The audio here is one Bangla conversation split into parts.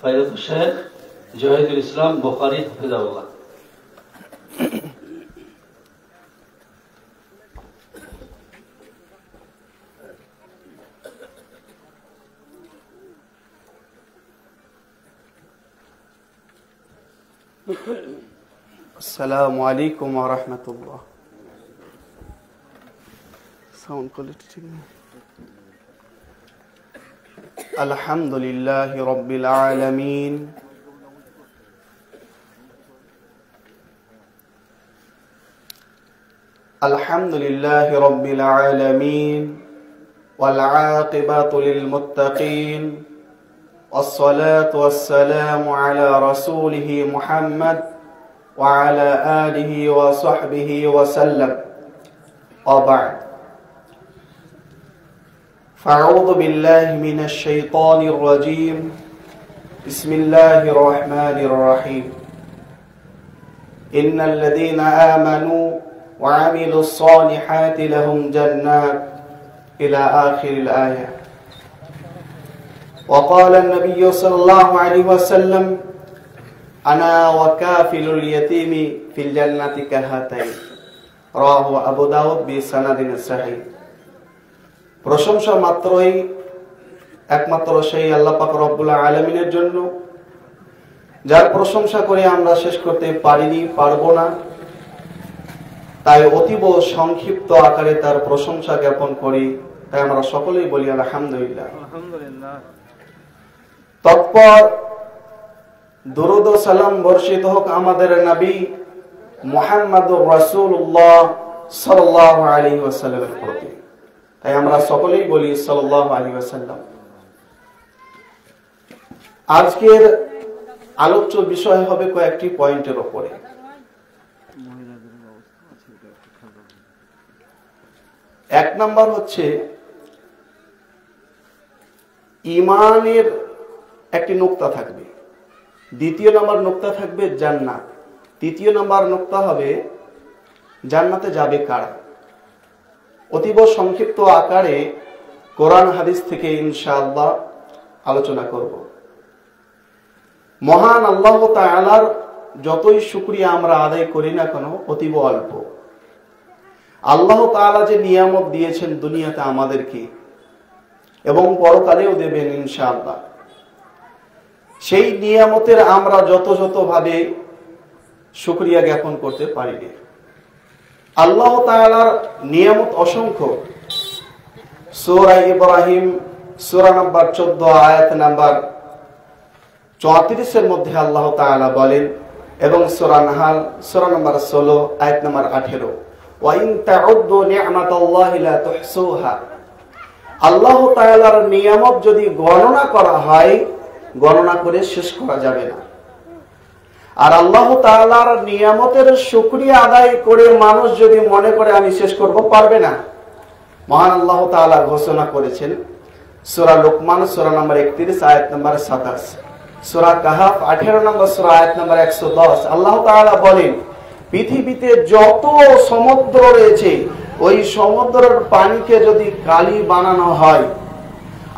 ফায়দাতুল শেখ জহিদুল ইসলাম বুখারী হাফিজাহুল্লাহ। আসসালামু আলাইকুম ওয়া রাহমাতুল্লাহ। সাউন্ড কোয়ালিটি ঠিক না। আলহামদুলিল্লাহি রাব্বিল আলামিন আলহামদুলিল্লাহি রাব্বিল আলামিন ওয়াল আকিবাতু লিল মুত্তাকিন والصلاة والسلام على رسوله محمد وعلى آله وصحبه وسلم وبعد فأعوذ بالله من الشيطان الرجيم بسم الله الرحمن الرحيم إن الذين آمنوا وعملوا الصالحات لهم جنات إلى آخر الآية. وقال النبي صلى الله عليه وسلم أنا وكافل اليتيم في الجنة كهاتين رواه أبو داود بسند صحيح. প্রশংসা মাত্রই একমাত্র সেই আল্লাহ পাক রব্বুল আলামিনের জন্য, যার প্রশংসা করে আমরা শেষ করতে পারিনি, পারবো না। তাই অতীব সংক্ষিপ্ত আকারে তার প্রশংসা জ্ঞাপন করি। তাই আমরা সকলেই বলি আলহামদুলিল্লাহ। তৎপর দুরূদ ও সালাম বর্ষিত হোক আমাদের নবী মুহাম্মদুর রাসূলুল্লাহ সাল্লাল্লাহু আলাইহি ওয়াসাল্লামের প্রতি। তাই আমরা সকলেই বলি সাল্লাল্লাহু আলাইহি ওয়াসাল্লাম। আজকের আলোচ্য বিষয় হবে কয়েকটি পয়েন্টের উপরে। এক নাম্বার হচ্ছে ঈমানের একটি নুকতা থাকবে, দ্বিতীয় নাম্বার নুকতা থাকবে জান্নাত, তৃতীয় নাম্বার নুকতা হবে জান্নাতে যাবে কারা। অতীব সংক্ষিপ্ত আকারে কোরআন হাদিস থেকে ইনশাআল্লাহ আলোচনা করব। মহান আল্লাহ তাআলার যতই শুকরিয়া আমরা আদায় করি না কেন অতীব অল্প। আল্লাহ তাআলা যে নিয়ামত দিয়েছেন দুনিয়াতে আমাদেরকে এবং পরকালেও দেবেন ইনশাআল্লাহ, সেই নিয়ামতের আমরা যত ভাবে শুকরিয়া জ্ঞাপন করতে পারি না। আল্লাহ তাআলার নিয়ামত অসংখ্য। সূরা ইব্রাহিম সূরা নম্বর 14 আয়াত নাম্বার 34 এর মধ্যে আল্লাহ তাআলা বলেন, এবং সূরা নাহল সূরা নম্বর 16 আয়াত নাম্বার 18, ওয়া ইন তাউদ্দু নি'মাতাল্লাহি লা তুহসুহা। আল্লাহ তাআলার নিয়ামত যদি গণনা করা হয়, গণনা করে শেষ করা যাবে না। আর আল্লাহ তাআলার নিয়ামতের শুকরিয়া আদায় করে মানুষ যদি মনে করে আমি শেষ করব, পারবে না। মহান আল্লাহ তাআলা ঘোষণা করেছেন সূরা লুকমান সূরা নম্বর 31 আয়াত নম্বর 27, সূরা কাহাফ 18 নম্বর সূরা আয়াত নম্বর 110। আল্লাহ তাআলা বলেন, পৃথিবীতে যত সমুদ্র রয়েছে ওই সমুদ্রের পানিকে যদি কালি বানানো হয়,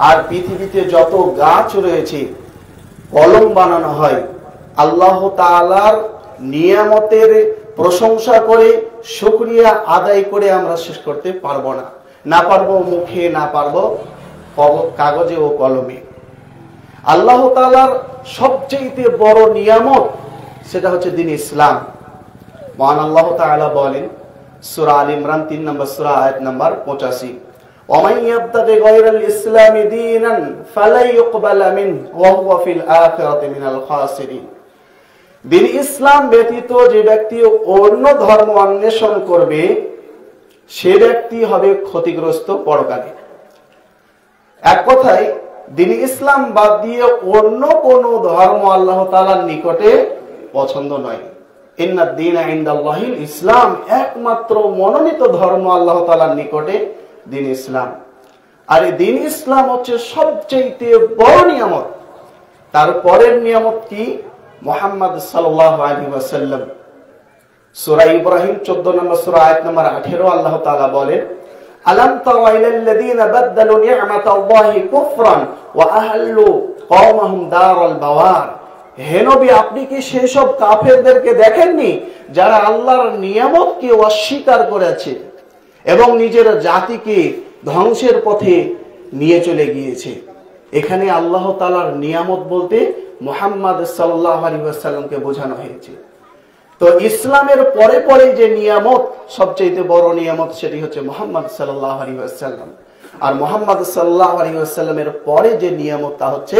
আর পৃথিবীতে যত গাছ রয়েছে কলম বানানো হয়, আল্লাহ তাআলার নিয়ামতের প্রশংসা করে শুকরিয়া আদায় করে আমরা শেষ করতে পারবো না। না পারবো মুখে, না পারবো কাগজে ও কলমে। আল্লাহ তাআলার সবচেয়ে বড় নিয়ামত সেটা হচ্ছে দ্বীন ইসলাম। মহান আল্লাহ তাআলা বলেন সূরা আল ইমরান 3 নম্বর সূরা আয়াত নম্বর 85, ومن يبتغي غير الإسلام دينا فلن يقبل منه وهو في الآخرة من الخاسرين। দ্বীন ইসলাম ব্যতীত যে ব্যক্তি অন্য ধর্ম অন্বেষণ করবে সে ব্যক্তি হবে ক্ষতিগ্রস্ত পরকালে। এক কথায় দ্বীন ইসলাম বাদ দিয়ে অন্য কোন ধর্ম আল্লাহ তাআলার নিকটে পছন্দ নয়। ইন্নাদ দীনা ইনদাল্লাহিল ইসলাম, একমাত্র মনোনীত ধর্ম আল্লাহ তাআলার নিকটে দ্বীন ইসলাম। আর এই দ্বীন ইসলাম হচ্ছে সবচেয়ে বড় নিয়ামত। তারপরের নিয়ামত কি? মুহাম্মদ সাল্লাল্লাহু আলাইহি ওয়াসাল্লাম। সূরা ইব্রাহিম 14 নম্বর সূরা আয়াত নম্বর 18 আল্লাহ তাআলা বলেন, আলাম তারা ইলাল্লাযীনা বাদদালু নি'মাতাল্লাহি কুফরান ওয়া আহল্লু কওমাহুম দারাল বাওয়ার। হে নবী, আপনি কি সেসব কাফেরদেরকে দেখেননি যারা আল্লাহর নিয়ামতকে অস্বীকার করেছে এবং নিজের জাতিকে ধ্বংসের পথে নিয়ে চলে গিয়েছে? এখানে আল্লাহ তাআলার নিয়ামত বলতে মুহাম্মদ সাল্লাল্লাহু আলাইহি ওয়াসাল্লামকে বোঝানো হয়েছে। তো ইসলামের পরে পরে যে নিয়ামত, সবচেয়ে বড় নিয়ামত, সেটি হচ্ছে মুহাম্মদ সাল্লাল্লাহু আলাইহি ওয়াসাল্লাম। আর মুহাম্মদ সাল্লাল্লাহু আলাইহি ওয়াসাল্লামের পরে যে নিয়ামত, তা হচ্ছে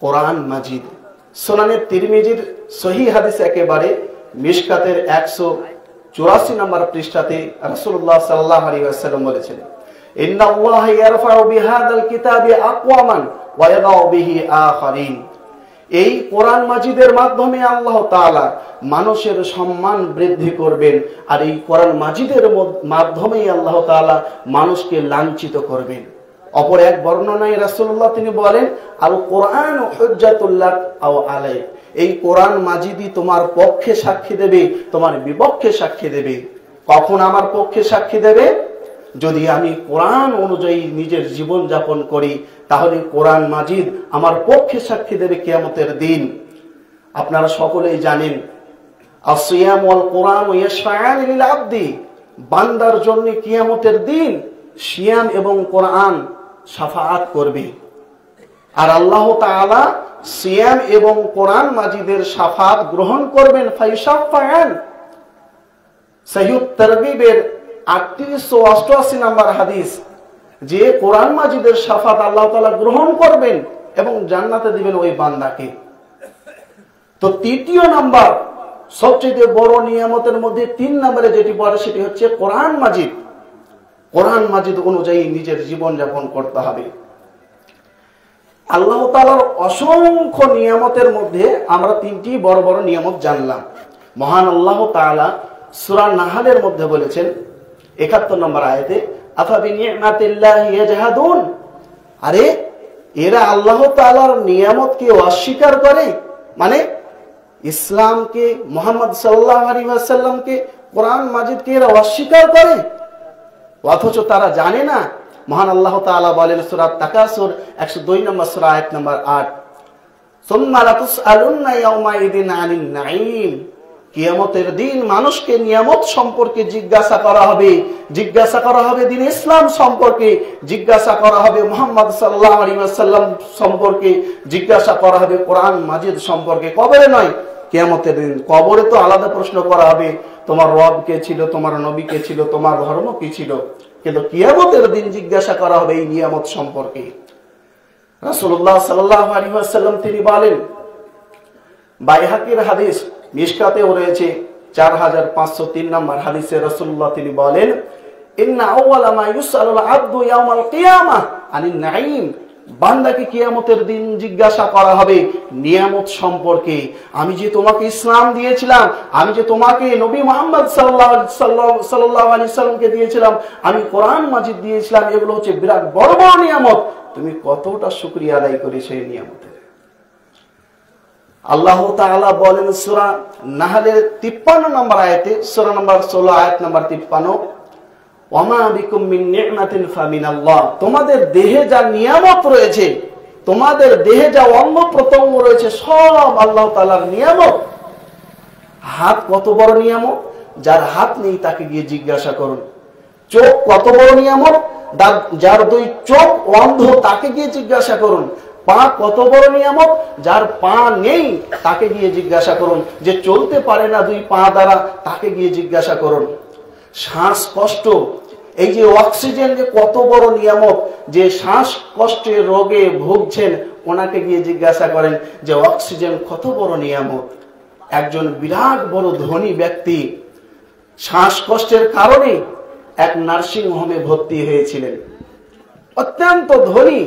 কোরআন মাজিদ। সুনানে তিরমিজির সহিহ হাদিস একেবারে মিশকাতের 184 নম্বর পৃষ্ঠাতে রাসূলুল্লাহ সাল্লাল্লাহু আলাইহি ওয়াসাল্লাম বলেছেন, ইন্নাল্লাহা ইয়ারফাউ বিহাদাল কিতাবি আকওয়ামান ওয়া ইয়াদাউ বিহি আখারিন। এই কোরআন মাজিদের মাধ্যমে আল্লাহ তাআলা মানুষের সম্মান বৃদ্ধি করবেন, আর এই কোরআন মাজিদের মাধ্যমেই আল্লাহ তাআলা মানুষকে লাঞ্ছিত করবেন। অপর এক বর্ণনায় রাসূলুল্লাহ তিনি বলেন, আল কোরআন হুজ্জাতুল লাক আও আলাইক। এই কোরআন মাজিদই তোমার পক্ষে সাক্ষী দেবে, তোমার বিপক্ষে সাক্ষী দেবে। কখন আমার পক্ষে সাক্ষী দেবে? যদি আমি কোরআন অনুযায়ী নিজের জীবন যাপন করি, তাহলে কোরআন মাজিদ আমার পক্ষে সাক্ষী দেবে কিয়ামতের দিন। আপনারা সকলেই জানেন, আসিয়াম ওয়াল কোরআন ইয়াশফাআন লিল আবদি। বান্দার জন্য কিয়ামতের দিন সিয়াম এবং কোরআন শাফাআত করবে। আর আল্লাহ তাআলা সিয়াম এবং কোরআন মাজিদের শাফাআত গ্রহণ করবেন। ফাইশাফাআন, সহিহ তারগীবের 3888 নম্বর হাদিস, যে কোরআন মাজিদের শাফাত আল্লাহ তাআলা গ্রহণ করবেন এবং জান্নাতে দিবেন ওই বান্দাকে। তো তৃতীয় নাম্বার, সবচেয়ে বড় নিয়ামতের মধ্যে 3 নম্বরে যেটি পড়ে, সেটি হচ্ছে কোরআন মাজিদ। কোরআন মাজিদ অনুযায়ী নিজের জীবন যাপন করতে হবে। আল্লাহ তাআলার অসংখ্য নিয়ামতের মধ্যে আমরা 3টি বড় বড় নিয়ামত জানলাম। মহান আল্লাহ তাআলা সূরা নাহলের মধ্যে বলেছেন 71 নম্বর আয়াতে, আফা বিনিমাতিল্লাহি ইয়াজহাদুন। আরে এরা আল্লাহ তাআলার নিয়ামতকে অস্বীকার করে, মানে ইসলামকে, মুহাম্মদ সাল্লাল্লাহু আলাইহি ওয়াসাল্লামকে, কোরআন মাজিদকে এরা অস্বীকার করে, অথচ তারা জানে না। মহান আল্লাহ তাআলা বলেন সূরা তাকাসুর 102 নম্বর সূরা আয়াত নম্বর 8, সুম্মা লাতুসআলুন্না ইয়াওমাইদিন আনিন নাঈম। কিয়ামতের দিন মানুষকে নিয়ামত সম্পর্কে জিজ্ঞাসা করা হবে, জিজ্ঞাসা করা হবে দিন ইসলাম সম্পর্কে, জিজ্ঞাসা করা হবে মুহাম্মদ সাল্লাল্লাহু আলাইহি ওয়াসাল্লাম সম্পর্কে, জিজ্ঞাসা করা হবে কোরআন মাজিদ সম্পর্কে। কবরে নয়, কিয়ামতের দিন। কবরে তো আলাদা প্রশ্ন করা হবে, তোমার রব কে ছিল, তোমার নবী কে ছিল, তোমার ধর্ম কি ছিল। কিন্তু কিয়ামতের দিন জিজ্ঞাসা করা হবে এই নিয়ামত সম্পর্কে। রাসূলুল্লাহ সাল্লাল্লাহু আলাইহি ওয়াসাল্লাম তিনি বলেন, বাইহাকির হাদিস, মিশকাতেও রয়েছে 4503 নম্বর হাদিসে রাসূলুল্লাহ তিনি বলেন, ইন্না আউওয়ালা মা ইউসআলুল আবদু ইয়াউমাল কিয়ামাহ আনিন নাঈম। বান্দাকে কিয়ামতের দিন জিজ্ঞাসা করা হবে নিয়ামত সম্পর্কে। আমি যে তোমাকে ইসলাম দিয়েছিলাম, আমি যে তোমাকে নবী মুহাম্মদ সাল্লাল্লাহু আলাইহি সাল্লামকে দিয়েছিলাম, আমি কোরআন মাজিদ দিয়েছিলাম, এগুলো হচ্ছে বিরাট বড় বড় নিয়ামত, তুমি কতটা শুকরিয়া আদায় করেছো এই নিয়ামতের। আল্লাহ তাআলা বলেন সূরা নাহলের 53 নম্বর আয়াতে, সূরা নম্বর 16 আয়াত নম্বর 53, ওয়ামা বিকুম মিন নি'মাতিন ফামিনাল্লাহ। তোমাদের দেহে যা নিয়ামত রয়েছে, তোমাদের দেহে যা অঙ্গ প্রত্যঙ্গ রয়েছে, সব আল্লাহ তাআলার নিয়ামত। হাত কত বড় নিয়ামত, যার হাত নেই তাকে গিয়ে জিজ্ঞাসা করুন। চোখ কত বড় নিয়ামত, যার 2 চোখ অন্ধ তাকে গিয়ে জিজ্ঞাসা করুন। পা কত বড় নিয়ামত, যার পা নেই তাকে গিয়ে জিজ্ঞাসা করুন। যে চলতে পারে না 2 পা দ্বারা, তাকে গিয়ে জিজ্ঞাসা করুন। শ্বাসকষ্ট, এই যে অক্সিজেন যে কত বড় নিয়ামত, যে শ্বাসকষ্টের রোগে ভুগছেন ওনাকে গিয়ে জিজ্ঞাসা করেন যে অক্সিজেন কত বড় নিয়ামত। একজন বিরাট বড় ধনী ব্যক্তি শ্বাসকষ্টের কারণে এক নার্সিং হোমে ভর্তি হয়েছিলেন। অত্যন্ত ধনী,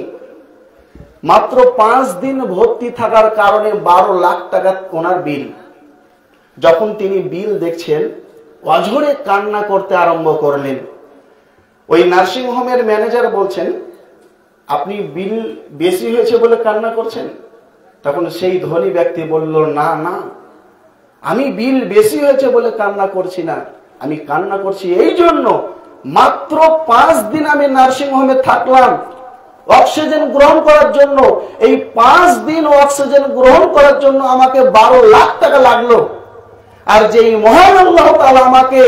মাত্র 5 দিন ভর্তি থাকার কারণে 12 লাখ টাকা ওনার বিল। যখন তিনি বিল দেখছেন, অঝরে কান্না করতে আরম্ভ করলেন। ওই নার্সিং হোমের ম্যানেজার বলছেন, আপনি বিল বেশি হয়েছে বলে কান্না করছেন? তখন সেই ধনী ব্যক্তি বলল, না না, আমি বিল বেশি হয়েছে বলে কান্না করছি না, আমি কান্না করছি এই জন্য, মাত্র 5 দিন আমি নার্সিং হোমে থাকলাম, অক্সিজেন গ্রহণ করার জন্য, এই 5 দিন অক্সিজেন গ্রহণ করার জন্য আমাকে 12 লাখ টাকা লাগলো। আর যেই মহান আল্লাহ তাআলা আমাকে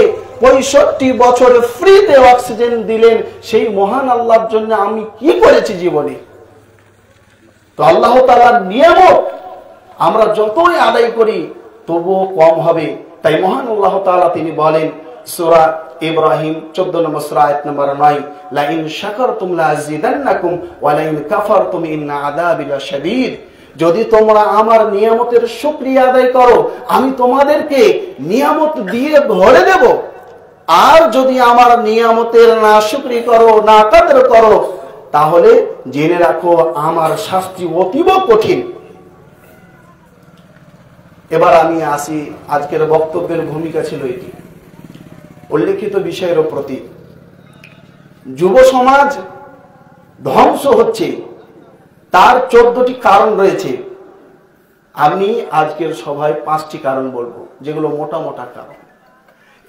65 বছর ফ্রিতে অক্সিজেন দিলেন, সেই মহান আল্লাহর জন্য আমি কি করেছি জীবনে? তো আল্লাহ তাআলার নিয়ামত আমরা যতই আদায় করি তবুও কম হবে। তাই মহান আল্লাহ তাআলা তিনি বলেন সূরা ইব্রাহিম 14 নম্বর সূরা আয়াত নম্বর 9, লা ইন শাকারতুম লা আযীদান্নাকুম ওয়া লা ইন কাফারতুম ইন্না আযাবি লাশাদীদ। যদি তোমরা আমার নিয়ামতের শুকরিয়া আদায় করো, আমি তোমাদেরকে নিয়ামত দিয়ে ভরে দেব। আর যদি আমার নিয়ামতের না শুকরি করো, না কদর করো, তাহলে জেনে রাখো আমার শাস্তি অতীব কঠিন। এবার আমি আসি, আজকের বক্তব্যের ভূমিকা ছিল এটি। উল্লেখিত বিষয়ের প্রতি যুব সমাজ ধ্বংস হচ্ছে, তার 14টি কারণ রয়েছে। আমি আজকের সভায় 5টি কারণ বলবো, যেগুলো মোটা মোটা কারণ।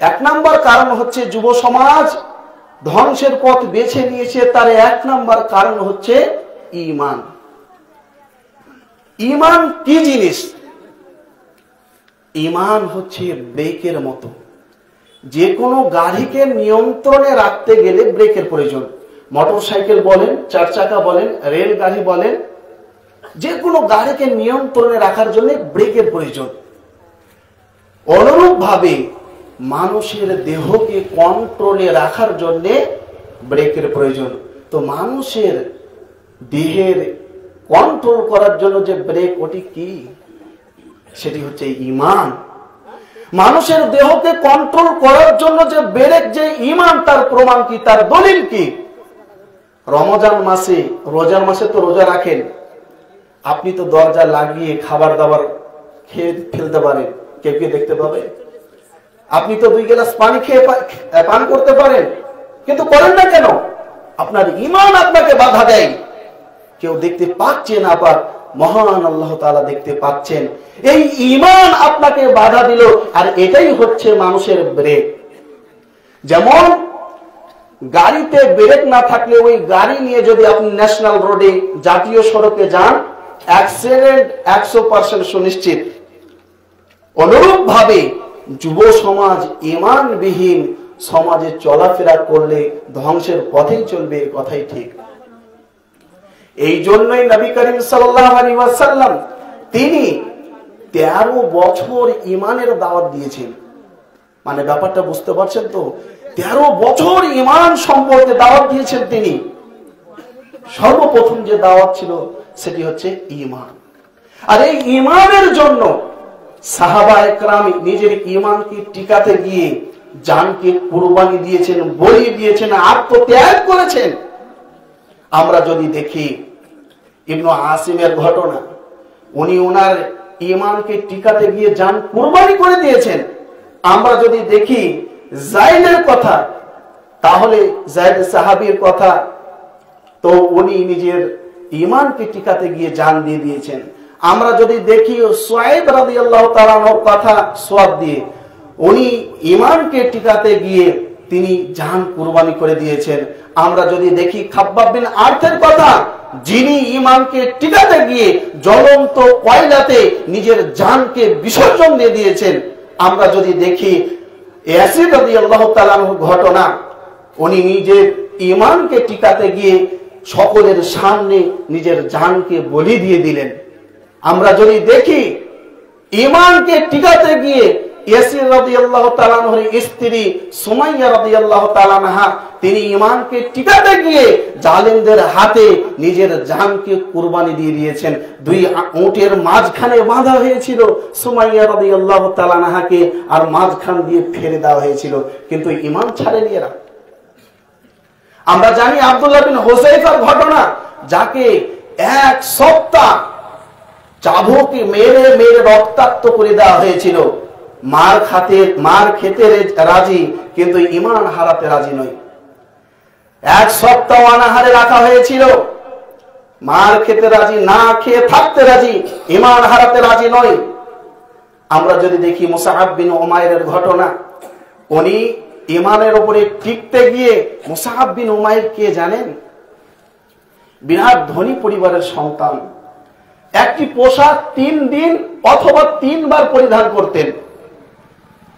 1 নম্বর কারণ হচ্ছে যুব সমাজ ধ্বংসের পথ বেছে নিয়েছে, তার 1 নম্বর কারণ হচ্ছে ঈমান। ঈমান কি জিনিস? ঈমান হচ্ছে ব্রেকের মতো। যে কোনো গাড়িকে নিয়ন্ত্রণে রাখতে গেলে ব্রেকের প্রয়োজন। মোটরসাইকেল বলেন, 4 চাকা বলেন, রেল গাড়ি বলেন, যে কোনো গাড়িকে নিয়ন্ত্রণে রাখার জন্য ব্রেকের প্রয়োজন। অনুরূপ ভাবে মানুষের দেহকে কন্ট্রোলে রাখার জন্য ব্রেকের প্রয়োজন। তো মানুষের দেহের কন্ট্রোল করার জন্য যে ব্রেক, ওটি কি? সেটি হচ্ছে ঈমান। মানুষের দেহকে কন্ট্রোল করার জন্য যে ব্রেক, যে ঈমান, তার প্রমাণ কি, তার দলিল কি? রমজান মাসে, রোজার মাসে তো রোজা রাখেন, আপনি তো দরজা লাগিয়ে খাবার দাবার খেয়ে ফেলতে পারেন, কেউ কেউ দেখতে পাবে। আপনি তো 2 গ্লাস পানি খেয়ে পান করতে পারেন, কিন্তু করেন না কেন? আপনার ঈমান আপনাকে বাধা দেয়। কেউ দেখতে পাচ্ছে না পাক, মহান আল্লাহ তাআলা দেখতে পাচ্ছেন। এই ঈমান আপনাকে বাধা দিল, আর এটাই হচ্ছে মানুষের ব্রেক। যেমন গাড়িতে ব্রেক না থাকলে ওই গাড়ি নিয়ে যদি আপনি ন্যাশনাল রোডে, জাতীয় সড়কে যান, অ্যাক্সিডেন্ট 100% সুনিশ্চিত। অনুরূপ ভাবে যুব সমাজ ঈমানবিহীন সমাজে চলাফেরা করলে ধ্বংসের পথেই চলবে, কথাই ঠিক। এই জন্যই নবী করিম সাল্লাল্লাহু আলাইহি ওয়াসাল্লাম তিনি 13 বছর ঈমানের দাওয়াত দিয়েছেন। মানে ব্যাপারটা বুঝতে পারছেন তো? 13 বছর ঈমান সম্পর্কে দাওয়াত দিয়েছেন তিনি। সর্বপ্রথম যে দাওয়াত ছিল সেটি হচ্ছে ঈমান। আর এই ঈমানের জন্য সাহাবায়ে কেরাম নিজের ঈমানকে টিকাতে গিয়ে জানকে কুরবানি দিয়েছেন, বলি দিয়েছেন, আত্মত্যাগ করেছেন। আমরা যদি দেখি ইবনে আসিমের ঘটনা, উনি ওনার ঈমানকে টিকাতে গিয়ে জান কুরবানি করে দিয়েছেন। আমরা যদি দেখি যায়েদের কথা, তাহলে যায়েদ সাহাবীর কথা, তো উনি নিজের ঈমানকে টিকাতে গিয়ে জান দিয়ে দিয়েছেন। আমরা যদি দেখি সুয়াইদ রাদিয়াল্লাহু তাআলা আনহুর কথা, সোয়াদ দিয়ে উনি ঈমানকে টিকাতে গিয়ে তিনি জান কুরবানি করে দিয়েছেন। আমরা যদি দেখি খাব্বাব বিন আরথের কথা, যিনি ঈমানকে টিকাতে গিয়ে জ্বলন্ত কয়লাতে নিজের জানকে বিসর্জন দিয়ে দিয়েছেন। আমরা যদি দেখি ইয়াসির রাদিয়াল্লাহু তাআলা আনহুর ঘটনা, উনি নিজের ঈমানকে টিকাতে গিয়ে সকলের সামনে নিজের জানকে বলি দিয়ে দিলেন। আমরা যদি দেখি ঈমানকে টিকাতে গিয়ে ইয়াসির রাদিয়াল্লাহু তাআলা আনহুর স্ত্রী সুমাইয়া রাদিয়াল্লাহু তাআলা আনহা, তিনি ঈমানকে টিকাতে গিয়ে জালেমদের হাতে নিজের জানকে কুরবানি দিয়ে দিয়েছেন। 2 উটের মাঝখানে বাঁধা হয়েছিল সুমাইয়া রাদিয়াল্লাহু তাআলা আনহাকে, আর মাঝখান দিয়ে ফেলে দেওয়া হয়েছিল, কিন্তু ঈমান ছাড়েনি এরা। আমরা জানি আব্দুল্লাহ বিন হুযাইফার ঘটনা, যাকে 1 সপ্তাহ চাবুকে মেরে মেরে রক্তাক্ত করে দেওয়া হয়েছিল। মার খেতে রাজি, কিন্তু ঈমান হারাতে রাজি নয়। 1 সপ্তাহ অনাহারে রাখা হয়েছিল, মার খেতে রাজি, না খেয়ে থাকতে রাজি, ঈমান হারাতে রাজি নয়। আমরা যদি দেখি মুসআব বিন উমাইরের ঘটনা, উনি ঈমানের উপরে টিকতে গিয়ে, মুসআব বিন উমাইর কে জানেন? বিরাট ধনী পরিবারের সন্তান, একটি পোশাক 3 দিন অথবা 3 বার পরিধান করতেন,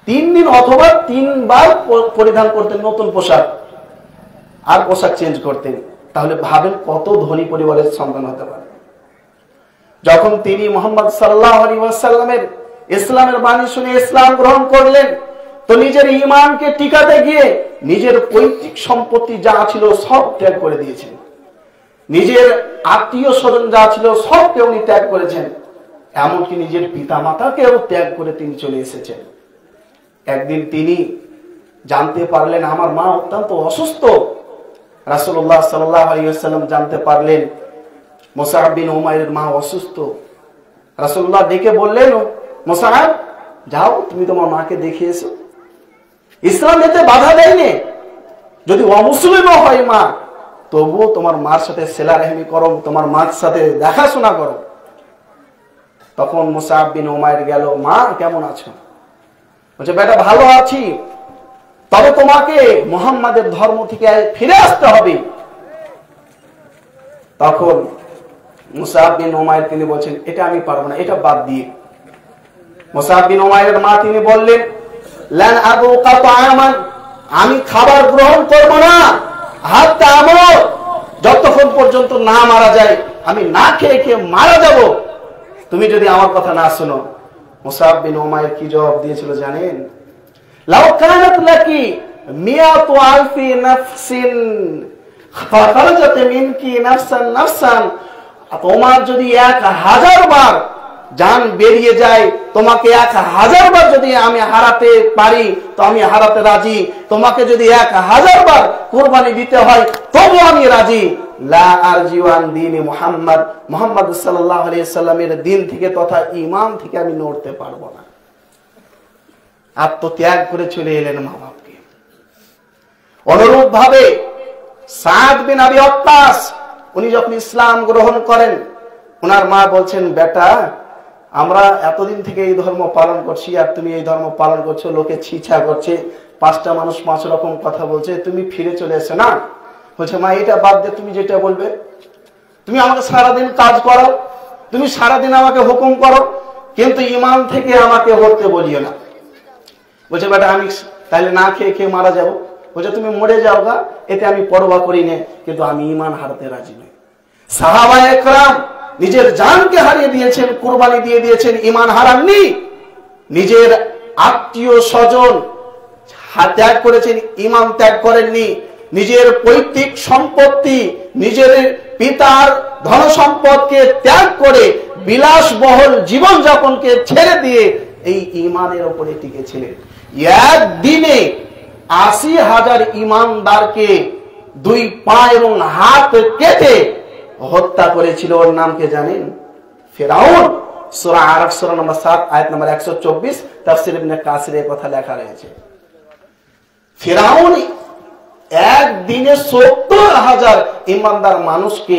3 দিন অথবা 3 বার পরিধান করতেন নতুন পোশাক, আর পোশাক চেঞ্জ করতেন। তাহলে ভাবেন কত ধনী পরিবারের সন্তান হতে পারে। যখন তিনি মুহাম্মদ সাল্লাল্লাহু আলাইহি ওয়াসাল্লামের ইসলামের বাণী শুনে ইসলাম গ্রহণ করলেন, তো নিজের ঈমানকে টিকাতে গিয়ে নিজের পৈতৃক সম্পত্তি যা ছিল সব ত্যাগ করে দিয়েছেন, নিজের আত্মীয় স্বজন যা ছিল সবকে উনি ত্যাগ করেছেন, এমনকি নিজের পিতা মাতাকেও ত্যাগ করে তিনি চলে এসেছেন। একদিন তিনি জানতে পারলেন আমার মা অত্যন্ত অসুস্থ। রাসূলুল্লাহ সাল্লাল্লাহু আলাইহি ওয়াসাল্লাম জানতে পারলেন মুসআব বিন উমাইরের মা অসুস্থ। রাসূলুল্লাহ ডেকে বললেন, মুসআব যাও তুমি তোমার মাকে দেখে এসো। ইসলাম এতে বাধা দেয়নি, যদি অমুসলিমও হয় মা তবুও তোমার মার সাথে সেলা রেহমি করো, তোমার মার সাথে দেখাশোনা করো। তখন মুসআব বিন উমাইর গেল, মা কেমন আছো? বলছে বেটা ভালো আছি, তবে তোমাকে মুহাম্মাদের ধর্ম থেকে ফিরে আসতে হবে। তখন মুসআব বিন উমাইর তিনি বলছেন এটা আমি পারবো না, এটা বাদ দিয়ে। মুসআব বিন উমাইরের মা তিনি বললেন লান আবুকা তাআমান, আমি খাবার গ্রহণ করব না হাত্তা আমর, যতক্ষণ পর্যন্ত না মারা যায়, আমি না খেয়ে খেয়ে মারা যাব, তুমি যদি আমার কথা না শোনো। মুসআব বিন উমাইর কি জবাব দিয়েছিল জানেন? লাউ কানাত লাকি মিয়াতু আলফি নাফসিন ফাখারাজাত মিনকি নাফসান নাফসান, তোমার যদি 1000 বার জান বেরিয়ে যায়, তোমাকে 1000 বার যদি আমি হারাতে পারি তো আমি হারাতে রাজি, তোমাকে যদি 1000 বার কুরবানি দিতে হয় তবু আমি রাজি। লা আরজিউ আন দীনি মুহাম্মদ, মুহাম্মদ সাল্লাল্লাহু আলাইহি সাল্লামের দিন থেকে তথা ঈমান থেকে আমি নড়তে পারবো না। আত্মত্যাগ করে চলে এলেন মা বাপকে। অনুরূপ ভাবে সাদ বিন আবি ওয়াক্কাস উনি যখন ইসলাম গ্রহণ করেন, ওনার মা বলছেন বেটা আমরা এতদিন থেকে এই ধর্ম পালন করছি আর তুমি এই ধর্ম পালন করছো, লোকে ছিছা করছে, 5টা মানুষ 5 রকম কথা বলছে, তুমি ফিরে চলে এসো না। বলছে মা এটা বাদ দিয়ে তুমি যেটা বলবে, তুমি আমাকে সারাদিন কাজ করো, তুমি সারাদিন আমাকে হুকুম করো, কিন্তু ঈমান থেকে আমাকে হতে বলিও না। বলছে বেটা আমি তাহলে না খেয়ে খেয়ে মারা যাবো। বলছে তুমি মরে যাও গা, এতে আমি পরোয়া করি না, কিন্তু আমি ঈমান হারাতে রাজি নই। সাহাবায়ে কেরাম নিজের জানকে হারিয়ে দিয়েছেন, কুরবানি দিয়ে দিয়েছেন, ঈমান হারাননি। নিজের আত্মীয় স্বজন ত্যাগ করেছেন, ঈমান ত্যাগ করেননি। নিজের পৈতৃক সম্পত্তি, নিজের পিতার ধন সম্পদকে ত্যাগ করে বিলাসবহুল জীবন যাপনকে ছেড়ে দিয়ে এই ঈমানের উপরে টিকেছিলেন। একদিনে 80,000 ঈমানদারকে 2 পা এবং হাত কেটে হত্যা করেছিল। ওর নাম কে জানেন? ফিরাউন। সূরা আরাফ সূরা নম্বর 7 আয়াত নম্বর 124 তাফসীর ইবনে কাসিরে কথা লেখা রয়েছে। ফিরাউন একদিনে 70,000 ঈমানদার মানুষকে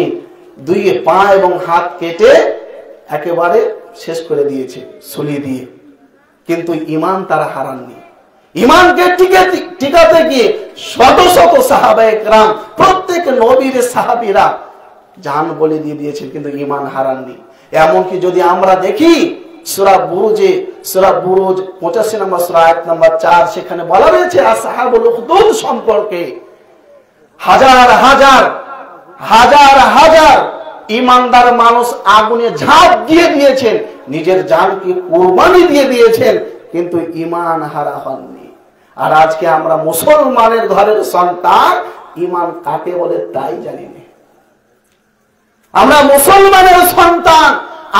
2 পা এবং হাত কেটে একেবারে শেষ করে দিয়েছে সলিয়ে দিয়ে, কিন্তু ঈমান তারা হারাননি। ঈমানকে টিকাতে গিয়ে শত শত সাহাবায়ে কেরাম, প্রত্যেক নবীর সাহাবীরা জান বলে দিয়ে দিয়েছেন, কিন্তু ঈমান হারাননি। এমনকি যদি আমরা দেখি সূরা বুরুজ 85 নম্বর সূরা আয়াত নম্বর 4, সেখানে বলা রয়েছে আসহাবুল উখদুদ সম্পর্কে হাজার হাজার ঈমানদার মানুষ আগুনে ঝাঁপ দিয়ে দিয়েছেন, নিজের জানকে কুরবানি দিয়ে দিয়েছেন, কিন্তু ঈমান হারা হননি। আর আজকে আমরা মুসলমানের ঘরের সন্তান, ঈমান কাকে বলে তাই জানি না। আমরা মুসলমানের সন্তান,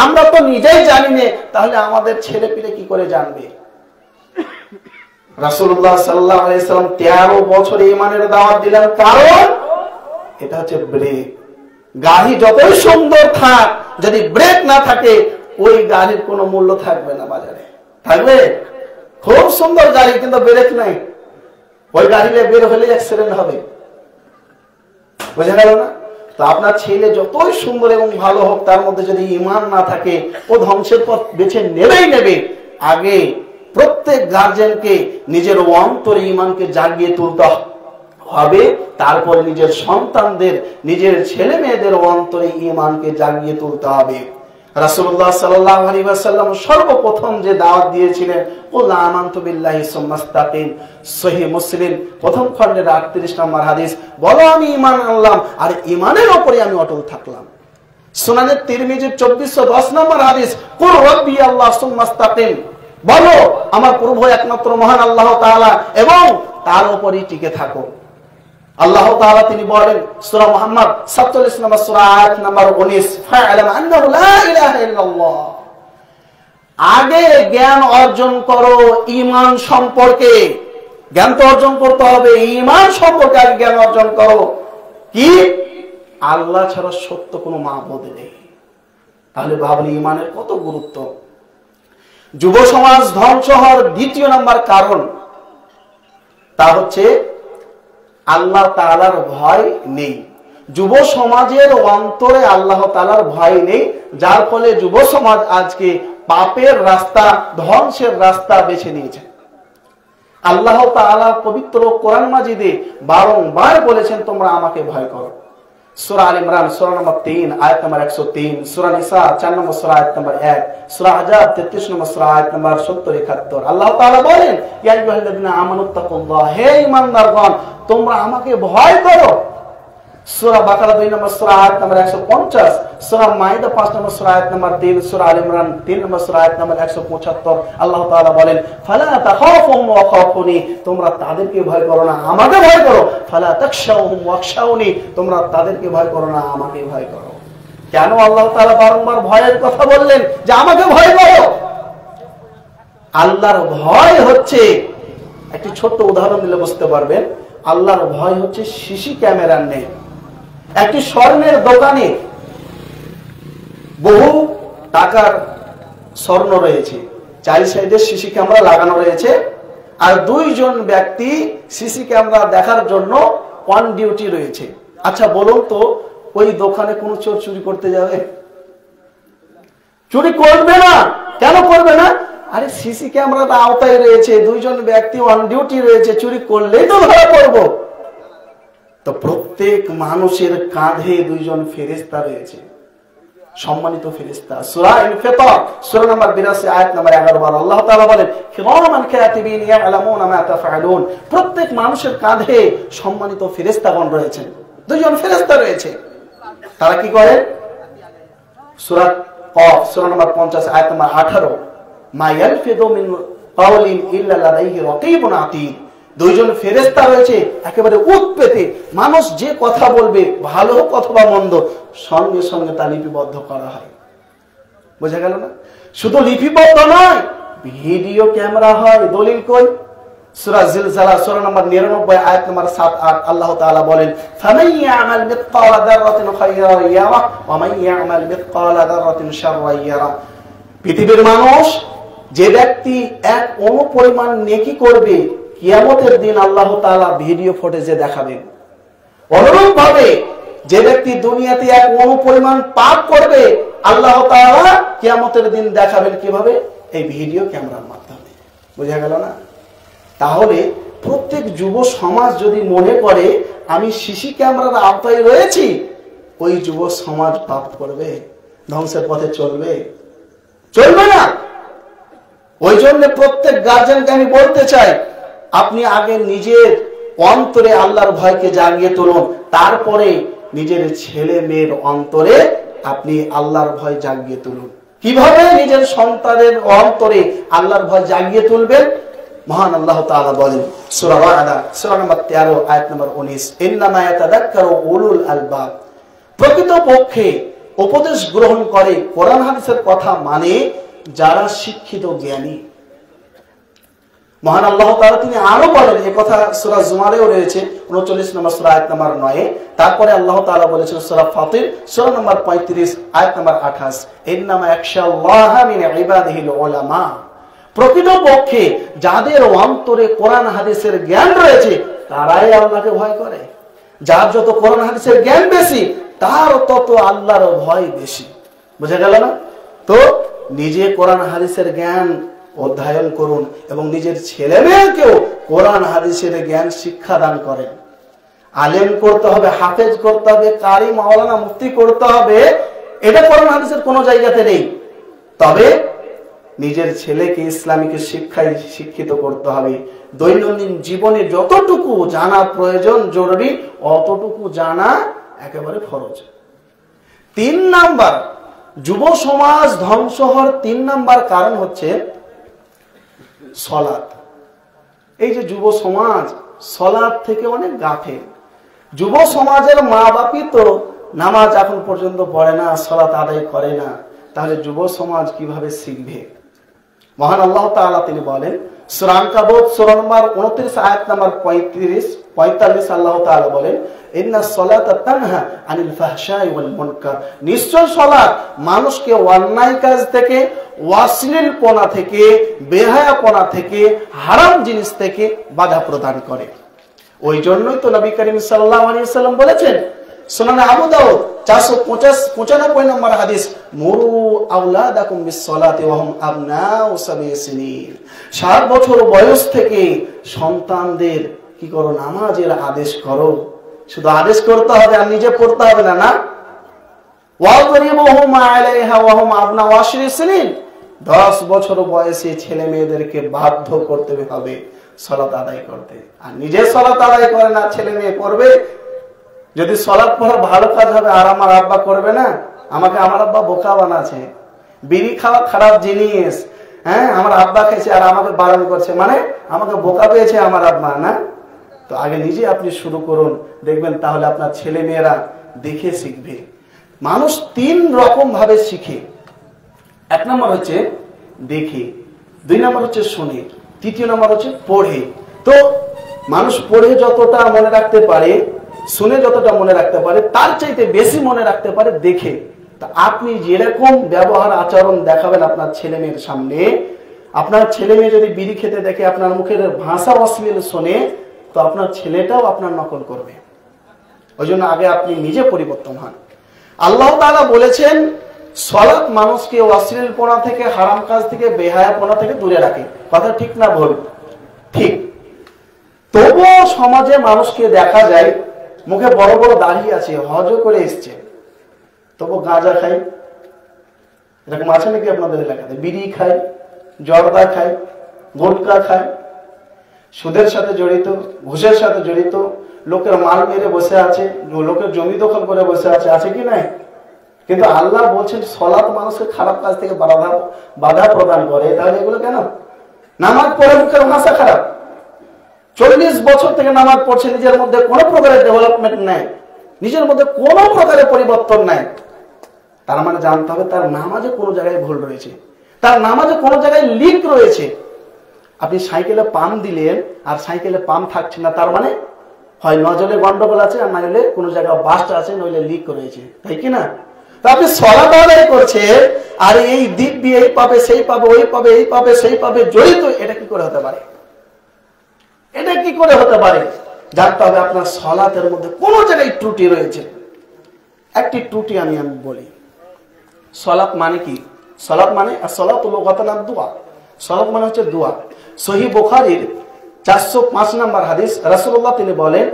আমরা তো নিজেই জানি না, তাহলে আমাদের ছেলে পিলে কি করে জানবে? রাসূলুল্লাহ সাল্লাল্লাহু আলাইহি সাল্লাম 13 বছর ঈমানের দাওয়াত দিলেন, কারণ এটা হচ্ছে ব্রেক। গাড়ি যতই সুন্দর থাক, যদি ব্রেক না থাকে ওই গাড়ির কোনো মূল্য থাকবে না বাজারে। থাকবে? খুব সুন্দর গাড়ি কিন্তু ব্রেক নাই, ওই গাড়িতে বের হলে অ্যাক্সিডেন্ট হবে। বুঝা গেল না? তো আপনার ছেলে যতই সুন্দর এবং ভালো হোক, তার মধ্যে যদি ঈমান না থাকে ও ধ্বংসের পথ বেছে নেবে। আগে প্রত্যেক গার্জেনকে নিজের অন্তরে ঈমানকে জাগিয়ে তুলতে হবে, তারপরে নিজের সন্তানদের, নিজের ছেলে মেয়েদের অন্তরে ঈমানকে জাগিয়ে তুলতে হবে। রাসূলুল্লাহ সাল্লাল্লাহু আলাইহি ওয়াসাল্লাম সর্বপ্রথম যে দাওয়াত দিয়েছিলেন, কুল আমানতু বিল্লাহি সুম্মাস্তাকিম, সহিহ মুসলিম প্রথম খণ্ডের 38 নম্বর হাদিস, বলো আমি ঈমান আনলাম আর ঈমানের উপরে আমি অটল থাকলাম। সুনানে তিরমিজি 2410 নম্বর হাদিস, কুল রাব্বি আল্লাহ সুম্মাস্তাকিম, বলো আমার প্রভু একমাত্র মহান আল্লাহ তাআলা এবং তার উপরই টিকে থাকো। আল্লাহ তাআলা তিনি বলেন সূরা মুহাম্মদ 47 নম্বর সূরা আয়াত নম্বর 19, ফা'লাম আন্নাহু লা ইলাহা ইল্লাল্লাহ। আগে জ্ঞান অর্জন করো ঈমান সম্পর্কে। জ্ঞান তো অর্জন করতে হবে, ঈমান সম্পর্কে আগে জ্ঞান অর্জন করো। কি? আল্লাহ ছাড়া সত্য কোনো মাবুদ নেই। তাহলে ভাবনি ঈমানের কত গুরুত্ব। যুব সমাজ ধ্বংস হওয়ার দ্বিতীয় নাম্বার কারণ, তা হচ্ছে আল্লাহ তাআলার ভয় নেই। যুব সমাজের অন্তরে আল্লাহ তাআলার ভয় নেই, যার ফলে যুব সমাজ আজকে পাপের রাস্তা, ধ্বংসের রাস্তা বেছে নিয়েছে। আল্লাহ তাআলা পবিত্র কোরআন মাজিদে বারংবার বলেছেন তোমরা আমাকে ভয় করো। সূরা আল ইমরান সূরা নম্বর 3 আয়াত নম্বর 103, সূরা নিসা 4 নম্বর সূরা আয়াত নম্বর 1, সূরা আহজাব 33 নম্বর সূরা আয়াত নম্বর 70-71। আল্লাহ তাআলা বলেন, ইয়া আইয়ুহাল্লাযিনা আমানুত্তাকুল্লাহ, হে ঈমানদারগণ তোমরা আমাকে ভয় করো। সূরা বাকারা 2 নম্বর সূরা আয়াত নম্বর 150, সূরা মাইদা 5 নম্বর সূরা আয়াত নম্বর 3, সূরা আল ইমরান 3 নম্বর সূরা আয়াত নম্বর 175। আল্লাহ তাআলা বলেন, ফালা তাখাফুহুম ওয়া খাফুনি, তোমরা তাদেরকে ভয় করো না, আমাকে ভয় করো। ফালা তাখশাউহুম ওয়াখশাউনি, তোমরা তাদেরকে ভয় করো না, আমাকে ভয় করো। কেন আল্লাহ তাআলা বারংবার ভয়ের কথা বললেন যে আমাকে ভয় করো? আল্লাহর ভয় হচ্ছে, একটি ছোট্ট উদাহরণ দিলে বুঝতে পারবেন। আল্লাহর ভয় হচ্ছে সিসি ক্যামেরার নেই। একটি স্বর্ণের দোকানে বহু টাকার স্বর্ণ রয়েছে, চারি সাইডে সিসি ক্যামেরা লাগানো রয়েছে, আর দুইজন ব্যক্তি সিসি ক্যামেরা দেখার জন্য অন ডিউটি রয়েছে। আচ্ছা বলুন তো, ওই দোকানে কোনো চোর চুরি করতে যাবে? চুরি করবে না। কেন করবে না? আরে সিসি ক্যামেরার আওতায় রয়েছে, দুইজন ব্যক্তি অন ডিউটি রয়েছে, চুরি করলেই তো ধরা পড়বো। তো প্রত্যেক মানুষের কাঁধে দুইজন ফেরেশতা রয়েছে, সম্মানিত ফেরেশতা। সূরা ইনফিতার সূরা নম্বর 82 আয়াত নম্বর 11 আল্লাহ তাআলা বলেন, কিরামান কাতিবিন ইয়ালামুনা মা তাফআলুন, প্রত্যেক মানুষের কাঁধে সম্মানিত ফেরেশতাগণ রয়েছেন, দুইজন ফেরেশতা রয়েছে। তারা কি করে? সূরা কফ সূরা নম্বর 50 আয়াত নম্বর 18, মা ইয়ালফিযু মিন কাওলিন ইল্লা লাদাইহি রাকীবুন আতীদ, দুইজন ফেরেশতা রয়েছে একেবারে উৎপেতে, মানুষ যে কথা বলবে ভালো হোক অথবা মন্দ সঙ্গে সঙ্গে তা লিপিবদ্ধ করা হয়। বোঝা গেল না? শুধু লিপিবদ্ধ নয়, ভিডিও ক্যামেরা হয়। দলিল কই? সূরা জিলজালা সূরা নম্বর 99 আয়াত নম্বর 7-8 আল্লাহ তাআলা বলেন, ফামান ইয়ামাল মিসকালা যাররাতিন খায়রান ইয়ারা ওয়া মান ইয়ামাল মিসকালা যাররাতিন শাররান ইয়ারা। পৃথিবীর মানুষ যে ব্যক্তি এক অণু পরিমাণ নেকি করবে, কিয়ামতের দিন আল্লাহ তাআলা ভিডিও ফুটেজে দেখাবেন। অনুরূপ ভাবে যে ব্যক্তি দুনিয়াতে এক অণু পরিমাণ পাপ করবে, আল্লাহ তাআলা কিয়ামতের দিন দেখাবেন কিভাবে? এই ভিডিও ক্যামেরার মাধ্যমে। বোঝা গেল না? তাহলে প্রত্যেক যুব সমাজ যদি মনে করে আমি সিসি ক্যামেরার আওতায় রয়েছি, ওই যুব সমাজ পাপ করবে, ধ্বংসের পথে চলবে? চলবে না। ওই জন্য প্রত্যেক গার্জিয়ানকে আমি বলতে চাই, আপনি আগে নিজের অন্তরে আল্লাহর ভয়কে জাগিয়ে তুলুন, তারপরে নিজের ছেলে মেয়ের অন্তরে আপনি আল্লাহর ভয় জাগিয়ে তুলুন। কিভাবে নিজের সন্তানের অন্তরে আল্লাহর ভয় জাগিয়ে তুলবেন? মহান আল্লাহ তাআলা বলেন সূরা রা'দ সূরা নম্বর 13 আয়াত নম্বর 19, ইন্নামা ইয়াতাযাক্কারু উলুল আলবাব, প্রকৃতপক্ষে উপদেশ গ্রহণ করে, কোরআন হাদিসের কথা মানে যারা শিক্ষিত জ্ঞানী। মহান আল্লাহ তাআলা তিনি আরো বলেন, এই কথা সূরা জুমারেও রয়েছে 39 নম্বর সূরা আয়াত নম্বর 9। তারপরে আল্লাহ তাআলা বলেছেন সূরা ফাতির সূরা নম্বর 35 আয়াত নম্বর 28, ইন্নামা ইয়াখশাল্লাহা মিন ইবাদিহিল উলামা, প্রকৃতপক্ষে যাদের অন্তরে কোরআন হাদিসের জ্ঞান রয়েছে তারাই আল্লাহকে ভয় করে। যার যত কোরআন হাদিসের জ্ঞান বেশি, তার তত আল্লাহর ভয় বেশি। বুঝা গেল না? তো নিজে কোরআন হাদিসের জ্ঞান অধ্যয়ন করুন এবং নিজের ছেলে মেয়েকেও কোরআন হাদিসের জ্ঞান শিক্ষা দান করেন। আলেম করতে হবে, হাফেজ করতে হবে, কারি, মাওলানা, মুফতি করতে হবে, এটা কোরআন হাদিসের কোনো জায়গাতে নেই। তবে নিজের ছেলেকে ইসলামিক শিক্ষায় শিক্ষিত করতে হবে। দৈনন্দিন জীবনে যতটুকু জানা প্রয়োজন জরুরি, অতটুকু জানা একেবারে ফরজ। 3 নাম্বার, যুব সমাজ ধ্বংস হওয়ার 3 নাম্বার কারণ হচ্ছে সলাত। এই যে যুব সমাজ সলাত থেকে অনেক গাফেল। যুব সমাজের মা বাপই তো নামাজ এখন পর্যন্ত পড়ে না, সলাত আদায় করে না, তাহলে যুব সমাজ কিভাবে শিখবে? মহান আল্লাহ তাআলা তিনি বলেন সূরা আনকাবুত সূরা নম্বর 29 আয়াত নম্বর 45 আল্লাহ তাআলা বলেন ইন্নাস সালাতা তানহা আনিল ফাহশাই ওয়াল মুনকার, নিশ্চয় সালাত মানুষকে অন্যায় কাজ থেকে, অশ্লীলপনা থেকে, বেহায়াপনা থেকে, হারাম জিনিস থেকে বাধা প্রদান করে। ওই জন্যই তো নবী করিম সাল্লাল্লাহু আলাইহি ওয়াসাল্লাম বলেছেন সুনানে আবু দাউদ 495 নম্বর হাদিস, মুরু আওলাদাকুম বিসসালাতি ওয়া হুম আবনাউ 7 সিনিন, 7 বছর বয়স থেকে সন্তানদের কি করো? নামাজের আদেশ করো। শুধু আদেশ করতে হবে আর নিজে পড়তে হবে না, না। ওয়াদরিবুহুম আলাইহা ওয়া হুম আবনাউ 10 সিনিন, 10 বছর বয়সী ছেলে মেয়েদেরকে বাধ্য করতে হবে সালাত আদায় করতে। আর নিজে সালাত আদায় করে না, ছেলে মেয়ে করবে। যদি সালাত পড়া ভালো কাজ হবে আর আমার আব্বা করবে না, আমাকে আমার আব্বা বোকা বানাচ্ছে। বিড়ি খাওয়া খারাপ জিনিস, হ্যাঁ, আমার আব্বা খেয়েছে আর আমাকে বারণ করছে, মানে আমাকে বোকা পেয়েছে আমার আব্বা, না? তো আগে নিজে আপনি শুরু করুন, দেখবেন তাহলে আপনার ছেলে মেয়েরা দেখে শিখবে। মানুষ 3 রকম ভাবে শিখে। 1 নম্বর হচ্ছে দেখে, 2 নম্বর হচ্ছে শুনে, 3 নম্বর হচ্ছে পড়ে। তো মানুষ পড়ে যতটা মনে রাখতে পারে, শুনে যতটা মনে রাখতে পারে, তার চাইতে বেশি মনে রাখতে পারে দেখে। তা আপনি যেরকম ব্যবহার আচরণ দেখাবেন আপনার ছেলে মেয়ের সামনে, আপনার ছেলে মেয়ে যদি বিড়ি খেতে দেখে, আপনার মুখের ভাষা অশ্লীল শোনে, তো আপনার ছেলেটাও আপনার নকল করবে। ওই জন্য আগে আপনি নিজে পরিবর্তন হন। আল্লাহ তাআলা বলেছেন সালাত মানুষকে অশ্লীলপনা থেকে, হারাম কাজ থেকে, বেহায়াপনা থেকে দূরে রাখে। কথা ঠিক না ভুল? ঠিক। তবুও সমাজে মানুষকে দেখা যায় মুখে বড় বড় দাড়ি আছে, হজ করে এসছে, তবু গাঁজা খায়। এরকম আছে নাকি আপনাদের এলাকাতে? বিড়ি খায়, জর্দা খায়, গুটখা খায়, সুদের সাথে জড়িত, ঘুষের সাথে জড়িত, লোকের মাল মেরে বসে আছে, লোকের জমি দখল করে বসে আছে কি নাই? কিন্তু আল্লাহ বলছেন সালাত মানুষকে খারাপ কাজ থেকে বাধা প্রদান করে। তাহলে এগুলো কেন? নামাজ পড়ে মুখের ভাষা খারাপ, 40 বছর থেকে নামাজ পড়ছে, নিজের মধ্যে কোনো প্রকারের ডেভেলপমেন্ট নাই, নিজের মধ্যে কোনো প্রকারের পরিবর্তন নাই, তার মানে জানতে হবে তার নামাজে কোনো জায়গায় ভুল রয়েছে, তার নামাজে কোনো জায়গায় লিক রয়েছে। আপনি সাইকেলে পাম্প দিলেন আর সাইকেলে পাম্প থাকছে না, তার মানে হয় নজলে গন্ডগোল আছে, আর না হলে কোনো জায়গায় বাস্ট আছে, নইলে লিক রয়েছে, তাই কি না? তো আপনি সালাত আদায় করছেন আর এই দিক দিয়ে এই পাবে, সেই পাবে, ওই পাবে, এই পাবে, সেই পাবে জড়িত, এটা কি করে হতে পারে? এটা কি করে হতে পারে? জানতে হবে আপনার সালাতের মধ্যে কোন জায়গায় ত্রুটি রয়েছে। একটি ত্রুটি আমি বলি। সালাত মানে কি? সালাত মানে as-salatu লুগাতান ad-দুআ। সালাত মানে হচ্ছে দোয়া। সহিহ বুখারীর 405 নম্বর হাদিস, রাসূলুল্লাহ তিনি বলেন,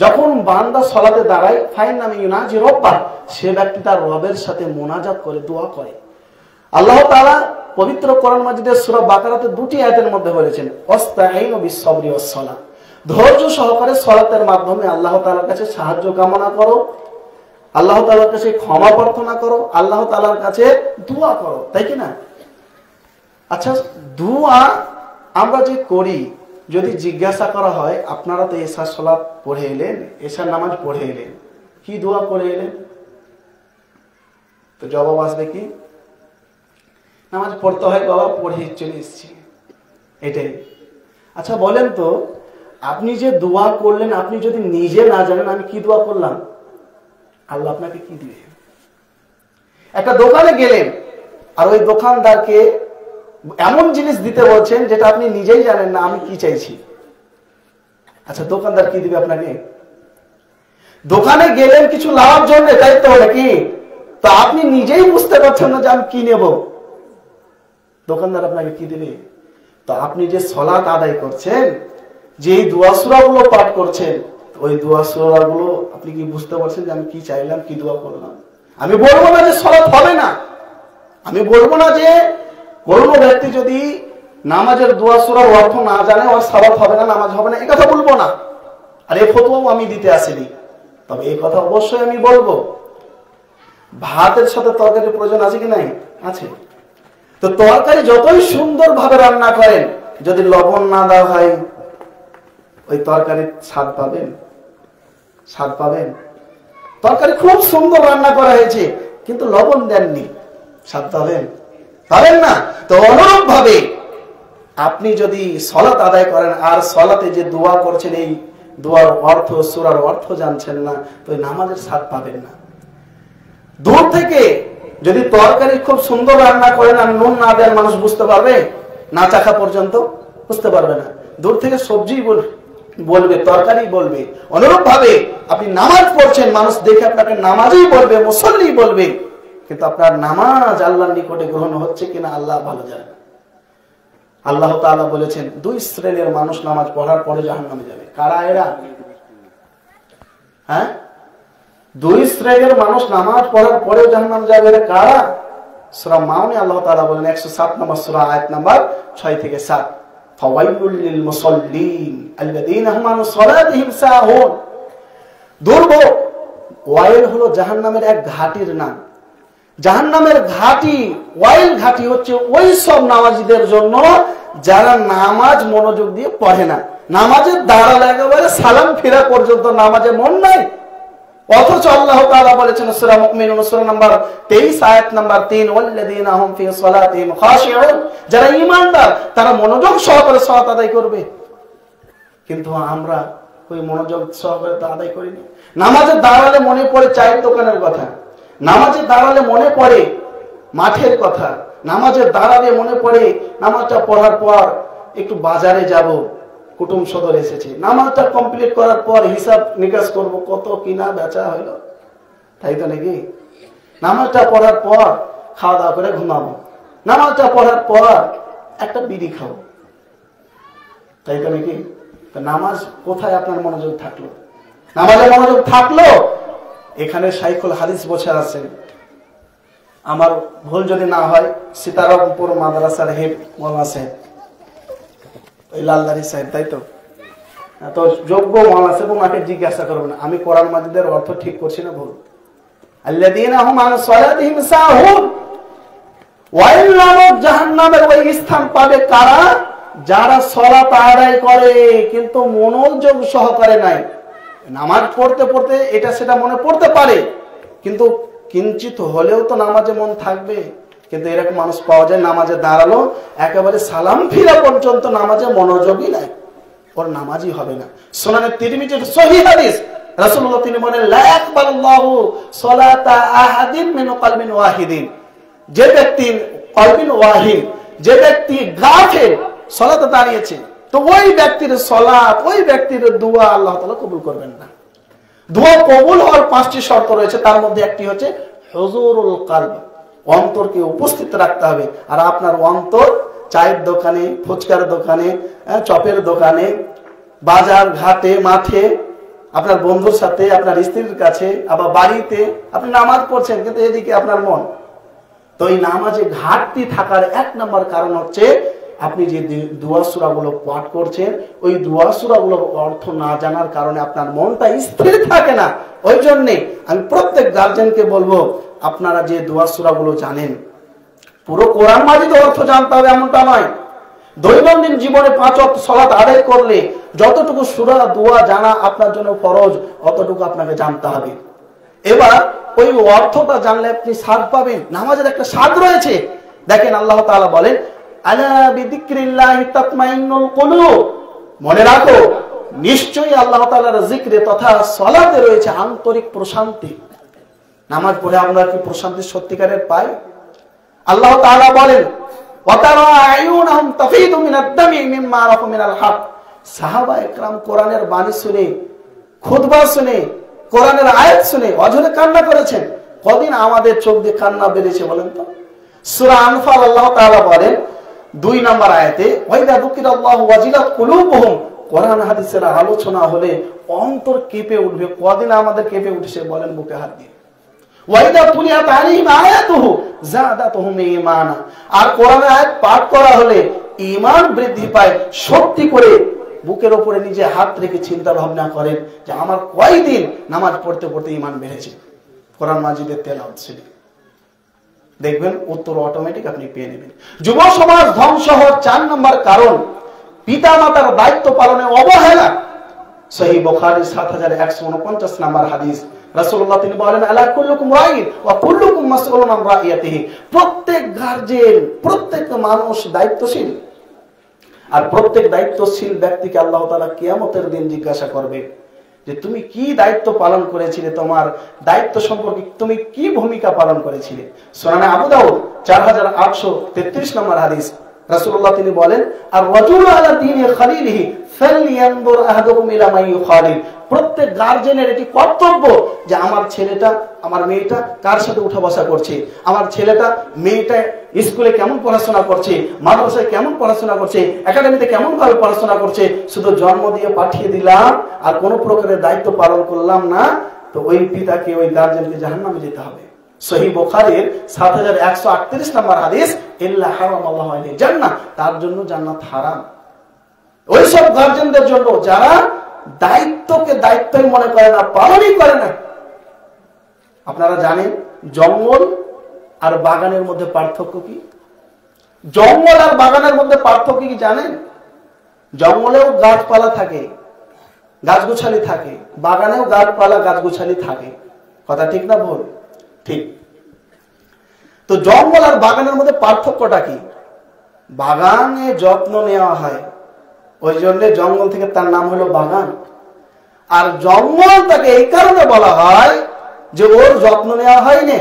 যখন বান্দা সালাতে দাঁড়ায়, ফাইন্নামা ইউনাজি রাব্বাহ, সে ব্যক্তি তার রবের সাথে মুনাজাত করে, দোয়া করে। আল্লাহ তাআলা পবিত্র কোরআন মাজিদের সূরা বাকারাতে 2টি আয়াতের মধ্যে বলেছেন ওয়াস্তাঈনু বিস-সাবরি ওয়াস-সালাহ, ধৈর্য সহকারে সালাতের মাধ্যমে আল্লাহ তাআলার কাছে সাহায্য কামনা করো, আল্লাহ তাআলার কাছে ক্ষমা প্রার্থনা করো, আল্লাহ তাআলার কাছে দোয়া করো, তাই কি না? আচ্ছা, দোয়া আমরা যে করি, যদি জিজ্ঞাসা করা হয় আপনারা তো এশার সালাত পড়ে এলেন, এশার নামাজ পড়ে এলেন, কি দোয়া করে এলেন? তো জবাব আসবে কি? নামাজ পড়তে হয় বাবা, পড়ে চলে এসেছি, এটাই। আচ্ছা বলেন তো, আপনি যে দোয়া করলেন, আপনি যদি নিজে না জানেন আমি কি দোয়া করলাম, আল্লাহ আপনাকে কি দিবে? একটা দোকানে গেলেন আর ওই দোকানদারকে এমন জিনিস দিতে বলছেন যেটা আপনি নিজেই জানেন না আমি কি চাইছি। আচ্ছা, দোকানদার কি দিবে আপনাকে? দোকানে গেলেন কিছু লাভের জন্য, তাই তো নাকি? তো আপনি নিজেই বুঝতে পারছেন না যে আমি কি নেব, দোকানদার আপনাকে কি দিবে? তো আপনি যে সালাত আদায় করছেন, যে দোয়া সূরাগুলো পাঠ করছেন, ওই দোয়া সূরাগুলো আপনি কি বুঝতে পারছেন যে আমি কি চাইলাম, কি দোয়া করলাম? আমি বলবো না যে সালাত হবে না, আমি বলবো না যে কোনো ব্যক্তি যদি নামাজের দোয়া সূরার অর্থ না জানে ওর সালাত হবে না, নামাজ হবে না, এই কথা বলবো না। আর এই ফতোয়াও আমি দিতে আসিনি। তবে এই কথা অবশ্যই আমি বলবো, ভাতের সাথে তরকারির প্রয়োজন আছে কি নাই? আছে। তো তরকারি যতই সুন্দর ভাবে রান্না করেন, যদি লবণ না দেওয়া হয় ওই তরকারির স্বাদ পাবেন? স্বাদ পাবেন? তরকারি খুব সুন্দর রান্না করা হয়েছে কিন্তু লবণ দেননি, স্বাদ পাবেন? পাবেন না। তো অনুরূপ ভাবে আপনি যদি সালাত আদায় করেন আর সালাতে যে দোয়া করছেন এই দোয়ার অর্থ, সূরার অর্থ জানছেন না, তো নামাজের স্বাদ পাবেন না। দূর থেকে যদি তরকারি খুব সুন্দর রান্না করেন আর নুন না দেন, মানুষ বুঝতে পারবে? না চাখা পর্যন্ত বুঝতে পারবে না। দূর থেকে সবজি বলবে, তরকারি বলবে। অনুরূপ ভাবে আপনি নামাজ পড়ছেন, মানুষ দেখে আপনাকে নামাজই বলবে, মুসল্লি বলবে, কিন্তু আপনার নামাজ আল্লাহর নিকটে গ্রহণ হচ্ছে কিনা আল্লাহ ভালো জানেন। আল্লাহ তাআলা বলেছেন 2 শ্রেণীর মানুষ নামাজ পড়ার পরে জাহান্নামে যাবে। কারা এরা? হ্যাঁ, 2 শ্রেণীর মানুষ নামাজ পড়ার পরেও জাহান্নামে যাবে, এরা কারা? সূরা মাউনে আল্লাহ তাআলা বলেন 107 নম্বর সূরা আয়াত নাম্বার 6 থেকে 7, ফাওয়াইলুল লিল মুসাল্লিন আল্লাযীনা হুম আন সালাতিহিম সাহুন। দুর্ভোগ। ওয়াইল হলো জাহান্নামের এক ঘাটির নাম। জাহান্নামের ঘাটি, ওয়াইল ঘাটি হচ্ছে ওই সব নামাজীদের জন্য যারা নামাজ মনোযোগ দিয়ে পড়ে না, নামাজের দাঁড়ালে একেবারে সালাম ফিরা পর্যন্ত নামাজে মন নাই। অথচ আল্লাহ তাআলা বলেছেন সূরা মুমিনুন সূরা নাম্বার 23 আয়াত নাম্বার 3, ওয়াল্লাযীনা হুম ফি সালাতিহিম খাশিউন, যারা ঈমানদার তারা মনোযোগ সহকারে সালাত আদায় করবে। কিন্তু আমরা ওই মনোযোগ সহকারে তো আদায় করি না। নামাজে দাঁড়ালে মনে পড়ে চায়ের দোকানের কথা, নামাজে দাঁড়ালে মনে পড়ে মাঠের কথা, নামাজে দাঁড়ালে মনে পড়ে নামাজটা পড়ার পর একটু বাজারে যাব, কুটুম সদর এসেছে, নামাজটা কমপ্লিট করার পর হিসাব নিকাশ করব কত কিনা বেচা হলো, তাই তো নাকি? নামাজটা পড়ার পর খাওয়া দাওয়া করে ঘুমাবো, নামাজটা পড়ার পর একটা বিড়ি খাবো, তাই তো নাকি? নামাজ কোথায় আপনার মনোযোগ থাকলো? নামাজে মনোযোগ থাকলো? এখানে শাইখুল হাদিস বসে আছেন, আমার ভুল যদি না হয় সীতারামপুর মাদ্রাসার হেড মাওলানা সাহেব, ওই লালদারি সাহেব, তাই তো? তো যোগ্য মাওলানা সাহেব, ওনাকে জিজ্ঞাসা করবেন আমি কোরআন মাজিদের অর্থ ঠিক করছি না ভুল? আল্লাযীনা হুম আন সালাতিহিম সাহুন। ওয়াইল নামক জাহান্নামের ওই স্থান পাবে কারা? যারা সালাত আদায় করে কিন্তু মনোযোগ সহকারে নাই। নামাজ পড়তে পড়তে এটা সেটা মনে পড়তে পারে, কিন্তু কিঞ্চিত হলেও তো নামাজে মন থাকবে। কিন্তু এরকম মানুষ পাওয়া যায়, নামাজে দাঁড়ালো একেবারে সালাম ফিরা পর্যন্ত নামাজে মনোযোগই নাই, ওর নামাজই হবে না। সুনানে তিরমিজির সহিহ হাদিস, রাসূলুল্লাহ তিনি বলেন লা ইয়াকবালুল্লাহু সালাতা আহাদিন মিন কলবিন ওয়াহিদিন। যে ব্যক্তি কলবিন ওয়াহিদ, যে ব্যক্তি গাফেল সালাতে দাঁড়িয়েছে, তো ওই ব্যক্তির সালাত, ওই ব্যক্তির দোয়া আল্লাহ তাআলা কবুল করবেন না। দোয়া কবুল হওয়ার 5টি শর্ত রয়েছে, তার মধ্যে একটি হচ্ছে হুজুরুল কলব, অন্তরকে উপস্থিত রাখতে হবে। আর আপনার অন্তর চায়ের দোকানে, ফুচকার দোকানে, চপের দোকানে, বাজার ঘাটে, মাঠে, আপনার বন্ধুর সাথে, আপনার স্ত্রীর কাছে, আবার বাড়িতে আপনি নামাজ পড়ছেন কিন্তু এদিকে আপনার মন। তো এই নামাজে ঘাটতি থাকার 1 নম্বর কারণ হচ্ছে আপনি যে দোয়া সূরাগুলো পাঠ করছেন ওই দোয়া সূরাগুলোর অর্থ না জানার কারণে আপনার মনটা স্থির থাকে না। ওই জন্যে আমি প্রত্যেক গার্জেনকে বলবো, আপনারা যে দোয়া সূরাগুলো জানেন পুরো কোরআন মাজিদ অর্থ জানতে হবে এমনটা নয়। দৈনন্দিন জীবনে 5 ওয়াক্ত সালাত আদায় করলে যতটুকু সূরা দোয়া জানা আপনার জন্য ফরজ, অতটুকু আপনাকে জানতে হবে। এবার ওই অর্থটা জানলে আপনি স্বাদ পাবেন। নামাজের একটা স্বাদ রয়েছে। দেখেন আল্লাহ তাআলা বলেন আলা বিযিকরিল্লাহি তাতমাইন্নুল কুলুব, মনে রাখো নিশ্চয়ই আল্লাহ তাআলার জিক্রে তথা সালাতে রয়েছে আন্তরিক প্রশান্তি। নামাজ পড়ে আমরা কি প্রশান্তি সত্যিকারের পাই? আল্লাহ তাআলা বলেন ওয়াতারা আয়ুনহুম তাফিদু মিনাদ দামি মিম্মা আরাফু মিনাল হক। সাহাবা একরাম কোরআনের বাণী শুনে, খুতবা শুনে, কোরআনের আয়াত শুনে অঝরে কান্না করেছেন। কদিন আমাদের চোখ দিয়ে কান্না বেরিয়েছে বলেন তো? সূরা আনফাল আল্লাহ তাআলা বলেন 2 নম্বর আয়াতে ওয়াইদা যুকিরাল্লাহু ওয়াজিলাত কুলুবুহুম কোরআন হাদিসের আলোচনা হলে অন্তর কেঁপে উঠবে। কদিন আমাদের কেঁপে উঠেছে বলেন বুকে হাত দিয়ে। ওয়াইদা তুলিয়াত আলাইহিম আয়াতুহু যাদাতুহুম ঈমানা। আর কোরআনের আয়াত পাঠ করা হলে ঈমান বৃদ্ধি পায়। সত্যি করে বুকের উপরে নিজে হাত রেখে চিন্তা ভাবনা করেন যে আমার কয়দিন নামাজ পড়তে পড়তে ঈমান বেড়েছে কোরআন মাজিদের তেলাওয়াত শেখে, দেখবেন উত্তর অটোমেটিক আপনি পেয়ে নেবেন। যুব সমাজ ধ্বংস হওয়ার ৪ নম্বর কারণ পিতা মাতার দায়িত্ব পালনে অবহেলা। সহিহ বুখারী ৭১৪৯ নম্বর হাদিস, রাসূলুল্লাহ তিনি বলেন, আলা কুল্লুকুম রাঈন ওয়া কুল্লুকুম মাসউলুন আন রাইয়াতিহি। প্রত্যেক গার্জিয়ান, প্রত্যেক মানুষ দায়িত্বশীল, আর প্রত্যেক দায়িত্বশীল ব্যক্তিকে আল্লাহ তাআলা কিয়ামতের দিন জিজ্ঞাসা করবে যে তুমি কি দায়িত্ব পালন করেছিলে, তোমার দায়িত্ব সম্পর্কে তুমি কি ভূমিকা পালন করেছিলে। সুনানে আবু দাউদ 4833 নম্বর হাদিস, রাসূলুল্লাহ তিনি বলেন, আর রাজুলু আলা দীনি খালিলিহি ফালইয়ানজুর আহাদুকুম ইলা মান ইউখালিল। প্রত্যেক গার্জিয়ানের এটি কর্তব্য যে আমার ছেলেটা, আমার মেয়েটা কার সাথে উঠা বসা করছে, আমার ছেলেটা মেয়েটা স্কুলে কেমন পড়াশোনা করছে, মাদ্রাসায় কেমন পড়াশোনা করছে, একাডেমিতে কেমন ভাবে পড়াশোনা করছে। শুধু জন্ম দিয়ে পাঠিয়ে দিলাম আর কোনো প্রকারের দায়িত্ব পালন করলাম না, তো ওই পিতাকে, ওই গার্জিয়ানকে জাহান্নামে যেতে হবে। সহিহ বুখারীর ৭১৩৮ নম্বর হাদিস, ইল্লা হারামাল্লাহু আলাইহি জান্নাহ, তার জন্য জান্নাত হারাম। ওই সব গার্জিয়ানদের জন্য যারা দায়িত্বকে দায়িত্বই মনে করে না, পালনই করে না। আপনারা জানেন জঙ্গল আর বাগানের মধ্যে পার্থক্য কি? জঙ্গল আর বাগানের মধ্যে পার্থক্য কি জানেন? জঙ্গলেও গাছপালা থাকে, গাছগুছালি থাকে, বাগানেও গাছপালা গাছগুছালি থাকে। কথা ঠিক না ভুল? ঠিক। তো জঙ্গল আর বাগানের মধ্যে পার্থক্যটা কি? বাগানে যত্ন নেওয়া হয়, ওই জন্য জঙ্গল থেকে তার নাম হলো বাগান। আর জঙ্গল তাকে এই কারণে বলা হয় যে ওর যত্ন নেওয়া হয়নি।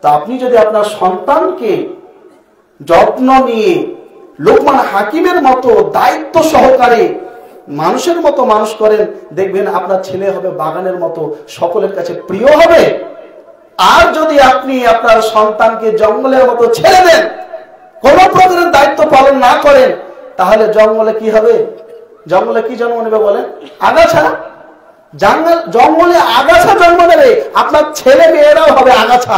তা আপনি যদি আপনার সন্তানকে যত্ন নিয়ে লোকমান হাকিমের মতো দায়িত্ব সহকারে মানুষের মতো মানুষ করেন, দেখবেন আপনার ছেলে হবে বাগানের মতো, সকলের কাছে প্রিয় হবে। আর যদি আপনি আপনার সন্তানকে জঙ্গলের মতো ছেড়ে দেন, কোন প্রকারের দায়িত্ব পালন না করেন, তাহলে জঙ্গলে কি হবে? জঙ্গলে কি জন্ম নেবে বলেন? আগাছা। জঙ্গলে আগাছা জন্ম নেবে, আপনার ছেলে মেয়েরাও হবে আগাছা।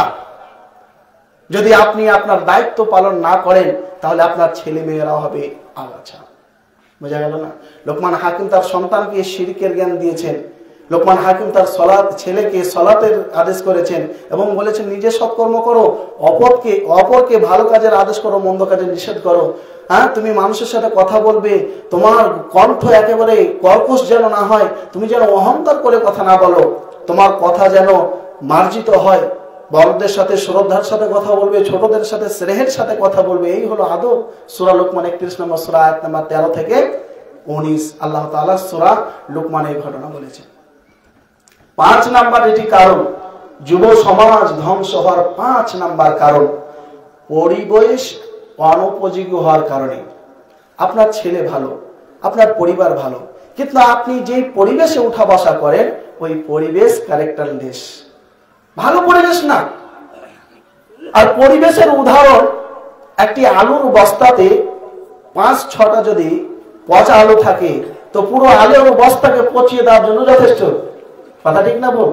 যদি আপনি আপনার দায়িত্ব পালন না করেন, তাহলে আপনার ছেলে মেয়েরাও হবে আগাছা। বোঝা গেল না? লোকমান হাকিম তার সন্তানকে শিরকের জ্ঞান দিয়েছেন। লোকমান হাকিম তার ছেলেকে সলাতের আদেশ করেছেন এবং বলেছেন নিজে সৎকর্ম করো, অপরকে ভালো কাজের আদেশ করো, মন্দ কাজের নিষেধ করো। হ্যাঁ, তুমি মানুষের সাথে কথা বলবে, তোমার কণ্ঠ একেবারে কর্কশ যেন না হয়, তুমি যেন অহংকার করে কথা না বলো, তোমার কথা যেন মার্জিত হয়। বড়দের সাথে শ্রদ্ধার সাথে কথা বলবে, ছোটদের সাথে স্নেহের সাথে কথা বলবে। এই হলো আদব। সূরা লোকমান 31 নম্বর সূরা আয়াত নম্বর 13 থেকে 19 আল্লাহ তাআলা সূরা লোকমানে এই ঘটনা বলেছেন। 5 নাম্বার এটি কারণ, যুব সমাজ ধ্বংস হওয়ার 5 নাম্বার কারণ পরিবেশ অনুপযোগী হওয়ার কারণে। আপনার ছেলে ভালো, আপনার পরিবার ভালো, কিন্তু আপনি যে পরিবেশে উঠা বসা করেন ওই পরিবেশ ক্যারেক্টারলেস, ভালো পরিবেশ না। আর পরিবেশের উদাহরণ, একটি আলুর বস্তাতে 5-6টা যদি পচা আলু থাকে, তো পুরো আলুর বস্তাকে পচিয়ে দেওয়ার জন্য যথেষ্ট। কথা ঠিক না বল?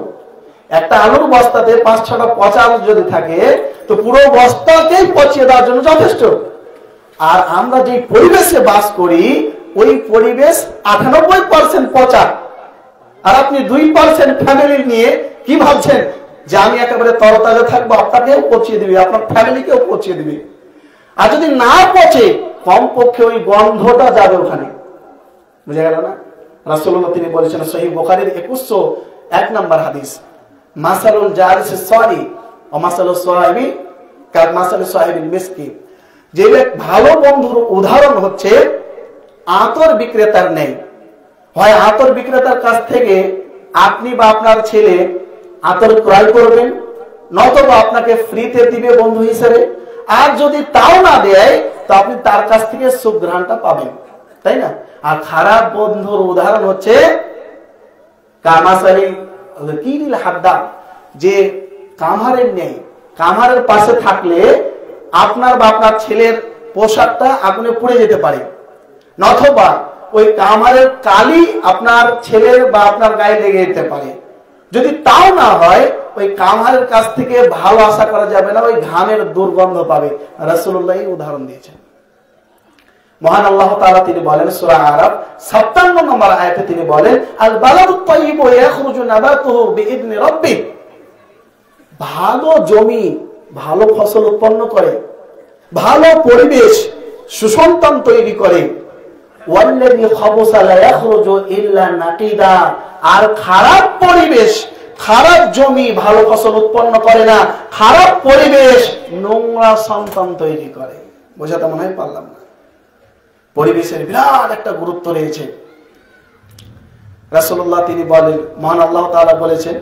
একটা আলুর বস্তাতে 5-6টা পচা আলু যদি থাকে, তো পুরো বস্তাকেই পচিয়ে দেওয়ার জন্য যথেষ্ট। আর আমরা যে পরিবেশে বাস করি, ওই পরিবেশ 98% পচা। আর আপনি 2% ফ্যামিলি নিয়ে কি ভাবছেন যে আমি একেবারে তরতাজা থাকবো? আপনাকেও পচিয়ে দিবে, আপনার ফ্যামিলিকেও পচিয়ে দিবে। আর যদি না পচে, কমপক্ষে ওই গন্ধটা যাবে ওখানে। বুঝা গেল না? রাসূলুল্লাহ তিনি বলেছেন সহিহ বুখারীর 2101 নম্বর হাদিস, মাসালুল জালিস সালি ও মাসালুস সাহিবি কামাসালিস সাহিবিল মিসকি। যে ভালো বন্ধুর উদাহরণ হচ্ছে আতর বিক্রেতার নেই। হয় আতর বিক্রেতার কাছ থেকে আপনি বা আপনার ছেলে আতর ক্রয় করবেন, নয়তো আপনাকে ফ্রিতে দিবে বন্ধু হিসেবে। আর যদি তাও না দেয়, তো আপনি তার কাছ থেকে সুঘ্রাণটা পাবেন, তাই না? আর খারাপ বন্ধুর উদাহরণ হচ্ছে কামাসালি কিরিল হাদ্দা, যে কামহারের নেই। কামহারের পাশে থাকলে আপনার বা আপনার ছেলের পোশাকটা আগুনে পুড়ে যেতে পারে, নতুবা ওই কামারের কালি আপনার ছেলের বা আপনার গায়ে লেগে যেতে পারে। যদি তাও না হয় ওই কামারের কাছ থেকে ভালো আশা করা যাবে না, ওই ঘামের দুর্গন্ধ পাবে। রাসূলুল্লাহ উদাহরণ দিয়েছেন। মহান আল্লাহ তাআলা তিনি বলেন সূরা আরাফ 57 নম্বর আয়াতে তিনি বলেন আল বালাদুত তাইয়্যিবু ইয়াখরুজু নাবাতুহু বিইذনি রাব্বিহ। ভালো জমি ভালো ফসল উৎপন্ন করে, ভালো পরিবেশ সুসন্তান তৈরি করে। ওয়াল্লাযী খাবাসা লা ইয়াখরুজু ইল্লা নাকিদা। আর খারাপ পরিবেশ খারাপ জমি ভালো ফসল উৎপন্ন করে না, খারাপ পরিবেশ নোংরা সন্তান তৈরি করে। বোঝাতে মনে হয় পারলাম না। পরিবেশের বিরাট একটা গুরুত্ব রয়েছে। রাসূলুল্লাহ তিনি বলেন, মহান আল্লাহ তাআলা বলেছেন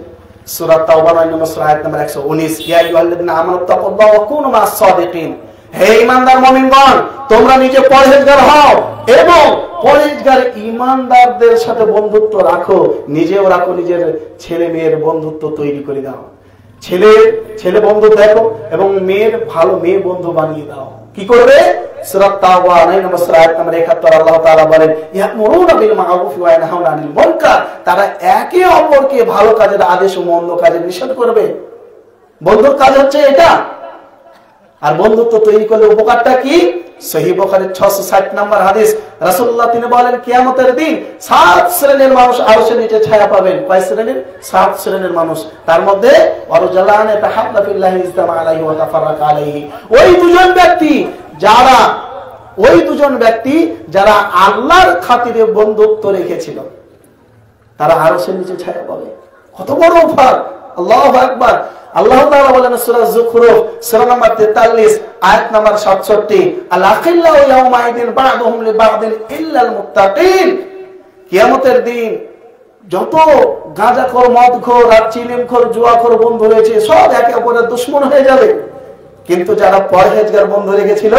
সূরা তাওবা 9 নম্বর সূরা আয়াত নম্বর 119, ইয়া আইয়ুহাল্লাযীনা আমানু তাকুল্লাহ ওয়া কুনু মা'আস সাদিকিন। হে ঈমানদার মুমিনগণ, তোমরা নিজে পরহেজগার হও এবং পরহেজগার ঈমানদারদের সাথে বন্ধুত্ব রাখো, নিজেও রাখো, নিজের ছেলে মেয়ের বন্ধুত্ব তৈরি করে দাও। ছেলে বন্ধু দেখো এবং মেয়ের ভালো মেয়ে বন্ধু বানিয়ে দাও। কি করবে? সূরা তাওবা 9 নম্বর সূরা আয়াত নম্বর 71 আল্লাহ তাআলা বলেন ইয়া'মুরুনা বিল মা'রুফ ওয়া ইয়ানহাউনা আনিল মুনকার। তারা একে অপরকে ভালো কাজের আদেশ ও মন্দ কাজের নিষেধ করবে। বন্ধুর কাজ হচ্ছে এটা। আর বন্ধুত্ব তৈরি করলে উপকারটা কি? সহিহ বুখারীর 660 নম্বর হাদিস, রাসূলুল্লাহ তিনি বলেন কিয়ামতের দিন 7 শ্রেণীর মানুষ আরশের নিচে ছায়া পাবেন। কয় শ্রেণীর? 7 শ্রেণীর মানুষ। তার মধ্যে ওয়ারজুলান তাহাব্বা ফিল্লাহি ইজতামা আলাইহি ওয়া তাফাররাকা আলাইহি। ওই দুজন ব্যক্তি যারা আল্লাহর খাতিরে বন্ধুত্ব রেখেছিল তারা আরশের নিচে ছায়া পাবে। কত বড় অফার! আল্লাহু আকবার। আল্লাহ তাআলা বলেন সূরা যুখরুফ সূরা নম্বর 43 আয়াত নম্বর 67, আল আখিল্লাউ ইয়াওমা ইদিন বা'দুহুম লিবা'দিন ইল্লাল মুত্তাকিন। কিয়ামতের দিন যত গাঁজাখোর, মদখোর আর চিলিমখোর, জুয়াখোর বন্ধু রয়েছে সব একে অপরের দুশমন হয়ে যাবে। কিন্তু যারা পরহেজগার বন্ধু রেখেছিল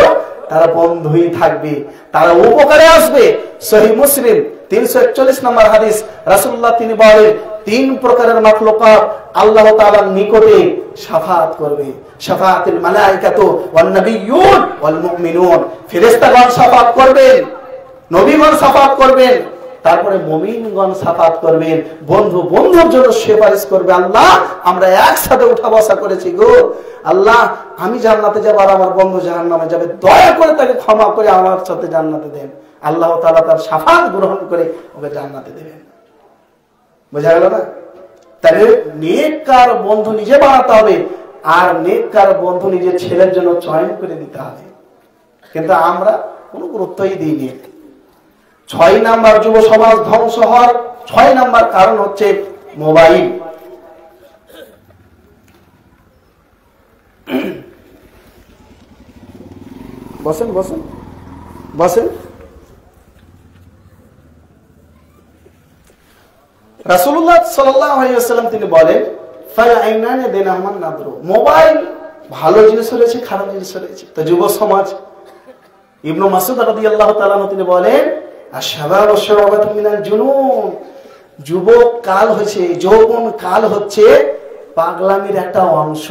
তারা বন্ধুই থাকবে, তারা উপকারে আসবে। সহিহ মুসলিম 341 নম্বর হাদিস, রাসূলুল্লাহ তিনি বলেন 3 প্রকারের মাখলুকাত আল্লাহ তাআলার নিকটে শাফাআত করবে। শাফাআতুল মালায়েকাতু ওয়ান নাবিয়্যুন ওয়াল মুমিনুন। ফেরেশতাগণ শাফাআত করবেন, নবীগণ শাফাআত করবেন, তারপরে মুমিনগণ শাফাআত করবেন। বন্ধুর জন্য সুপারিশ করবে, আল্লাহ আমরা একসাথে উঠা বসা করেছি গো, আল্লাহ আমি জান্নাতে যাব আর আমার বন্ধু জাহান্নামে যাবে, দয়া করে তাকে ক্ষমা করে আমার সাথে জান্নাতে দেন। আল্লাহ তাআলা তার শাফাআত গ্রহণ করে ওকে জান্নাতে দেবেন। বোঝা গেল না? তাহলে নেককার বন্ধু নিজে বানাতে হবে আর নেককার বন্ধু নিজের ছেলের জন্য চয়ন করে দিতে হবে। কিন্তু আমরা কোনো গুরুত্বই দিইনি। 6 নাম্বার যুব সমাজ ধ্বংস হওয়ার 6 নাম্বার কারণ হচ্ছে মোবাইল। বসেন বসেন বসেন। রাসূলুল্লাহ সাল্লাল্লাহু আলাইহি ওয়াসাল্লাম তিনি বলেন ফাল আইনানি দিনামান নাদরু। মোবাইল ভালো জিনিস রয়েছে, খারাপ জিনিস রয়েছে। তো যুব সমাজ, ইবনে মাসউদ রাদিয়াল্লাহু তাআলা তিনি বলেন আশ-শাবাবু শাবাবাতুন মিনাল জুনুন। যুবক কাল হচ্ছে, যৌবন কাল হচ্ছে পাগলামির একটা অংশ।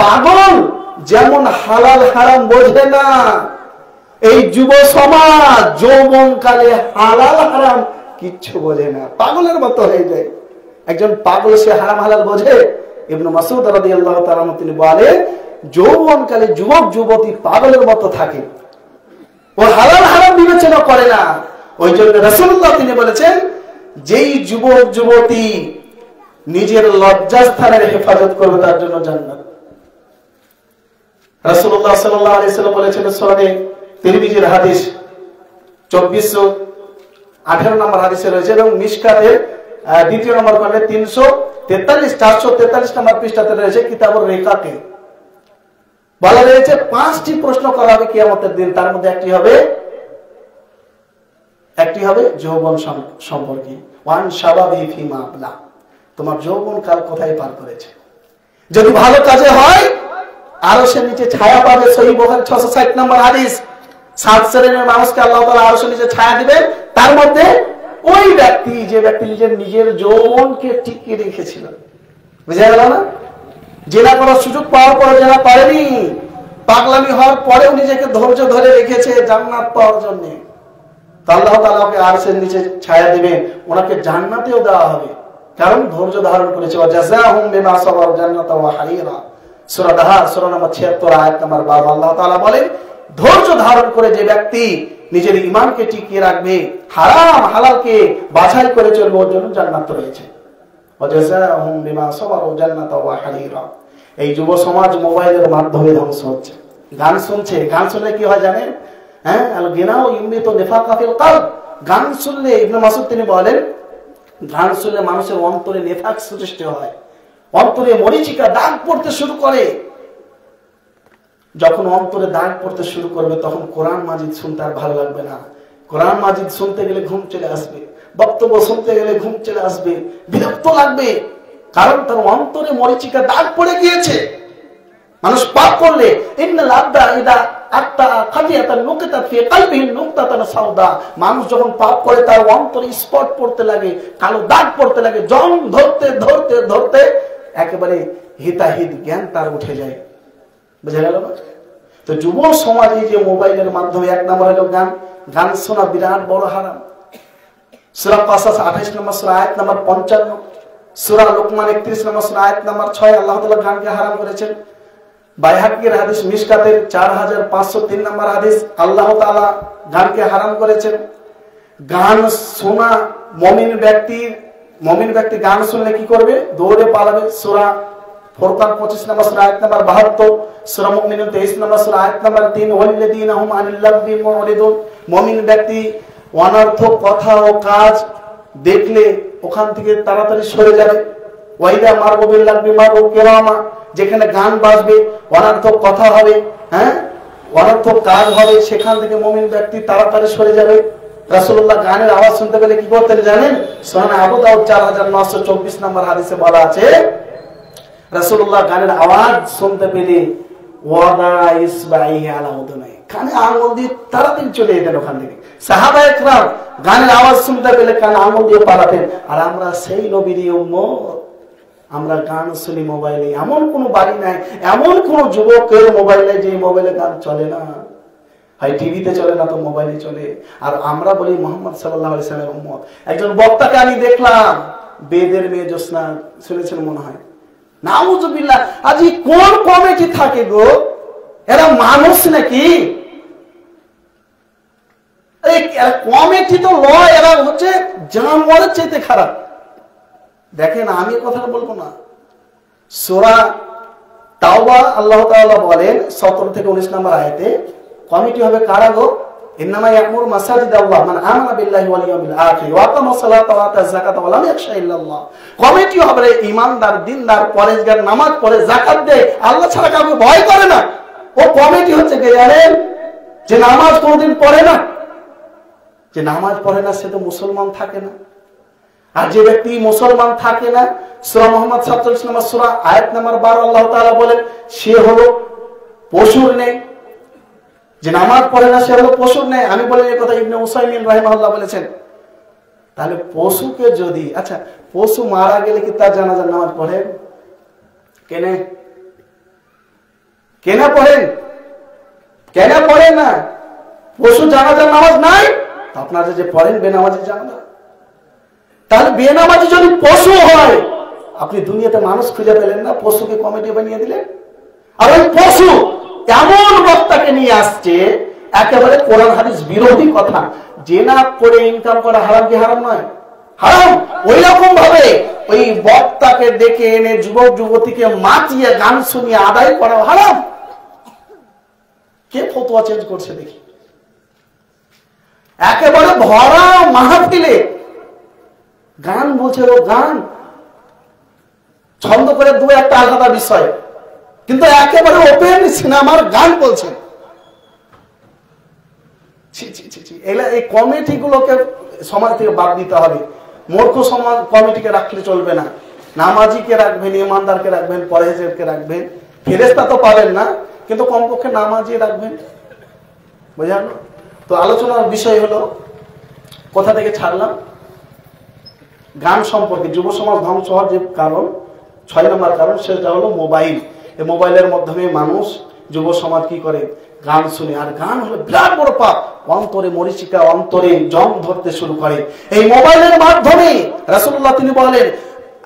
পাগল যেমন হালাল হারাম বোঝে না, এই যুব সমাজ যৌবন কালে হালাল হারাম কিচ্ছু বোঝে না, পাগলের মতো হয়ে যায়। একজন পাগল সে হারাম হালাল বোঝে? ইবনে মাসউদ রাদিয়াল্লাহু তাআলা তিনি বলেন যৌবনকালে যুবক যুবতী পাগলের মতো থাকে, ও হালাল হারাম বিবেচনা করে না। ওই জন্য রাসূলুল্লাহ তিনি বলেছেন যেই যুবক যুবতী নিজের লজ্জাস্থানের হেফাজত করবে তার জন্য জান্নাত। রাসূলুল্লাহ সাল্লাল্লাহু আলাইহি ওয়াসাল্লাম বলেছেন সুনানে তিরমিজির হাদিস 2418 নম্বর হাদিসে রয়েছে এবং মিশকাতের 2 নম্বর খণ্ডে 443 নম্বর পৃষ্ঠাতে রয়েছে কিতাবুর রিকাকে। বলা রয়েছে 5টি প্রশ্ন করা হবে কিয়ামতের দিন। তার মধ্যে একটি হবে যৌবন সম্পর্কে। ওয়ান শাবাবি ফিমা আবলা, তোমার যৌবন কাল কোথায় পার করেছে। যদি ভালো কাজে হয় আরশের নিচে ছায়া পাবে। সহিহ বুখারী 660 নম্বর হাদিস, 7 শ্রেণীর মানুষকে আল্লাহ তাআলা আরশের নিচে ছায়া দিবেন। তার মধ্যে ওই ব্যক্তি যে ব্যক্তি নিজের যৌবনকে টিকিয়ে রেখেছিল। বুঝা গেল না? জেনা করার সুযোগ পাওয়ার পরে জেনা করেনি, পাগলামি হওয়ার পরেও নিজেকে ধৈর্য ধরে রেখেছে জান্নাত পাওয়ার জন্য। তো আল্লাহ তাআলা ওকে আরশের নিচে ছায়া দিবেন, ওনাকে জান্নাতেও দেওয়া হবে, কারণ ধৈর্য ধারণ করেছে। ওয়া জাযাহুম বিমা সাবারু জান্নাতাও ওয়া হারিরা, সূরা দাহার সূরা নম্বর 76 আয়াত নম্বর 12। আল্লাহ তাআলা বলেন, ধৈর্য ধারণ করে যে ব্যক্তি নিজের ঈমানকে টিকিয়ে রাখবে, হারাম হালালকে বাছাই করে চলবে, ওর জন্য জান্নাত রয়েছে। ওয়া জাযাহুম বিমা সাবারু জান্নাতাও ওয়া হারিরা। এই যুব সমাজ মোবাইলের মাধ্যমে ধ্বংস হচ্ছে। গান শুনছে, গান শুনলে কি হয় জানেন? হ্যাঁ, আল গিনাউ ইউমিতু নিফাকা ফিল কলব। গান শুনলে ইবনে মাসউদ তিনি বলেন, গান শুনলে মানুষের অন্তরে নেফাক সৃষ্টি হয়, অন্তরে মরিচিকা দাগ পড়তে শুরু করে। যখন অন্তরে দাগ পড়তে শুরু করবে তখন কোরআন মাজিদ শুনতে আর ভালো লাগবে না। কোরআন মাজিদ শুনতে গেলে ঘুম চলে আসবে, বক্তব্য শুনতে গেলে ঘুম চলে আসবে, বিরক্ত লাগবে, কারণ তার অন্তরে মরিচিকা দাগ পড়ে গিয়েছে। মানুষ পাপ করলে ইন্নাল আবদা ইদা আত্তা খাদিয়াতান নুকতাত ফি কলবিহি নুকতাতান সাউদা, মানুষ যখন পাপ করে তার অন্তরে স্পট পড়তে লাগে, কালো দাগ পড়তে লাগে, জং ধরতে ধরতে ধরতে একেবারে হিতাহিত জ্ঞান তার উঠে যায়। বুঝা গেল না? তো যুব সমাজে যে মোবাইলের মাধ্যমে এক নম্বর হলো গান, গান শোনা বিরাট বড় হারাম। সূরা কাসাস 28 নম্বর সূরা আয়াত নম্বর 55, সূরা লুকমান 31 নম্বর সূরা আয়াত নম্বর 6 আল্লাহ তাআলা গানকে হারাম করেছেন। বাইহাকির হাদিস মিশকাতের 4503 নম্বর হাদিস, আল্লাহ তাআলা গানকে হারাম করেছেন। গান শোনা মুমিন ব্যক্তি গান শুনলে কি করবে? দৌড়ে পালাবে। সূরা ফুরকান 25 নম্বর সূরা আয়াত নম্বর 72, সূরা মুমিনুন 23 নম্বর সূরা আয়াত নম্বর 3, ওয়াল্লাযীনা হুম আনিল লাগবি মুরিদুন। মুমিন ব্যক্তি অনর্থক কথা ও কাজ দেখলে ওখান থেকে তাড়াতাড়ি সরে যাবে। ওয়াইদা মারবু বিল লাগবি মারবু কিরামা, যেখানে গান বাজবে, অনর্থক কথা হবে, হ্যাঁ, অনর্থক কাজ হবে, সেখান থেকে মুমিন ব্যক্তি তাড়াতাড়ি সরে যাবে। রাসূলুল্লাহ গানের আওয়াজ শুনতে পেলে কি করতেন জানেন? সুনান আবু দাউদ 4924 নম্বর হাদিসে বলা আছে, রাসূলুল্লাহ গানের আওয়াজ শুনতে পেলে ওয়াদা ইসবাইহি আলা উদুনাই, কানে আঙ্গুল দিয়ে তাড়াতাড়ি চলে যেতেন ওখান থেকে। সাহাবায়ে কেরাম গানের আওয়াজ শুনতে পেলে কানে আঙ্গুল দিয়ে পালাতেন। আর আমরা সেই নবীর উম্মত, আমরা গান শুনি মোবাইলে। এমন কোন বাড়ি নাই, এমন কোন যুবকের মোবাইলে যে মোবাইলে গান চলে না, হয় টিভিতে চলে না তো মোবাইলে চলে। আর আমরা বলি মুহাম্মদ সাল্লাল্লাহু আলাইহি ওয়াসাল্লামের উম্মত। একজন বক্তাকে আমি দেখলাম, বেদের মেয়ে জোসনা, শুনেছেন মনে হয়, নাউজুবিল্লাহ। আজ কোন কমিটি থাকে গো, এরা মানুষ নাকি? কমিটি তো লয়, এরা হচ্ছে জানোয়ারের চাইতে খারাপ। দেখেন, আমি কথা বলবো না, সূরা তাওবা আল্লাহ তাআলা বলেন 17 থেকে 19 নম্বর আয়াতে, কমিটি হবে কারা গো? ইন্নামা ইয়ামুরু মাসাজিদাল্লাহ মান আমানা বিল্লাহি ওয়াল ইয়াউমিল আখির ওয়া আকামা সালাতা ওয়া আতা যাকাতা ওয়া লাম ইয়াখশা ইল্লাল্লাহ। কমিটি হবে ঈমানদার, দিনদার, পরেজগার, নামাজ পড়ে, যাকাত দেয়, আল্লাহ ছাড়া কাউকে ভয় করে না। ও কমিটি হচ্ছে কে জানেন? যে নামাজ কোনোদিন পড়ে না। যে নামাজ পড়ে না সে তো মুসলমান থাকে না। আর যে ব্যক্তি মুসলমান থাকে না, সূরা মুহাম্মদ 47 নম্বর সূরা আয়াত নম্বর 12 আল্লাহ তাআলা বলেন, সে হলো পশুর ন্যায়। যে নামাজ পড়ে না সে হলো পশুর ন্যায়। আমি বলি এই কথা, ইবনে উসাইমিন রাহিমাহুল্লাহ বলেছেন। তাহলে পশুকে যদি, আচ্ছা, পশু মারা গেলে কি তার জানাজার নামাজ পড়েন? কেন পড়েন? কেন পড়েন না? পশু জানাজার নামাজ নাই, আপনারা যে পড়েন বেনামাজি জানাজা। তাহলে বেনামাজি যদি পশু হয়, আপনি দুনিয়াতে মানুষ খুঁজে পেলেন না, পশুকে কমিটি বানিয়ে দিলেন। আর ওই পশু এমন বক্তাকে নিয়ে আসছে একেবারে কোরআন হাদিস বিরোধী কথা, যে না করে ইনকাম করা হারাম কি হারাম নয়? হারাম। ওই রকম ভাবে ওই বক্তাকে ডেকে এনে যুবক যুবতীকে মাতিয়ে গান শুনিয়ে আদায় করা হারাম। কে ফতোয়া চেঞ্জ করছে দেখি? একেবারে ভরা মাহফিলে গান বলছে, ও গান ছন্দ করে দু একটা আলাদা বিষয়, কিন্তু একেবারে ওপেন সিনেমার গান বলছেন। এই কমিটি গুলোকে সমাজ থেকে বাদ দিতে হবে। মূর্খ সমাজ কমিটিকে রাখলে চলবে না। নামাজিকে রাখবেন, ইমানদারকে রাখবেন, পরহেজগারকে রাখবেন। ফেরেশতা তো পাবেন না, কিন্তু কমপক্ষে নামাজি রাখবেন। বুঝলেন? তো আলোচনার বিষয় হলো, কোথা থেকে ছাড়লাম? গান সম্পর্কে। যুব সমাজ ধ্বংস হওয়ার যে কারণ, 6 নম্বর কারণ, সেটা হলো মোবাইল। এই মোবাইলের মাধ্যমে মানুষ, যুব সমাজ কি করে? গান শুনে। আর গান হলো বিরাট বড় পাপ, অন্তরে মরিচিকা, অন্তরে জং ধরতে শুরু করে এই মোবাইলের মাধ্যমে। রাসূলুল্লাহ তিনি বলেন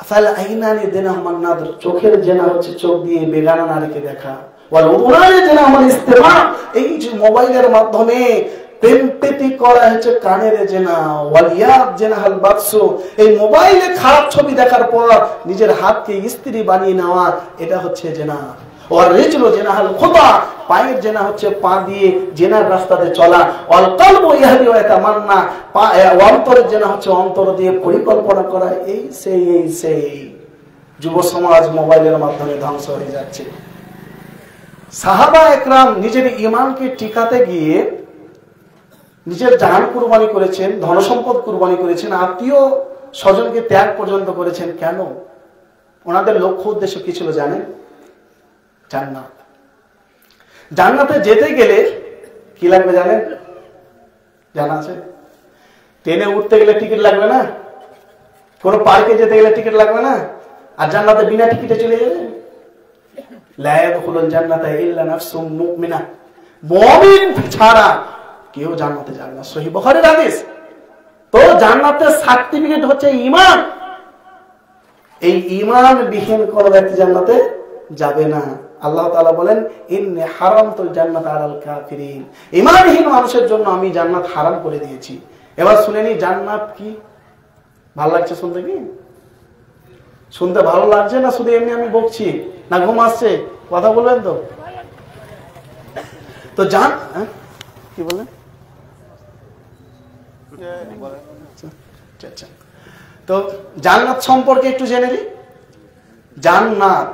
ফাল আইনানি দিনাহুমান নাদর, চোখের জেনা হচ্ছে চোখ দিয়ে বেগানা নারীকে দেখা, ওয়াল উযুনানি দিনাহুমান ইস্তিমা, এই যে মোবাইলের মাধ্যমে প্রেম প্রীতি করা হচ্ছে কানের জেনা, ওয়াল ইয়াদ জিনাহাল বাতসু, এই মোবাইলে খারাপ ছবি দেখার পর নিজের হাতকে স্ত্রী বানিয়ে নেওয়া, এটা হচ্ছে জেনা। ওয়াল রিজলু জিনাহাল খুতা, পায়ের জেনা হচ্ছে পা দিয়ে জেনার রাস্তাতে চলা। ওয়াল কলবু ইয়াহদি ওয়া ইয়াতামান্না, অন্তরের জেনা হচ্ছে অন্তর দিয়ে পরিকল্পনা করা। এই সেই যুব সমাজ মোবাইলের মাধ্যমে ধ্বংস হয়ে যাচ্ছে। সাহাবা একরাম নিজের ঈমানকে টিকাতে গিয়ে নিজের জান কুরবানি করেছেন, ধনসম্পদ কুরবানি করেছেন, আত্মীয় স্বজনকে ত্যাগ পর্যন্ত করেছেন। কেন? ওনাদের লক্ষ্য উদ্দেশ্য কি ছিল জানেন? জান্নাত। জান্নাতে যেতে গেলে কি লাগবে জানেন? জানা আছে? ট্রেনে উঠতে গেলে টিকিট লাগবে না, কোনো পার্কে যেতে গেলে টিকিট লাগবে না, আর জান্নাতে বিনা টিকিটে চলে যাবে। লা ইয়াদখুলুল জান্নাতা ইল্লা নাফসুম মুমিনা, মুমিন ছাড়া কেউ জান্নাতে যাবে না। সহিহ বুখারীর হাদিস। তো জান্নাতের সার্টিফিকেট হচ্ছে ঈমান। এই ঈমান বিহীন কোন ব্যক্তি জান্নাতে যাবে না। আল্লাহ তাআলা বলেন ইন্নী হারামতুল জান্নাতা আলাল কাফিরিন, ঈমানহীন মানুষের জন্য আমি জান্নাত হারাম করে দিয়েছি। এবার শুনে নি জান্নাত কি। ভালো লাগছে শুনতে? কি শুনতে ভালো লাগছে না শুধু এমনি আমি বকছি, না ঘুম আসছে? কথা বলবেন তো? তো জান কি বলেন? তো জান্নাত সম্পর্কে একটু জেনে নিই। জান্নাত,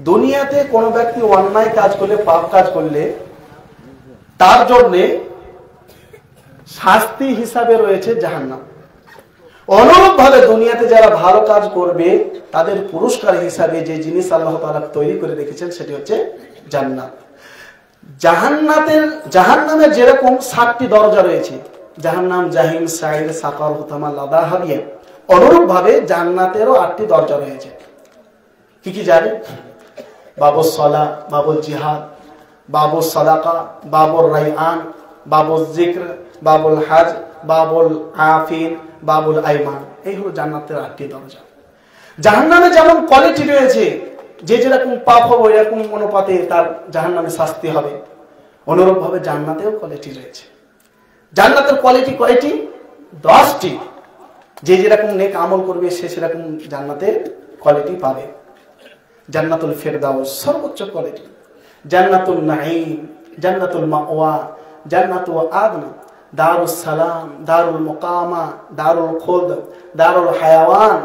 দুনিয়াতে কোন ব্যক্তি অন্যায় কাজ করলে, পাপ কাজ করলে তার জন্য শাস্তি হিসাবে রয়েছে জাহান্নাম। অনুরূপ ভাবে দুনিয়াতে যারা ভালো কাজ করবে তাদের পুরস্কার হিসাবে যে জিনিস আল্লাহ তাআলা তৈরি করে রেখেছেন সেটি হচ্ছে জান্নাত। জাহান্নামের যেরকম 7টি দরজা রয়েছে, জাহান্নাম, জাহিম, সাইর, সাকার, হুতামা, লাদা, হাবিয়া, অনুরূপ ভাবে জান্নাতেরও 8টি দরজা রয়েছে। কি কি জানেন? বাবুস সালাহ, বাবুল জিহাদ, বাবুল সাদাকা, বাবুল রাইআন, বাবুল যিকর, বাবুল হজ, বাবুল আফিন, বাবুল আইমান। এই হলো জান্নাতের 8টি দরজা। জাহান্নামে যেমন কোয়ালিটি রয়েছে, যে যেরকম পাপ হবে এরকম অনুপাতে তার জাহান্নামে শাস্তি হবে, অনুরূপ ভাবে জান্নাতেও কোয়ালিটি রয়েছে। জান্নাতের কোয়ালিটি 10টি। যে যেরকম নেক আমল করবে সে সেরকম জান্নাতের কোয়ালিটি পাবে। জান্নাতুল ফেরদাউস সর্বোচ্চ কোয়ালিটি, জান্নাতুল নাঈম, জান্নাতুল মাওয়া, জান্নাতুল আদন, দারুস সালাম, দারুল মুকামা, দারুল খুলদ, দারুল হায়াওয়ান,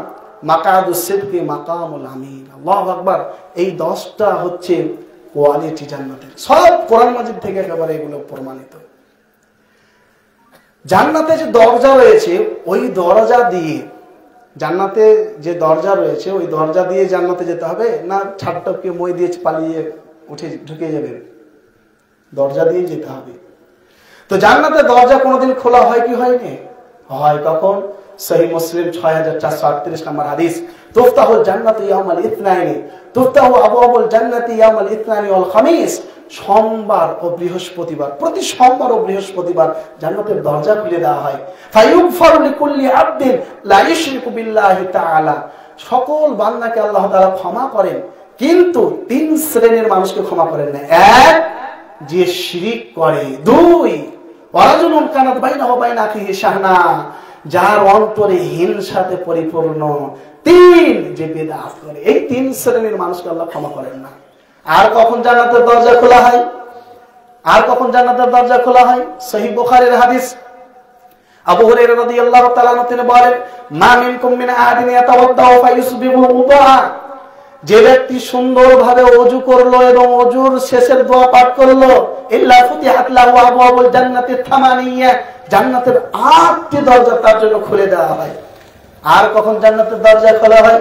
মাকাদুস সিদকি, মাকামুল আমিন। আল্লাহু আকবার। এই 10টা হচ্ছে কোয়ালিটি জান্নাতের। সব কোরআন মাজিদ থেকে একেবারে এগুলো প্রমাণিত। জান্নাতে যে দরজা রয়েছে ওই দরজা দিয়ে, জান্নাতে যে দরজা রয়েছে ওই দরজা দিয়ে জান্নাতে যেতে হবে না ছাদটাকে মই দিয়ে পালিয়ে উঠে ঢুকে যাবে? দরজা দিয়ে যেতে হবে। তো জান্নাতের দরজা কোনোদিন খোলা হয় কি হয়নি? হয়। কখন? সহিহ মুসলিম 6438 নম্বর হাদিস। তুফতাহুল জান্নাতু ইয়াউমাল ইথনাইনি, তুফতাহু আবওয়াবুল জান্নাতি ইয়াউমাল ইথনাইনি ওয়াল খামিস। সোমবার ও বৃহস্পতিবার, প্রতি সোমবার ও বৃহস্পতিবার জান্নাতের দরজা খুলে দেওয়া হয়। ফায়ুগফারু লিকুল্লি আবদিন লা ইউশরিকু বিল্লাহি তাআলা, সকল বান্দাকে আল্লাহ তাআলা ক্ষমা করেন, কিন্তু 3 শ্রেণীর মানুষকে ক্ষমা করেন না। 1, যে শিরিক করে। 2, ওয়ারাজুলুন কানাত বাইনাহু ওয়া বাইনা আখিহি শাহনা, যার অন্তরে হিংসাতে পরিপূর্ণ। 3, যে বিদআত করে। এই 3 শ্রেণীর মানুষকে আল্লাহ ক্ষমা করেন না। আর কখন জান্নাতের দরজা খোলা হয়? আর কখন জান্নাতের দরজা খোলা হয়? সহিহ বুখারীর হাদিস। আবু হুরায়রা রাদিয়াল্লাহু তাআলা তিনি বলেন, মা মিনকুম মিন আহাদিন ইয়াতাওয়াদ্দাউ ফায়ুসবিহু উযুআ, যে ব্যক্তি সুন্দরভাবে ওযু করলো এবং ওযুর শেষের দোয়া পাঠ করলো, ইল্লা ফুতিহাত লাহু আবওয়াবুল জান্নাতি থামানিয়া, জান্নাতের 8টি দরজা তার জন্য খুলে দেওয়া হয়। আর কখন জান্নাতের দরজা খোলা হয়?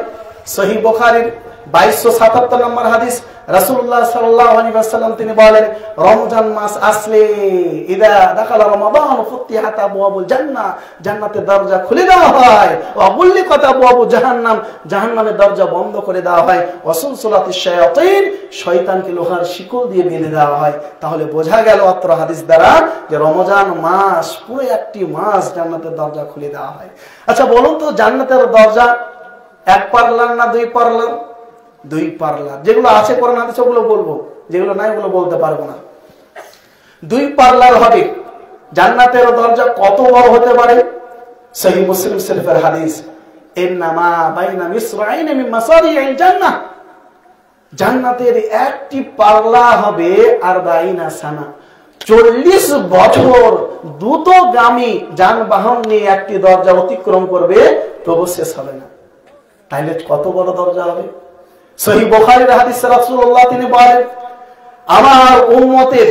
সহিহ বুখারীর 2277 নম্বর হাদিস, রাসূলুল্লাহ সাল্লাল্লাহু আলাইহি ওয়াসাল্লাম তিনি বলেন, রমজান মাস আসলে ইদা দাখালা রমাদান ফুতিহাত আবওয়াবুল জান্নাহ, জান্নাতের দরজা খুলে দেওয়া হয়, ওয়া গুল্লিকাত আবওয়াবু জাহান্নাম, জাহান্নামের দরজা বন্ধ করে দেওয়া হয়, ওয়া সুলসুলাতিশ শায়াতিন, শয়তানকে লোহার শিকল দিয়ে বেঁধে দেওয়া হয়। তাহলে বোঝা গেল অত্র হাদিস দ্বারা যে রমজান মাস পুরো একটি মাস জান্নাতের দরজা খুলে দেওয়া হয়। আচ্ছা বলুন তো, জান্নাতের দরজা এক পারলার না দুই পারলার? দুই পারলার। যেগুলো আছে কোরআন হাদিসে ওগুলো বলবো, যেগুলো নাই ওগুলো বলতে পারবো না। দুই পারলার হবে। জান্নাতের দরজা কত বড় হতে পারে? সহিহ মুসলিম শরীফের হাদিস, ইন্নামা বাইনা মিসরাইন মিন মাসারিইল জান্নাহ, জান্নাতের একটি পাল্লা হবে 40 সানা, 40 বছর দ্রুতগামী যানবাহন নিয়ে একটি দরজা অতিক্রম করবে, তবু শেষ হবে না। তাইলে কত বড় দরজা হবে? সহিহ বুখারীর হাদিস, রাসূলুল্লাহ তিনি বলেন, আমার উম্মতের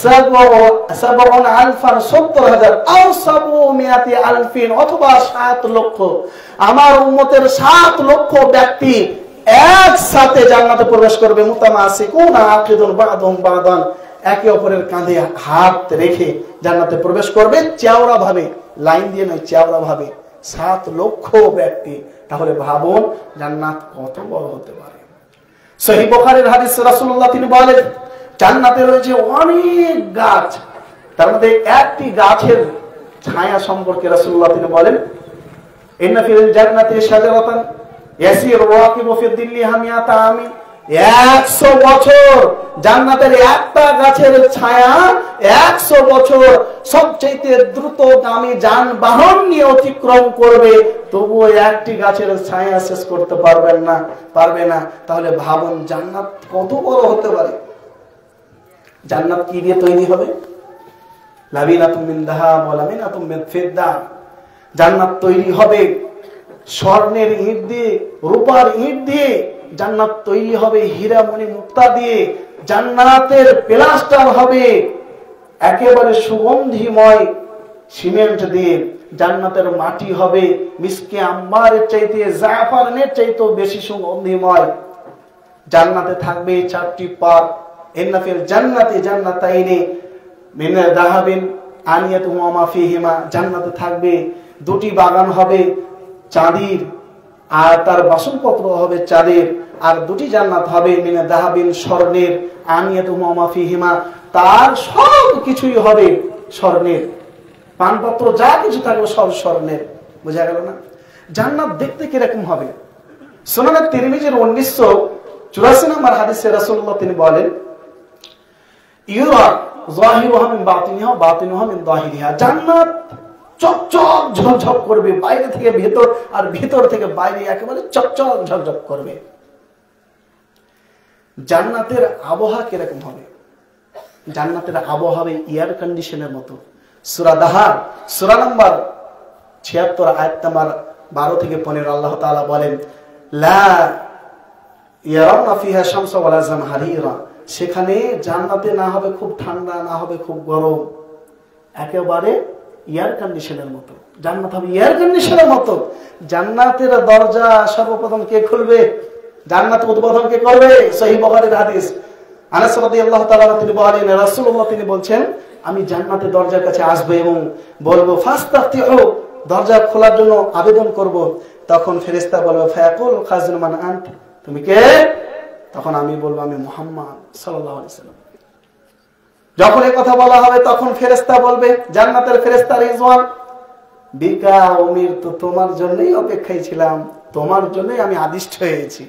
70,000 আও 700,000 অথবা 7 লক্ষ, আমার উম্মতের 7 লক্ষ ব্যক্তি একসাথে জান্নাতে প্রবেশ করবে। মুতামাসিকুনা আকিদুন বাদুম বাদান, একে অপরের কাঁধে হাত রেখে জান্নাতে প্রবেশ করবে, চওড়া ভাবে, লাইন দিয়ে নয়, চওড়া ভাবে, 7 লক্ষ ব্যক্তি। তাহলে ভাবুন জান্নাত কত বড় হতে পারে। সহিহ বুখারীর হাদিস, রাসূলুল্লাহ তিনি বলেন, জান্নাতে রয়েছে অনেক গাছ, তার মধ্যে একটি গাছের ছায়া সম্পর্কে রাসূলুল্লাহ তিনি বলেন, ইন্না ফিল জান্নাতি শাজারাতান ইয়াসিরু রাকিবু ফি দিল্লিহা মিআতা আমিন, 100 বছর জান্নাতের একটা গাছের ছায়া 100 বছর সবচেয়ে দ্রুতগামী যানবাহন নিয়ে অতিক্রম করবে, তবুও একটি গাছের ছায়া শেষ করতে পারবে না। তাহলে ভাবুন জান্নাত কত বড় হতে পারে। জান্নাত কি দিয়ে তৈরি হবে? লাবিনাতুম মিন যাহাব ওয়া লাবিনাতুম মিন ফিদ্দা, জান্নাত তৈরি হবে স্বর্ণের ইট দিয়ে, রূপার ইট দিয়ে, জান্নাত তৈরি হবে হীরা মণি মুক্তা দিয়ে, জান্নাতের প্লাস্টার হবে একেবারে সুগন্ধিময় সিমেন্ট দিয়ে, জান্নাতের মাটি হবে মিসকে আম্বারের চাইতে, জাফরানের চাইতেও বেশি সুগন্ধিময়। জান্নাতে থাকবে 4টি পার্ক, ইন্না ফিল জান্নাতি জান্নাতাইনি মিন যাহাবিন আনিয়াতুহুমা মা ফীহিমা, জান্নাতে থাকবে 2টি বাগান হবে চাঁদির, আর তার বাসনপত্র হবে চাঁদের, আর 2টি জান্নাত হবে মিন যাহাবিন স্বর্ণের, আনিয়াতুহুমা মা ফীহিমা, তার সব কিছুই হবে স্বর্ণের, পানপত্র যা কিছু থাকবে সব স্বর্ণের। বোঝা গেল না? জান্নাত দেখতে কিরকম হবে? সুনানে তিরমিজির 1984 নম্বর হাদিসে রাসূলুল্লাহ তিনি বলেন, ইউরা যাহিরুহা মিন বাতিনিহা ওয়া বাতিনুহা মিন যাহিরিহা, জান্নাত চকচক ঝকঝক করবে বাইরে থেকে ভেতর, আর ভেতর থেকে বাইরে, একেবারে চকচক ঝকঝক করবে। জান্নাতের আবহাওয়া কিরকম হবে? জান্নাতের আবহাওয়া হবে এয়ার কন্ডিশনের মতো। সূরা দাহার সূরা নম্বর 76 আয়াত নম্বর 12 থেকে 15 আল্লাহ তাআলা বলেন, লা ইয়ারাউনা ফিহা শামসা ওয়ালা জামহারিরা, সেখানে জান্নাতে না হবে খুব ঠান্ডা, না হবে খুব গরম, একেবারে এয়ার কন্ডিশনের মতো। জান্নাত হবে এয়ার কন্ডিশনের মতো। জান্নাতের দরজা সর্বপ্রথম কে খুলবে? জান্নাত উদ্বোধন কে করবে? সহিহ বুখারীর হাদিস, আনাস রাদিয়াল্লাহু তাআলা তিনি বলেন, রাসূলুল্লাহ তিনি বলছেন, আমি জান্নাতের দরজার কাছে আসব এবং বলবো ফাস্তাফতিহু, দরজা খোলার জন্য আবেদন করব। তখন ফেরেশতা বলবে, ফায়াকুল খাজিনু মান আনত, তুমি কে? তখন আমি বলবো, আমি মুহাম্মদ সাল্লাল্লাহু আলাইহি ওয়াসাল্লাম। যখন এই কথা বলা হবে তখন ফেরেশতা বলবে, জান্নাতের ফেরেশতা, রিজওয়ান বিকা উমিরতু, তোমার জন্যই অপেক্ষায় ছিলাম, তোমার জন্যই আমি আদিষ্ট হয়েছি।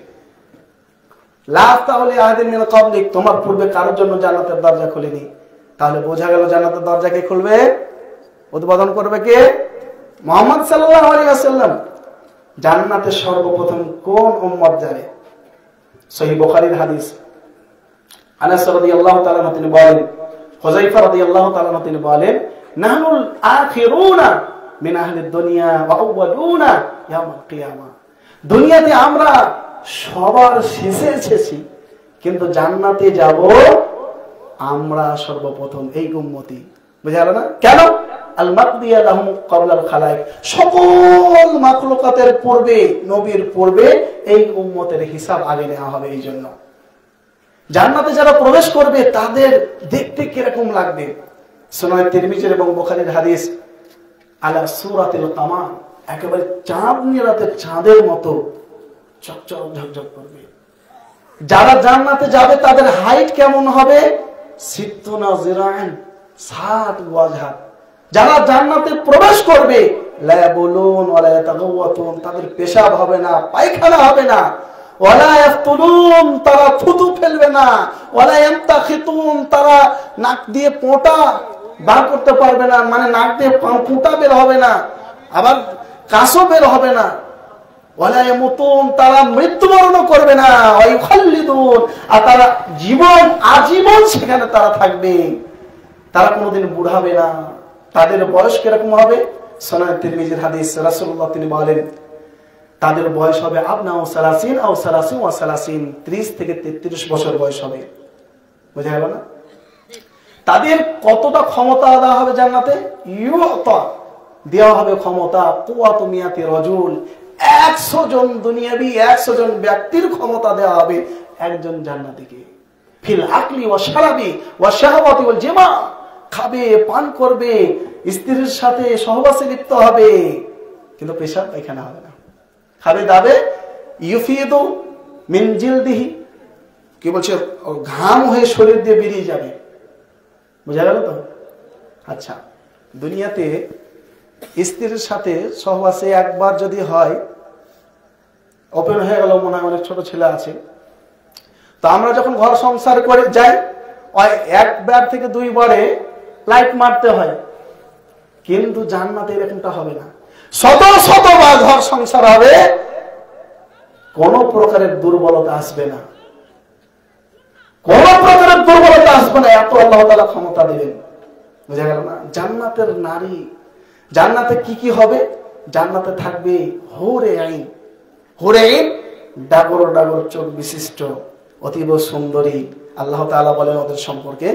লা তাওলি আহাদিন মিন ক্বাবলিক, তোমার পূর্বে কারোর জন্য জান্নাতের দরজা খুলিনি। তাহলে বোঝা গেল জান্নাতের দরজা কে খুলবে? উদ্বোধন করবে কে? মুহাম্মদ সাল্লাল্লাহু আলাইহি ওয়াসাল্লাম। জান্নাতে সর্বপ্রথম কোন উম্মত যাবে? সহিহ বুখারীর হাদিস, আনাস রাদিয়াল্লাহু তাআলা তিনি বলেন, হুযায়ফা রাদিয়াল্লাহু তাআলা তিনি বলেন, নাহনুল আখিরুনা মিন আহলিদ দুনিয়া ওয়া আউয়ালুনা ইয়াউমাল কিয়ামা, দুনিয়াতে আমরা সবার শেষে এসেছি, কিন্তু জান্নাতে যাব আমরা সর্বপ্রথম, এই উম্মতি। বুঝা গেল না? কেন? আল মাকদিয়া লাহুম ক্বাবলাল খালাইক, সকল মাখলুকাতের পূর্বে, নবীর পূর্বে এই উম্মতের হিসাব আগে নেওয়া হবে। এই জন্য জান্নাতে যারা প্রবেশ করবে তাদের দেখতে কিরকম লাগবে? সুনান তিরমিজি এবং বুখারীর হাদিস, আলা সূরাতিল কামার, একেবারে চাঁদনি রাতের চাঁদের মতো চকচক ঝকঝক করবে। যারা জান্নাতে যাবে তাদের হাইট কেমন হবে? 60 জিরান, 60 গজ হাত। যারা জান্নাতে প্রবেশ করবে লা ইয়াবুলুন ওয়া লা ইয়াতাগাওয়াতুন, তাদের পেশাব হবে না, পায়খানা হবে না। ওয়ালা ইয়াফতুলুন, তারা থুতু ফেলবে না। ওয়ালা ইয়ামতাখিতুন, তারা নাক দিয়ে পোঁটা বার করতে পারবে না, মানে নাক দিয়ে পোঁটা বের হবে না, আবার কাশও বের হবে না। ওয়ালা ইয়ামুতুন, তারা মৃত্যুবরণ করবে না। ওয়া ইউখাল্লিদুন, আর তারা জীবন আজীবন সেখানে তারা থাকবে, তারা কোনোদিন বুড়াবে না। তাদের বয়স কিরকম হবে? সুনান তিরমিজির হাদিস, রাসূলুল্লাহ তিনি বলেন তাদের বয়স হবে আবনাউ সালাসিন আও সালাসিন ওয়া সালাসিন, 30 থেকে 33 বছর বয়স হবে। বুঝা গেল না? তাদের কতটা ক্ষমতা দেওয়া হবে জান্নাতে? ইউতা, দেওয়া হবে ক্ষমতা কুওয়াতু মিয়াতি রাজুল, 100 জন দুনিয়াবি 100 জন ব্যক্তির ক্ষমতা দেওয়া হবে একজন জান্নাতীকে। ফিল আকলি ওয়া শারাবি ওয়া শাহওয়াতি ওয়াল জিমা, খাবে, পান করবে, স্ত্রীর সাথে সহবাসে লিপ্ত হবে, কিন্তু পেশাব পায়খানা হবে না। খাবে দাবে, ইউফিদু মিন জিলদিহি, কি বলছে, ঘাম হয়ে শরীর দিয়ে বেরিয়ে যাবে। বুঝা গেল তো? আচ্ছা, দুনিয়াতে স্ত্রীর সাথে সহবাসে একবার যদি হয়, ওপেন হয়ে গেল, মনে হয় অনেক ছোট ছেলে আছে, তো আমরা যখন ঘর সংসার করে যাই, ওই একবার থেকে 2 বারে লাইট মারতে হয়, কিন্তু জান্নাতে এরকমটা হবে না। শত শতবার ঘর সংসার হবে, কোন প্রকারের দুর্বলতা আসবে না, কোন প্রকারের দুর্বলতা আসবে না। এত আল্লাহ তাআলা ক্ষমতা দিবেন। বুঝা গেল না? জান্নাতের নারী, জান্নাতে কি কি হবে? জান্নাতে থাকবে হুরে আইন। হুরে আইন ডাগর ডাগর চোখ বিশিষ্ট, অতীব সুন্দরী। আল্লাহ তাআলা বলেন ওদের সম্পর্কে,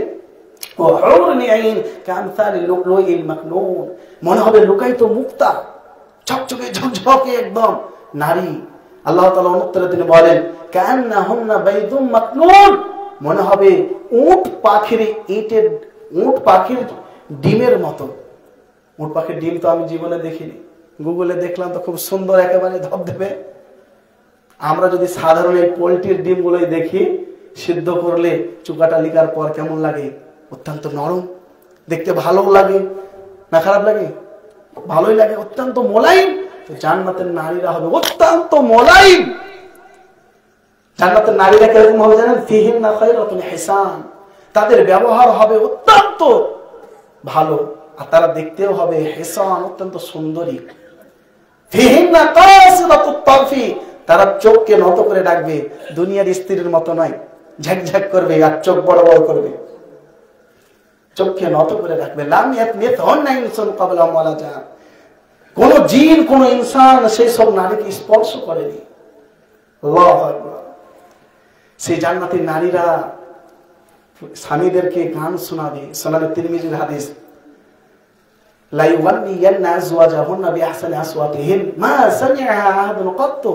ও হুরুন আইন কামসালিল লুলুইল মাকনুন, মনে হবে লুকায়িত মুক্তা, ঝকঝকে ঝকঝকে একদম নারী। আল্লাহ তাআলা উত্তরে তিনি বলেন, কান্নাহুন্না বাইদুম মাকনুন, মনে হবে উট পাখির ইটের, উট পাখির ডিমের মতো। উট পাখির ডিম তো আমি জীবনে দেখিনি, গুগলে দেখলাম তো খুব সুন্দর, একেবারে ধবধবে। আমরা যদি সাধারণ এই পোল্ট্রির ডিম গুলোই দেখি, সিদ্ধ করলে চুকাটা লিকার পর কেমন লাগে? অত্যন্ত নরম, দেখতে ভালো লাগে না খারাপ লাগে? ভালোই লাগে, অত্যন্ত মোলায়েম। তো জান্নাতের নারীরা হবে অত্যন্ত মোলায়েম। জান্নাতের নারীরা কিরকম হবে জানেন? ফিহিন্না খায়রাতুন হিসান, তাদের ব্যবহার হবে অত্যন্ত ভালো, আর তারা দেখতেও হবে হিসান, অত্যন্ত সুন্দরী। ফিহিন্না কাসিরাতুত তারফি, তারা চোখকে নত করে ডাকবে, দুনিয়ার স্ত্রীর মতো নয়, ঝাকঝাক করবে আর চোখ বড় বড় করবে, চোখকে নত করে রাখবে। লাম ইয়াতমিথহুন্না ইনসুন ক্বাবলাহুম ওয়ালা জান, কোন জিন কোন ইনসান সেই সব নারীকে স্পর্শ করেনি। আল্লাহু আকবার। সেই জান্নাতি নারীরা স্বামীদেরকে গান শোনাবে। সুনান তিরমিজির হাদিস, লা ইউগান্নিয়ান্না আজওয়াজাহুন্না বিআহসানি আসওয়াতিহিন মা সামিআহা আহাদুন কত্ত,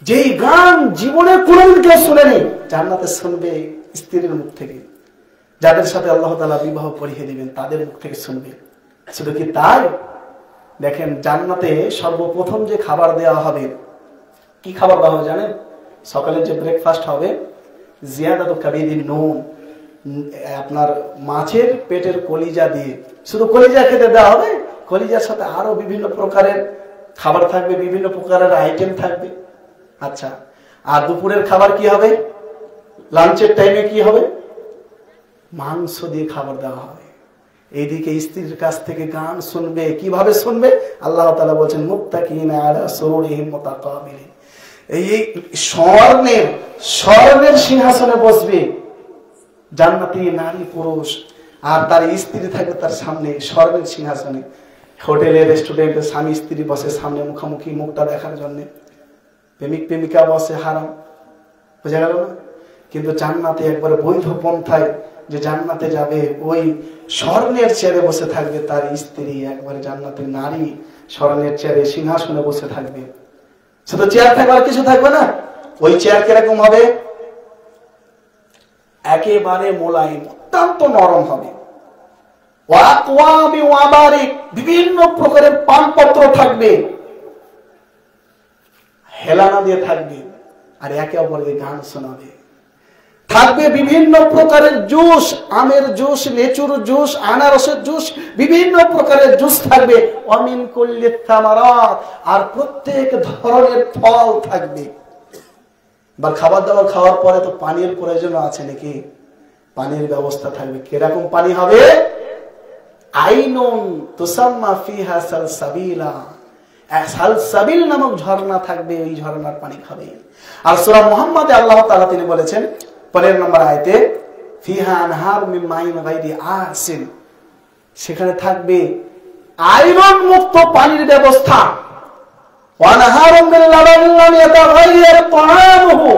যেই গান জীবনে কোনদিন কেউ শুনেনি, জান্নাতে শুনবে স্ত্রীর মুখ থেকে। যাদের সাথে আল্লাহ তাআলা বিবাহ পড়িয়ে দিবেন তাদের মুখ থেকে শুনবে। শুধু কি তাই? দেখেন, জান্নাতে সর্বপ্রথম যে খাবার দেওয়া হবে, কি খাবার দেওয়া হবে জানেন? সকালে যে ব্রেকফাস্ট হবে, জিয়াদাতু কাবিদিন নুন, আপনার মাছের পেটের কলিজা দিয়ে, শুধু কলিজা খেতে দেওয়া হবে, কলিজার সাথে আরো বিভিন্ন প্রকারের খাবার থাকবে, বিভিন্ন প্রকারের আইটেম থাকবে। আচ্ছা, আর দুপুরের খাবার কি হবে? লাঞ্চের টাইমে কি হবে? মাংস দিয়ে খাবার দেওয়া হবে। এইদিকে স্ত্রীর কাছ থেকে গান শুনবে। কিভাবে শুনবে? আল্লাহ তাআলা বলেন, মুত্তাকিনা আলা সুরুরিহিম মুতাকাবিলিন, এই স্বর্ণের সিংহাসনে বসবে জান্নাতি নারী পুরুষ, আর তার স্ত্রী থাকবে তার সামনে স্বর্ণের সিংহাসনে। হোটেলে রেস্টুরেন্টে স্বামী স্ত্রী বসে সামনে মুখামুখি, মুখটা দেখার জন্য। প্রেমিক প্রেমিকা বসে, হারাম। বোঝা গেল না? কিন্তু জান্নাতে একবারে বৈধ পন্থায় যে জান্নাতে যাবে ওই স্বর্ণের চেয়ারে বসে থাকবে তার স্ত্রী, একবারে জান্নাতের নারী স্বর্ণের চেয়ারে সিংহাসনে বসে থাকবে। শুধু চেয়ার থাকবে আর কিছু থাকবে না। ওই চেয়ার কিরকম হবে? একেবারে মোলায়েম, অত্যন্ত নরম হবে। বিভিন্ন প্রকারের পানপত্র থাকবে, হেলানা দিয়ে থাকবে, আর একে অপরকে গান শোনাবে। থাকবে বিভিন্ন প্রকারের জুস, আমের জুস, লেচুর জুস, আনারসের জুস, বিভিন্ন প্রকারের জুস থাকবে। অমিন কুল্লি থামারাত, আর প্রত্যেক ধরনের ফল থাকবে। বা খাবার দাবার খাওয়ার পরে তো পানির প্রয়োজন আছে নাকি? পানির ব্যবস্থা থাকবে। কিরকম পানি হবে? আইনুন তুসাম্মা ফিহা সালসাবিলা, সালসাবিল নামক ঝর্ণা থাকবে, ওই ঝর্ণার পানি খাবে। আর সূরা মুহাম্মাদে আল্লাহ তাআলা তিনি বলেছেন 15 নম্বর আয়াতে, ফিহা আনহার মিন মাইন গায়রি আসিন, সেখানে থাকবে আয়রন মুক্ত পানির ব্যবস্থা। ওয়ানহারুম মিন লাবানিন লাম ইয়াতাগায়্যার তাআমুহু,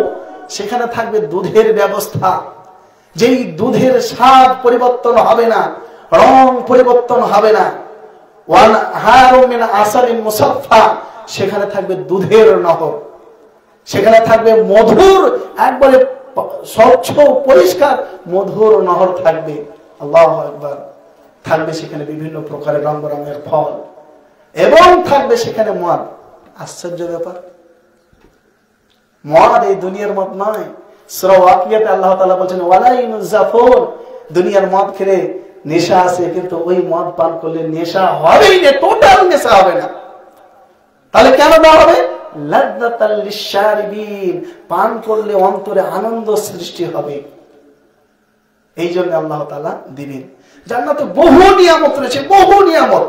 সেখানে থাকবে দুধের ব্যবস্থা, যেই দুধের স্বাদ পরিবর্তন হবে না, রং পরিবর্তন হবে না। ওয়ানহারুম মিন আসালিন মুসাফফা, সেখানে থাকবে দুধের নহর, সেখানে থাকবে মধুর, একবারে স্বচ্ছ পরিষ্কার মধুর নহর থাকবে। আল্লাহু আকবার। থাকবে সেখানে বিভিন্ন প্রকারের রং রঙের ফল, এবং থাকবে সেখানে মদ। আশ্চর্য ব্যাপার, মদ এই দুনিয়ার মদ নয়। সূরা ওয়াকিয়াতে আল্লাহ তাআলা বলেছেন ওয়ালা ইউজাফুন, দুনিয়ার মদ খেলে নেশা আছে, কিন্তু ওই মদ পান করলে নেশা হবেই না, টোটাল নেশা হবে না। তাহলে কেন দেওয়া হবে? লাযযাতাল লিশশারিবিন, পান করলে অন্তরে আনন্দ সৃষ্টি হবে, এই জন্য আল্লাহ তাআলা দিবেন। জান্নাতে বহু নিয়ামত রয়েছে, বহু নিয়ামত।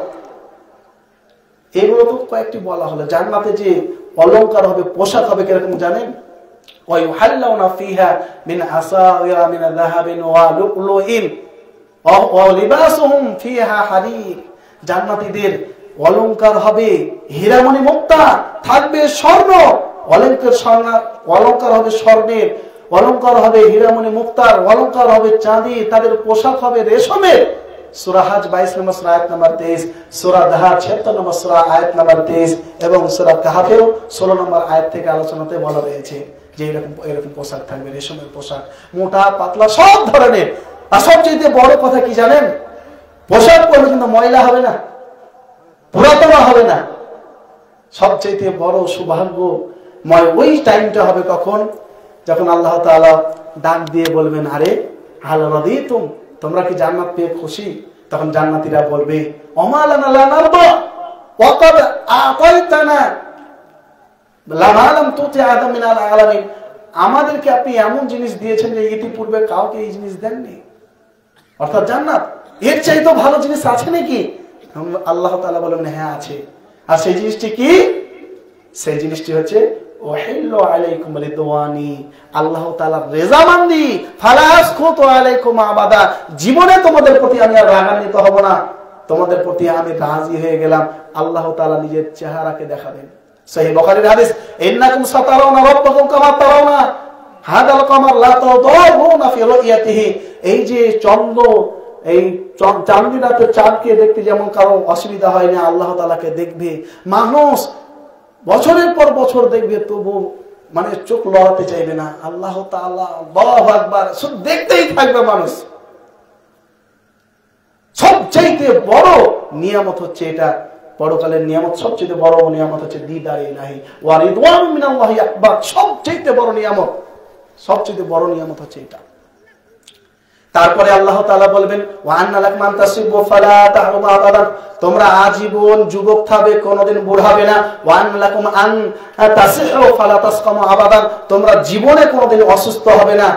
এগুলো তো কয়েকটি বলা হলো। জান্নাতে যে অলংকার হবে, পোশাক হবে কিরকম জানেন? ওয়ায়ুহাল্লাউনা ফিহা মিন আসাওয়িরা মিন যাহাবিন ওয়া লু'লুইন ওয়া লিবাসুহুম ফিহা হারির, জান্নাতীদের অলংকার হবে হীরামণি মুক্তা, থাকবে স্বর্ণ, অলংকার হবে স্বর্ণের, অলংকার হবে হীরামণি মুক্তার, অলংকার হবে চাঁদি, তাদের পোশাক হবে রেশমের। সূরা হজ 22 নম্বর সূরা আয়াত নম্বর 23, সূরা দাহার 76 নম্বর সূরা আয়াত নম্বর 23, এবং সূরা কাহফের 16 নম্বর আয়াত থেকে আলোচনাতে বলা রয়েছে যে এরকম পোশাক থাকবে, রেশমের পোশাক, মোটা পাতলা সব ধরনের। আর সবচেয়ে বড় কথা কি জানেন? পোশাক পরলে কিন্তু ময়লা হবে না, পুরাতন হবে না। সবচেয়ে বড় সৌভাগ্যময় ওই টাইমটা হবে কখন? যখন আল্লাহ তাআলা ডাক দিয়ে বলবেন, আরে হাল রাদিতুম, তোমরা কি জান্নাত পেয়ে খুশি? তখন জান্নাতীরা বলবে ওমা লানা লা নারদা ওয়া ক্বাদ আতাইতানা লামা লাম তুতি আদাম মিনাল আলামিন, আমাদেরকে আপনি এমন জিনিস দিয়েছেন যে ইতিপূর্বে কাউকে এই জিনিস দেননি। অর্থাৎ জান্নাত, এর চাইতে ভালো জিনিস আছে নাকি? আল্লাহ তাআলা বলেন হ্যাঁ আছে। আর সেই জিনিসটি কি? সেই জিনিসটি হচ্ছে ওয়াহিল্লু আলাইকুম রিদওয়ানি, আল্লাহ তাআলার রেজামন্দি, ফালা আসকুতু আলাইকুম আবাদা, জীবনে তোমাদের প্রতি আমি আর রাগান্বিত হব না, তোমাদের প্রতি আমি রাজি হয়ে গেলাম। আল্লাহ তাআলা নিজের চেহারাকে দেখাবেন। সহিহ বুখারীর হাদিস, ইন্নাকুম সাতারাউনা রাব্বাকুম কামা তারাউনা হাদাল কামার লা তাদারুনা ফি রুয়াতিহি, এই যে চন্দ্র, এই চাঁদনি রাতে চাঁদকে দেখতে যেমন কারো অসুবিধা হয় না, আল্লাহ তাআলাকে দেখবে মানুষ বছরের পর বছর দেখবে, তবু মানে চোখ লড়াতে চাইবে না। আল্লাহ তাআলা, আল্লাহু আকবার, শুধু দেখতেই থাকবে মানুষ। সবচেয়ে বড় নিয়ামত হচ্ছে এটা, পরকালের নিয়ামত সবচেয়ে বড় নিয়ামত হচ্ছে দিদারে ইলাহি ওয়া রিদওয়ানুম মিনাল্লাহি আকবার, সবচেয়ে বড় নিয়ামত, সবচেয়ে বড় নিয়ামত হচ্ছে এটা। তারপরে আল্লাহ তাআলা বলবেন ওয়া আন্না লাকুম আন তাসিবু ফালা তাহরুমু আবাদান, তোমরা আজীবন যুবক থাকবে, কোনোদিন বুড়া হবে না। ওয়া আন্না লাকুম আন তাসিহু ফালা তাসকামু আবাদান, তোমরা জীবনে কোনোদিন অসুস্থ হবে না।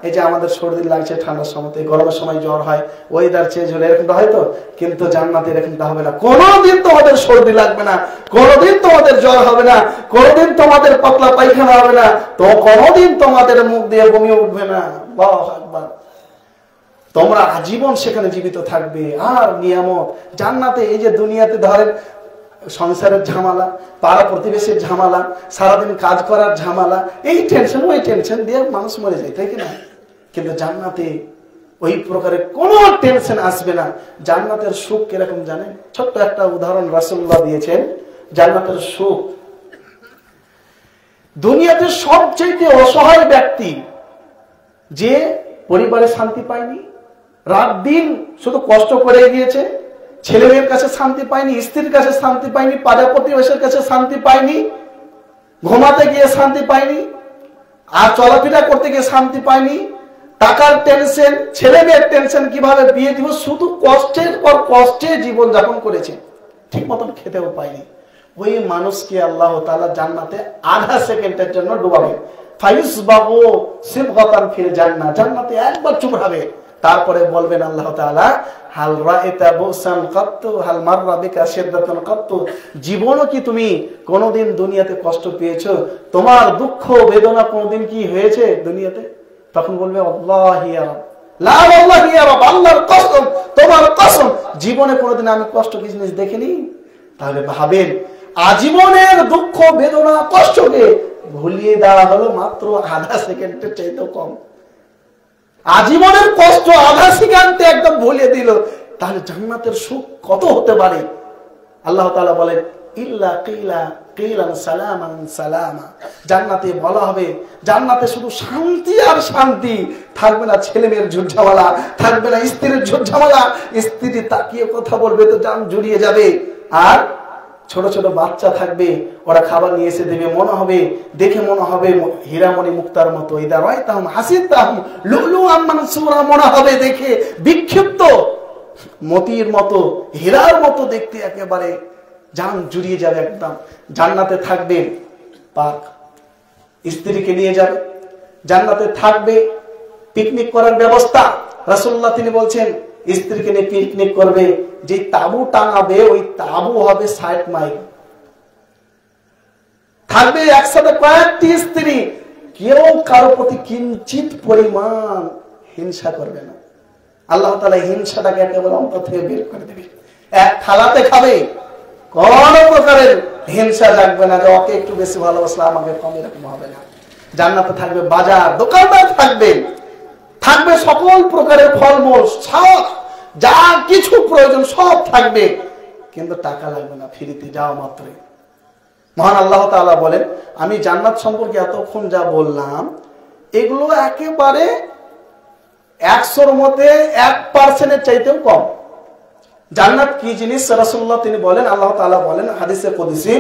এই যে আমাদের সর্দি লাগছে ঠান্ডার সময়, গরমের সময় জ্বর হয়, ওয়েদার চেঞ্জ হলে এরকমটা হয় তো, কিন্তু জান্নাতে এরকমটা হবে না। কোনোদিন তোমাদের সর্দি লাগবে না, কোনোদিন তোমাদের জ্বর হবে না, কোনোদিন তোমাদের পাতলা পায়খানা হবে না, তো কোনোদিন তোমাদের মুখ দিয়ে বমি উঠবে না। আল্লাহু আকবার। তোমরা আজীবন সেখানে জীবিত থাকবে। আর নিয়ামত জান্নাতে, এই যে দুনিয়াতে ধরেন সংসারের ঝামেলা, পাড়া প্রতিবেশীর ঝামেলা, সারাদিন কাজ করার ঝামেলা, এই টেনশন ওই টেনশন দিয়ে মানুষ মরে যায়, তাই কি না? কিন্তু জান্নাতে ওই প্রকারের কোনো টেনশন আসবে না। জান্নাতের সুখ কিরকম জানেন? ছোট্ট একটা উদাহরণ রাসূলুল্লাহ দিয়েছেন জান্নাতের সুখ। দুনিয়াতে সবচেয়ে অসহায় ব্যক্তি যে পরিবারে শান্তি পায়নি, রাত দিন শুধু কষ্ট করে গিয়েছে, ছেলে মেয়ের কাছে শান্তি পায়নি, স্ত্রীর কাছে শান্তি পায়নি, পাড়া প্রতিবেশীর কাছে শান্তি পায়নি, ঘুমাতে গিয়ে শান্তি পায়নি, আর চলাফেরা করতে গিয়ে শান্তি পায়নি, টাকার টেনশন, ছেলে মেয়ের টেনশন, কিভাবে বিয়ে দিব, শুধু কষ্টের পর কষ্টে জীবন যাপন করেছে, ঠিক মতন খেতেও পায়নি। ওই মানুষকে আল্লাহ তাআলা জান্নাতে আধা সেকেন্ডের জন্য ডুবাবে। ফায়ুসবাহু সিবগাতান ফিল জান্নাহ, জান্নাতে একবার চুমড়াবে, তারপরে বলবেন আল্লাহ তাআলা, হাল রাআইতা বুসান কাত্তু হাল মাররা বিকা শিদ্দাতুন কাত্তু, জীবনও কি তুমি কোনোদিন দুনিয়াতে কষ্ট পেয়েছো? তোমার দুঃখ বেদনা কোনোদিন কি হয়েছে দুনিয়াতে? তখন বলবে আল্লাহি ইয়া রাব, লা ওয়াল্লাহি ইয়া রাব, আল্লাহর কসম, তোমার কসম, জীবনে কোনোদিন আমি কষ্ট কি জিনিস দেখিনি। তাহলে ভাবেন, আজীবনের দুঃখ বেদনা কষ্টকে ভুলিয়ে দেওয়া হলো মাত্র আধা সেকেন্ডের চাইতেও কম। আজীবনের কষ্ট আধা সেকেন্ডে একদম ভুলিয়ে দিল। তাহলে জান্নাতের সুখ কত হতে পারে? আল্লাহ তাআলা বলেন, ইল্লা কিলান সালামান সালামা, জান্নাতে বলা হবে, জান্নাতে শুধু শান্তি আর শান্তি, থাকবে না ছেলে মেয়ের ঝুটঝামেলা, থাকবে না স্ত্রীর ঝুটঝামেলা, স্ত্রী তাকিয়ে কথা বলবে তো জান জুড়িয়ে যাবে, আর ছোট ছোট বাচ্চা থাকবে, ওরা খাবার নিয়ে এসে দেবে, মনে হবে দেখে মনে হবে হীরামণি মুক্তার মতো, ইদা রায়তাহুম হাসিবতাহুম লুলুআম মানসুরা, মনে হবে দেখে বিক্ষিপ্ত মতির মতো, হীরার মতো দেখতে, একেবারে জান জুড়িয়ে যাবে একদম। জান্নাতে থাকবে পাক, স্ত্রীকে নিয়ে যাবে, জান্নাতে থাকবে পিকনিক করার ব্যবস্থা। রাসূলুল্লাহ তিনি বলছেন, স্ত্রীকে নিয়ে পিকনিক করবে, যে তাবু টাঙাবে ওই তাবু হবে 60 মাইল, থাকবে একসাথে কয়েকটি স্ত্রী, কেউ কারো প্রতি কিঞ্চিত পরিমাণ হিংসা করবে না। আল্লাহ তাআলা হিংসাটাকে একেবারে অন্তর থেকে বের করে দেবে। এক থালাতে খাবে, কোন প্রকারের হিংসা জাগবে না, যে ওকে একটু বেশি ভালোবাসলে আমাকে কম, এরকম হবে না। জান্নাতে থাকবে বাজার, দোকানদার থাকবে, থাকবে সকল প্রকারের ফলমূল, সব যা কিছু প্রয়োজন সব থাকবে, কিন্তু টাকা লাগবে না, ফ্রিতে যাওয়া মাত্রই। মহান আল্লাহ তাআলা বলেন, আমি জান্নাত সম্পর্কে এতক্ষণ যা বললাম, এগুলো একেবারে 100-র মধ্যে 1% চাইতেও কম। জান্নাত কি জিনিস রাসূলুল্লাহ তিনি বলেন, আল্লাহ তাআলা বলেন হাদিসে কুদসি,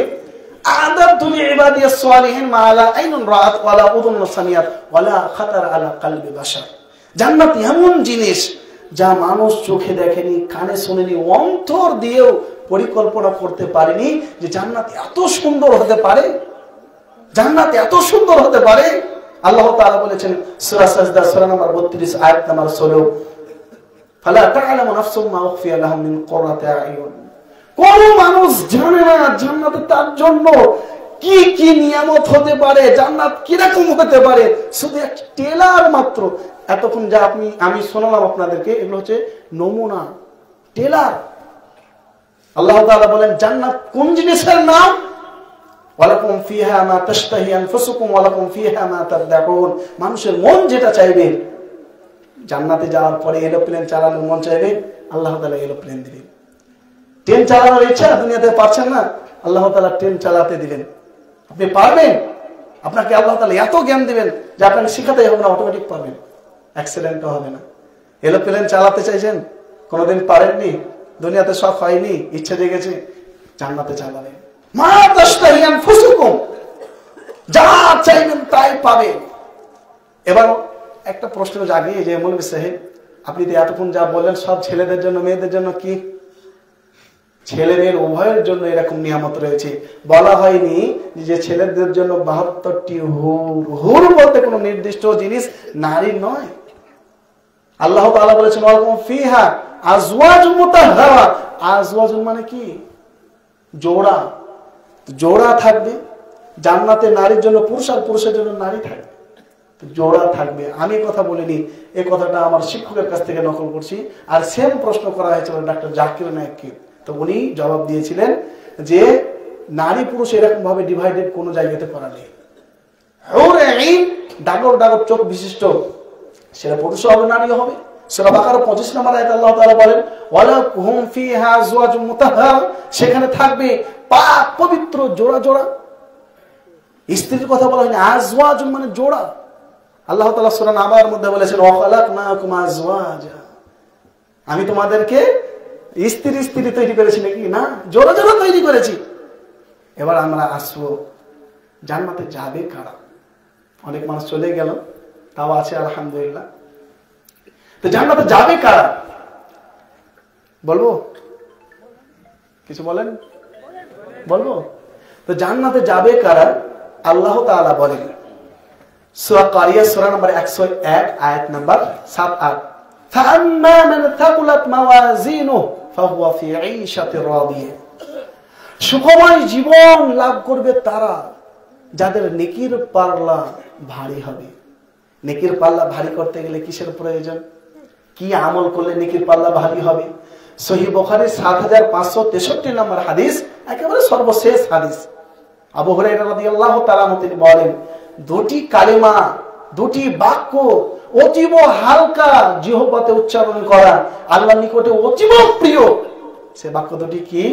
আ'দাতু লিইবাদিয়াস সালিহিন মা লা আইনুন রাআত ওয়া লা উযুনুন সামিআত ওয়া লা খাতার আলা কলবি বাশার। জান্নাত এমন জিনিস যা মানুষ চোখে দেখেনি, কানে শুনেনি, অন্তর দিয়েও পরিকল্পনা করতে পারেনি, যে জান্নাত এত সুন্দর হতে পারে, জান্নাত এত সুন্দর হতে পারে। আল্লাহ তাআলা বলেছেন সূরা সাজদা সূরা নম্বর 32 আয়াত নম্বর 16, ফালা তা'লামু নাফসুম মা উখফিয়া লাহুম মিন কুররাতি আ'য়ুন। কোন মানুষ জানে না জান্নাতে তার জন্য কি কি নিয়ামত হতে পারে, জান্নাত কিরকম হতে পারে, শুধু একটা টেলার মাত্র। এতক্ষণ যা আমি শোনালাম আপনাদেরকে, এগুলো হচ্ছে নমুনা, টেলার। আল্লাহ তাআলা বলেন জান্নাত কোন জিনিসের নাম, ওয়ালাকুম ফিহা মা তাশতাহি আনফুসুকুম ওয়ালাকুম ফিহা মা তাদউন। মানুষের মন যেটা চাইবে, জান্নাতে যাওয়ার পরে এরোপ্লেন চালানোর মন চাইবে, আল্লাহ তাআলা এরোপ্লেন দিবেন। ট্রেন চালানোর ইচ্ছা দুনিয়াতে পারছেন না, আল্লাহ তাআলা ট্রেন চালাতে দিবেন। আপনি পারবেন, আপনাকে আল্লাহ তাআলা এত জ্ঞান দিবেন যে আপনাকে শিখাতেই হবে না, অটোমেটিক পারবেন, অ্যাক্সিডেন্টও হবে না। এরোপ্লেন চালাতে চাইছেন, কোনোদিন পারেননি, দুনিয়াতে শখ হয়নি, ইচ্ছা জেগেছে, জান্নাতে চালাবেন। মা তাশতাহি আনফুসুকুম, যা চাইবেন তাই পাবেন। এবার একটা প্রশ্ন জাগে যে মৌলভী সাহেব, আপনি তো এতক্ষণ যা বললেন সব ছেলেদের জন্য, মেয়েদের জন্য কি? ছেলে মেয়ের উভয়ের জন্য এরকম নিয়ামত রয়েছে। বলা হয়নি যে ছেলেদের জন্য 72টি হুর। হুর বলতে কোনো নির্দিষ্ট জিনিস নারী নয়। আল্লাহ তাআলা বলেছেন ওয়ালাকুম ফিহা আজওয়াজুম মুতাহহারা। আজওয়াজুন মানে কি? জোড়া। জোড়া থাকবে জান্নাতে, নারীর জন্য পুরুষ আর পুরুষের জন্য নারী থাকবে, জোড়া থাকবে। আমি কথা বলিনি, এই কথাটা আমার শিক্ষকের কাছ থেকে নকল করছি। আর সেম প্রশ্ন করা হয়েছিল ডাক্তার জাকির নায়েককে, তো উনি জবাব দিয়েছিলেন যে নারী পুরুষ এরকম ভাবে ডিভাইডেড কোন জায়গাতে করা নেই। ডাগর ডাগর চোখ বিশিষ্ট, সেটা পুরুষ হবে নারীও হবে, সূরা বাকারা 25 নম্বর আয়াতে আল্লাহ তাআলা বলেন ওয়ালাকুম ফিহা আজওয়াজুম মুতাহহারা, সেখানে থাকবে পাক পবিত্র জোড়া জোড়া। স্ত্রীর কথা বলা হয়নি, আজওয়াজুম মানে জোড়া। আল্লাহ তাআলা সূরা নাবার মধ্যে বলেছেন ওয়া খালাকনাকুম আজওয়াজা, আমি তোমাদেরকে স্ত্রী স্ত্রী তৈরি করেছি নাকি? না, জোড়া জোড়া তৈরি করেছি। এবার আমরা আসবো জান্নাতে যাবে কারা? অনেক মানুষ চলে গেল, তাও আছে আলহামদুলিল্লাহ। তো জান্নাতে যাবে কারা বলবো? কিছু বলেন, বলবো? তো জান্নাতে যাবে কারা? আল্লাহ তাআলা বলেন সূরা কারিয়া সূরা নম্বর 101 আয়াত নম্বর 7-8, ফাআম্মা মান থাকুলাত মাওয়াজিনুহু ফাহুয়া ফি ঈশাতির রাদিয়া, সুখময় জীবন লাভ করবে তারা যাদের নেকির পাল্লা ভারী হবে। নেকির পাল্লা ভারী করতে গেলে কিসের প্রয়োজন? কি আমল করলে নেকির পাল্লা ভারী হবে? সহিহ বুখারী 7563 নম্বর হাদিস, একেবারে সর্বশেষ হাদিস। আবু হুরায়রা রাদিয়াল্লাহু তাআলা তিনি বলেন, দুটি কালেমা, দুটি বাক্য অতীব হালকা জিহ্বাতে উচ্চারণ করা আল্লাহর নিকটে অতীব প্রিয়। সে বাক্য দুটি কি?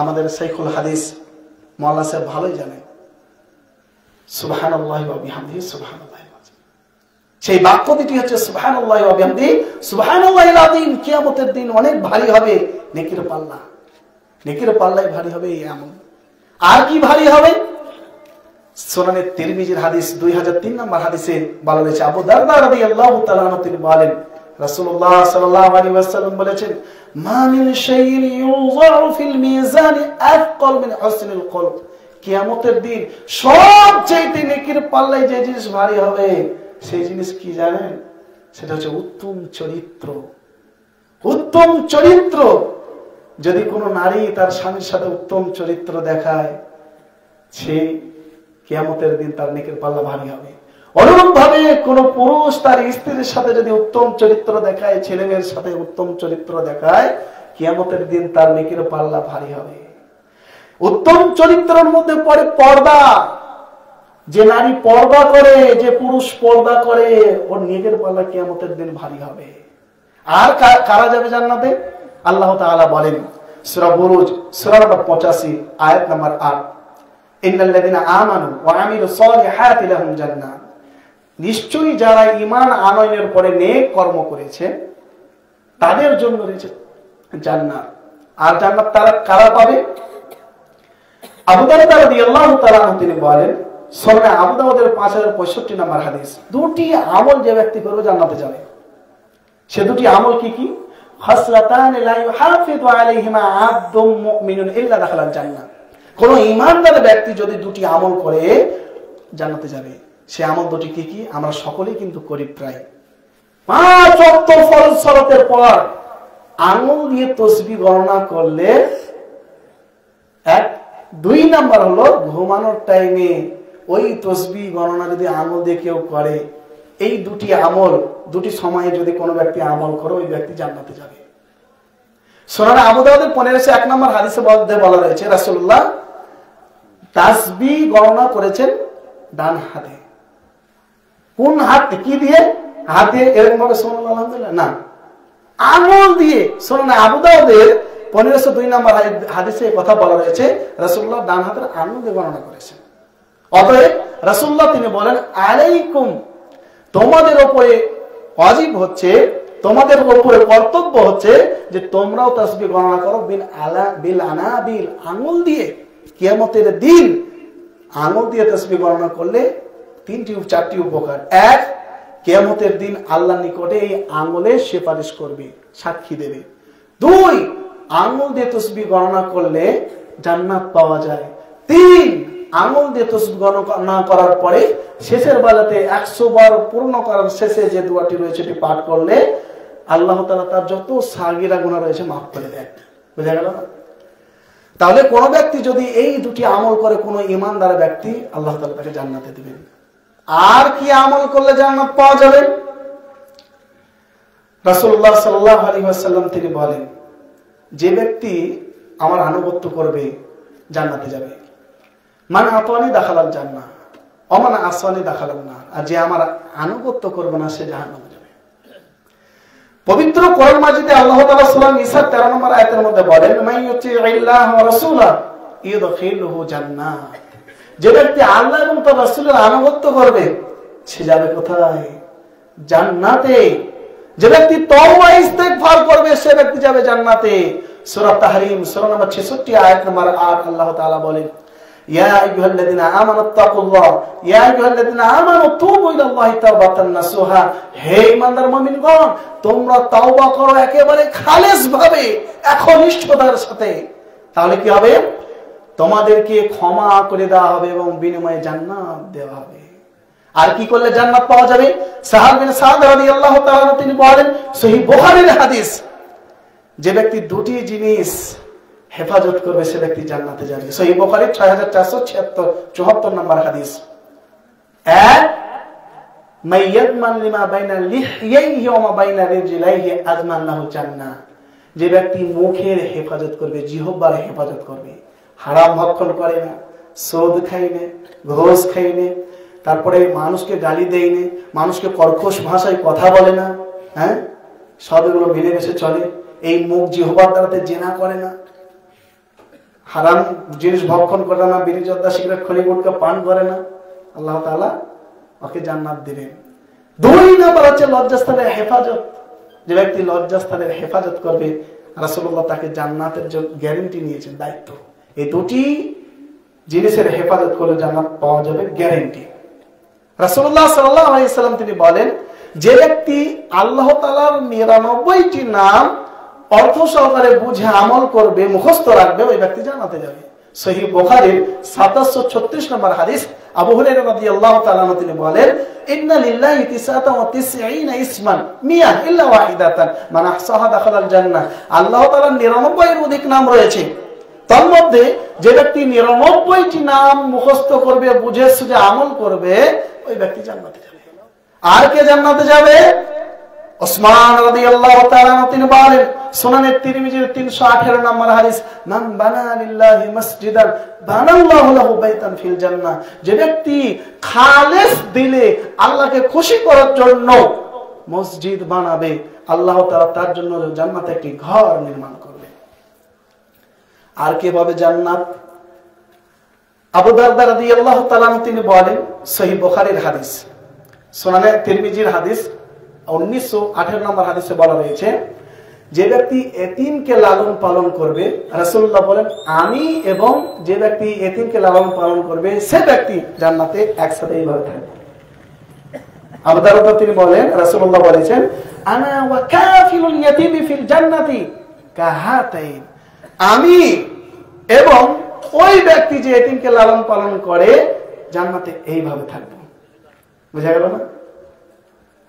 আমাদের শাইখুল হাদিস মাওলানা সাহেব ভালোই জানেন, সুবহানাল্লাহি ওয়া বিহামদিহি সুবহানাল্লাহ। সেই বাক্য দুটি হচ্ছে সুবহানাল্লাহি ওয়া বিহামদিহি সুবহানাল্লাহিল আযীম। কিয়ামতের দিন অনেক ভারী হবে নেকির পাল্লা, নেকির পাল্লাই ভারী হবে এই আমল। আর কি ভারী হবে? সুনানে তিরমিজির হাদিস 2003 নম্বর হাদিসে বলা হয়েছে, আবু দারদা রাদিয়াল্লাহু তাআলা আনহু তিনি বলেন, রাসূলুল্লাহ সাল্লাল্লাহু আলাইহি ওয়াসাল্লাম বলেছেন, মা মিন শাইইন ইউযাউ ফিল মিজানি আথকাল মিন হুসনিল কলব। কিয়ামতের দিন সবচেয়ে নেকির পাল্লায় যে জিনিস ভারী হবে সেই জিনিস কি জানেন? সেটা হচ্ছে উত্তম চরিত্র। উত্তম চরিত্র। যদি কোনো নারী তার স্বামীর সাথে উত্তম চরিত্র দেখায়, সে কিয়ামতের দিন তার নেকির পাল্লা ভারী হবে। অনুরূপ ভাবে কোন পুরুষ তার স্ত্রীর সাথে যদি উত্তম চরিত্র দেখায়, ছেলে মেয়ের সাথে উত্তম চরিত্র দেখায়, কিয়ামতের দিন তার নেকির পাল্লা ভারী হবে। উত্তম চরিত্রের মধ্যে পড়ে পর্দা। যে নারী পর্দা করে, যে পুরুষ পর্দা করে, ওর নেকির পাল্লা কিয়ামতের দিন ভারী হবে। আর কারা যাবে জান্নাতে? আল্লাহ তাআলা বলেন সূরা বুরুজ সূরা নম্বর 85 আয়াত নম্বর 8, ইন্নাল্লাযীনা আমানু ওয়া আমিলুস সালিহাতি লাহুম জান্নাত, নিশ্চয়ই যারা ঈমান আনয়নের পরে নেক কর্ম করেছে তাদের জন্য রয়েছে জান্নাত। আর জান্নাত তারা কারা পাবে? আবু দারদা রাদিয়াল্লাহু তাআলা তিনি বলেন, সুনানে আবু দাউদের 5065 নম্বর হাদিস, দুটি আমল যে ব্যক্তি করবে জান্নাতে যাবে। সে দুটি আমল কি কি? খাসলাতান লা ইউহাফিযু আলাইহিমা আবদুম মুমিনুন ইল্লা দাখালাল জান্নাহ। কোন ঈমানদার ব্যক্তি যদি দুটি আমল করে জান্নাতে যাবে। সে আমল দুটি কি কি? আমরা সকলেই কিন্তু করি প্রায়। 5 ওয়াক্ত ফরজ সালাতের পর আঙ্গুল দিয়ে তাসবিহ গণনা করলে 1, 2 নাম্বার হলো ঘুমানোর টাইমে ওই তাসবিহ গণনা যদি আঙ্গুল দিয়ে কেউ করে, এই দুটি আমল দুটি সময়ে যদি কোনো ব্যক্তি আমল করে, ওই ব্যক্তি জান্নাতে যাবে। সুনানে আবু দাউদের 1501 নম্বর হাদিসে বলা রয়েছে, রাসূলুল্লাহ তাসবিহ গণনা করেছেন ডান হাতে। কোন হাত? কি দিয়ে? হাতে এরকম ভাবে সুবহানাল্লাহ আলহামদুলিল্লাহ না, আঙ্গুল দিয়ে। সুনানে আবু দাউদের 1502 নম্বর হাদিসে কথা বলা রয়েছে, রাসূলুল্লাহ ডান হাতের আঙ্গুল দিয়ে গণনা করেছেন। অতএব রাসূলুল্লাহ তিনি বলেন, আলাইকুম, তোমাদের উপরে ওয়াজিব হচ্ছে, তোমাদের উপরে কর্তব্য হচ্ছে যে তোমরাও তাসবিহ গণনা করো বিল আনাবিল, আঙ্গুল দিয়ে। কিয়ামতের দিন আঙ্গুল দিয়ে তাসবিহ গণনা করলে 4টি উপকার। 1, কিয়ামতের দিন আল্লাহর নিকটে এই আঙ্গুলের সুপারিশ করবে, সাক্ষী দেবে। 2, আঙ্গুল দিয়ে তাসবিহ গণনা করলে জান্নাত পাওয়া যায়। 3, আঙ্গুল দিয়ে তাসবিহ গণনা করার পরে শেষের বেলাতে 100 বার পূর্ণ করার শেষে যে দোয়াটি রয়েছে এটি পাঠ করলে আল্লাহ তাআলা তার যত সাগীরা গুনাহ রয়েছে মাফ করে দেন। বুঝা গেল না? তাহলে কোন ব্যক্তি যদি এই দুটি আমল করে, কোন ঈমানদার ব্যক্তি, আল্লাহ তাআলা তাকে জান্নাতে দিবেন। আর কি আমল করলে জান্নাত পাওয়া যাবে? রাসূলুল্লাহ সাল্লাল্লাহু আলাইহি ওয়াসাল্লাম তিনি বলেন, যে ব্যক্তি আমার আনুগত্য করবে জান্নাতে যাবে। মান আতানি দাখালাল জান্নাহ ওয়া মান আসানি দাখালান নার। আর যে আমার আনুগত্য করবে না সে জাহান্নামে যাবে। পবিত্র কোরআন মাজিদে আল্লাহ তাআলা সূরা নিসা 13 নম্বর আয়াতের মধ্যে বলেন, মাইয়ুতিইল্লাহ ওয়া রাসূলা ইউদখিলহু জান্নাত। যে ব্যক্তি আল্লাহ এবং তার রাসূলের আনুগত্য করবে সে যাবে কোথায়? জান্নাতে। যে ব্যক্তি তওবা ইস্তেগফার করবে সে ব্যক্তি যাবে জান্নাতে। সূরা তাহরিম সূরা নম্বর 66 আয়াত নম্বর 8 আল্লাহ তাআলা বলেন, ইয়া আইয়ুহাল্লাযিনা আমানুত্তাকুল্লাহ ইয়া আইয়ুহাল্লাযিনা আমানু তুবু ইলাল্লাহি তাওবাতান নাসুহা। হে ঈমানদার মুমিনগণ, তোমরা তওবা করো একেবারে খালেস ভাবে, একনিষ্ঠতার সাথে। তাহলে কি হবে? তোমাদেরকে ক্ষমা করে দেওয়া হবে এবং বিনিময়ে জান্নাত দেওয়া হবে। আর কি করলে জান্নাত পাওয়া যাবে? সাহাল বিন সাদ রাদিয়াল্লাহু তাআলা তিনি বলেন, সহিহ বুখারীর হাদিস, যে ব্যক্তি দুটি জিনিস হেফাজত করবে সে ব্যক্তি জান্নাতে যাবে। সহিহ বুখারী 6474 নম্বর হাদিস। এক, মাইয়াদমান লিমা বাইনা লিহইয়াইহি ওয়া মা বাইনা রিজলাইহি আযমান লাহু জান্নাহ। যে ব্যক্তি মুখের হেফাজত করবে, জিহ্বার হেফাজত করবে, হারাম ভক্ষণ করে না, সুদ খায় না, ঘুষ খায় না, তারপরে মানুষকে গালি দেয় না, মানুষকে কর্কশ ভাষায় কথা বলে না, হ্যাঁ, সব এগুলো মিলেমিশে চলে। এই মুখ জিহ্বার দ্বারাতে জেনা করে না, হারাম জিনিস ভক্ষণ করে না, বিড়ি জর্দা সিগারেট খনি গুটখা পান করে না, আল্লাহ তাআলা ওকে জান্নাত দিবেন। দুই নাম্বার হচ্ছে লজ্জাস্থানের হেফাজত। যে ব্যক্তি লজ্জাস্থানের হেফাজত করবে রাসূলুল্লাহ তাকে জান্নাতের গ্যারান্টি নিয়েছেন, দায়িত্ব। এই দুটি জিনিসের হেফাজত করলে জান্নাত পাওয়া যাবে, গ্যারান্টি। রাসূলুল্লাহ সাল্লাল্লাহু আলাইহি সাল্লাম তিনি বলেন, যে ব্যক্তি আল্লাহ তাআলার 99টি নাম অর্থ সহকারে বুঝে আমল করবে, মুখস্থ রাখবে, ওই ব্যক্তি জান্নাতে যাবে। সহিহ বুখারীর 2736 নম্বর হাদিস, আবু হুরায়রা রাদিয়াল্লাহু তাআলা তিনি বলেন, ইন্না লিল্লাহি 99 ইসমান মিয়া ইল্লা ওয়াহিদাতান মান আহসাহা দাখালাল জান্নাহ। আল্লাহ তাআলার 99 এর অধিক নাম রয়েছে, তার মধ্যে যে ব্যক্তি 99টি নাম মুখস্থ করবে, বুঝে সুঝে আমল করবে, ওই ব্যক্তি জান্নাতে যাবে। আর কে জান্নাতে যাবে? ওসমান রাদিয়াল্লাহু তাআলা তিনি বলেন, সুনানে তিরমিজির 318 নম্বর হাদিস, মান বানা লিল্লাহি মসজিদান বানাল্লাহু লাহু বাইতান ফিল জান্নাহ। যে ব্যক্তি খালেস দিলে আল্লাহকে খুশি করার জন্য মসজিদ বানাবে, আল্লাহ তাআলা তার জন্য জান্নাতে একটি ঘর নির্মাণ করবে। আর কে পাবে জান্নাত? আবু দারদা রাদিয়াল্লাহু তাআলা তিনি বলেন, সহিহ বুখারীর হাদিস, সুনানে তিরমিজির হাদিস 1918 নম্বর হাদিসে বলা হয়েছে, যে ব্যক্তি এতিমকে লালন পালন করবে, রাসূলুল্লাহ বলেন, আমি এবং যে ব্যক্তি এতিমকে লালন পালন করবে সে ব্যক্তি জান্নাতে একসাথে এইভাবে থাকবে। আবু দারদা তিনি বলেন, রাসূলুল্লাহ বলেছেন, আনা ওয়া কাফিলুল ইয়াতীমি ফিল জান্নাতি কাহাতাইন। আমি এবং ওই ব্যক্তি যে এতিমকে লালন পালন করে জান্নাতে এইভাবে থাকবো। বুঝা গেল না?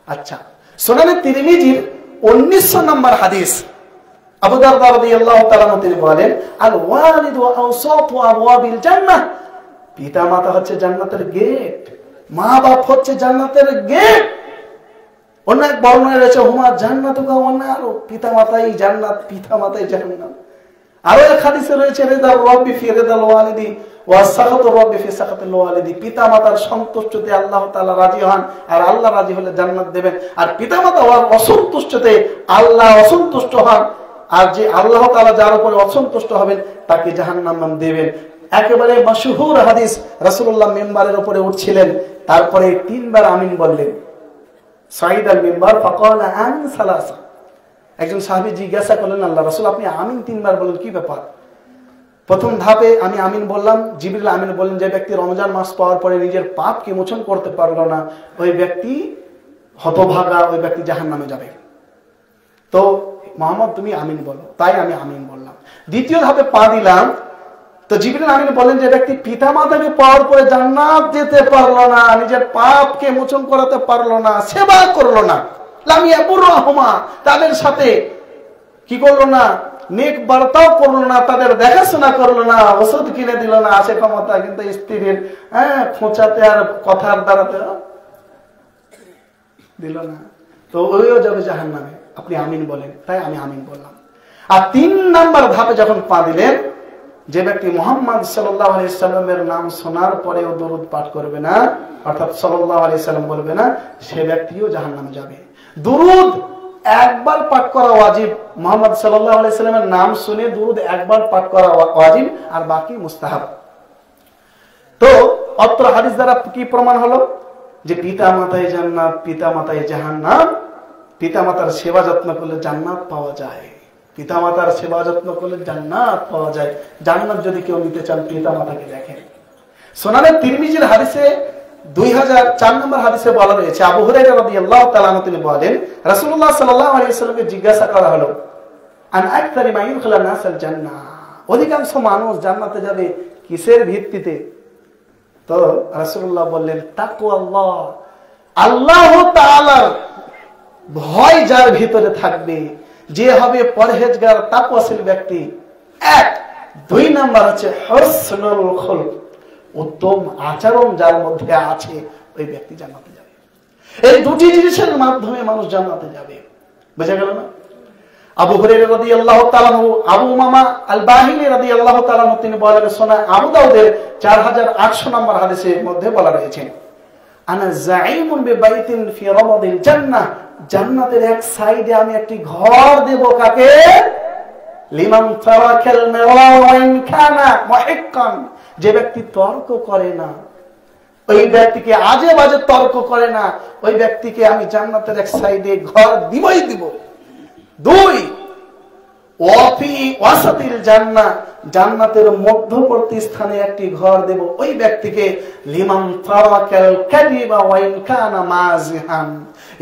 আচ্ছা, সুনানে তিরমিজির 1900 নম্বর হাদিস, আবু দারদা রাদিয়াল্লাহু তাআলা তিনি বলেন, আল ওয়ালিদু আওসাতু আবওয়াবিল জান্নাহ। পিতা মাতা হচ্ছে জান্নাতের গেট, মা বাপ হচ্ছে জান্নাতের গেট। অনেক বর্ণনা রয়েছে, হুমা জান্নাতুকা ওয়া নারু, পিতা মাতাই জান্নাত, পিতা মাতাই জাহান্নাম। আরো এক হাদিসে রয়েছে, রিদার রাব্বি ফি রিদাল ওয়ালিদি ওয়া সাখাতুর রাব্বি ফি সাখাতিল ওয়ালিদি। পিতা মাতার সন্তুষ্টতে আল্লাহ তাআলা রাজি হন, আর আল্লাহ রাজি হলে জান্নাত দেবেন। আর পিতা মাতা ওর অসন্তুষ্টতে আল্লাহ অসন্তুষ্ট হন, আর যে আল্লাহ তাআলা যার উপরে অসন্তুষ্ট হবেন তাকে জাহান্নাম দেবেন। একেবারে মাশহুর হাদিস, রাসূলুল্লাহ মিম্বারের উপরে উঠছিলেন, তারপরে 3 বার আমিন বললেন। সাইদ আল মিম্বার ফাকালা আমিন সালাসা। একজন সাহাবী জিজ্ঞাসা করলেন, আল্লাহ রাসূল আপনি আমিন 3 বার বলেন, কি ব্যাপার? প্রথম ধাপে আমি আমিন বললাম, জিবরিল আমিন বললেন, যে ব্যক্তি রমজান মাস পাওয়ার পরে নিজের পাপকে মোচন করতে পারলো না, ওই ব্যক্তি হতভাগা, ওই ব্যক্তি জাহান্নামে যাবে। তো মুহাম্মদ তুমি আমিন বলো, তাই আমি আমিন বললাম। দ্বিতীয় ধাপে পা দিলাম, তো জিবরিল আমিন বললেন, যে ব্যক্তি পিতা মাতাকে পাওয়ার পরে জান্নাত যেতে পারলো না, নিজের পাপকে মোচন করাতে পারলো না, সেবা করলো না, লাম ইয়াবুরহুমা, তাদের সাথে কি করলো না, নেক বার্তাও করলো না, তাদের দেখাশোনা করলো না, ওষুধ কিনে দিল না, আছে ক্ষমতা কিন্তু স্ত্রীর খোঁচাতে আর কথার দ্বারাতে দিল না, তো ওইও যাবে জাহান্নামে। আপনি আমিন বলেন, তাই আমি আমিন বললাম। আর 3 নাম্বার ধাপে যখন পা দিলেন, যে ব্যক্তি মুহাম্মদ সাল্লাল্লাহু আলাইহি সাল্লামের নাম শোনার পরেও দরুদ পাঠ করবে না, অর্থাৎ সাল্লাল্লাহু আলাইহি সাল্লাম বলবে না, সে ব্যক্তিও জাহান্নামে যাবে। দরুদ একবার পাঠ করা ওয়াজিব। মুহাম্মদ সাল্লাল্লাহু আলাইহি সাল্লামের নাম শুনে দুরূদ একবার পাঠ করা ওয়াজিব, আর বাকি মুস্তাহাব। তো অত্র হাদিস দ্বারা কি প্রমাণ হলো? যে পিতা মাতায় জান্নাত, পিতা মাতায় জাহান্নাম। পিতা মাতার সেবা যত্ন করলে জান্নাত পাওয়া যায়, পিতা মাতার সেবা যত্ন করলে জান্নাত পাওয়া যায়। জান্নাত যদি কেউ নিতে চান পিতা মাতাকে দেখেন। সুনানে তিরমিজির হাদিসে 2004 নম্বর হাদিসে বলা রয়েছে, আবু হুরায়রা রাদিয়াল্লাহু তাআলা আনহু তিনি বলেন, রাসূলুল্লাহ সাল্লাল্লাহু আলাইহি ওয়াসাল্লামকে জিজ্ঞাসা করা হলো, আন আকতারি মা ইউদখিলুন নাসাল জান্নাহ, অধিকাংশ মানুষ জান্নাতে যাবে কিসের ভিত্তিতে? তো রাসূলুল্লাহ বললেন, তাকওয়াল্লাহ, আল্লাহ তাআলার ভয় যার ভিতরে থাকবে, যে হবে পরহেজগার তাকওয়াশীল ব্যক্তি। 1 2 নাম্বার হচ্ছে হুসনুল খুলক, উত্তম আচরণ যার মধ্যে আছে ওই ব্যক্তি জান্নাতে যাবে। এই দুটি জিনিসের মাধ্যমে মানুষ জান্নাতে যাবে। বুঝা গেল না? আবু হুরায়রা রাদিয়াল্লাহু তাআলা, আবু উমামা আল বাহিলি রাদিয়াল্লাহু তাআলা তিনি বলেন, শোনা আবু দাউদের 4800 নম্বর হাদিসের মধ্যে বলা রয়েছে, আনা যাঈমুন বিবাইতিন ফি রামাদিল জান্নাহ, জান্নাতের এক সাইডে আমি একটি ঘর দেব। কাকে? লিমান তারাকাল মিরা ওয়া ইন কানা মুহিক্কান, যে ব্যক্তি তর্ক করে না, ওই ব্যক্তিকে আজে বাজে তর্ক করে না, ওই ব্যক্তিকে আমি জান্নাতের এক সাইডে ঘর দিবই দিব। 2 ওয়াফি ওয়াসাতিল জান্নাহ, জান্নাতের মধ্যবর্তী স্থানে একটি ঘর দেব ওই ব্যক্তিকে, লিমান তারাকাল কাযিবা ওয়া ইন কানা মাযিহান,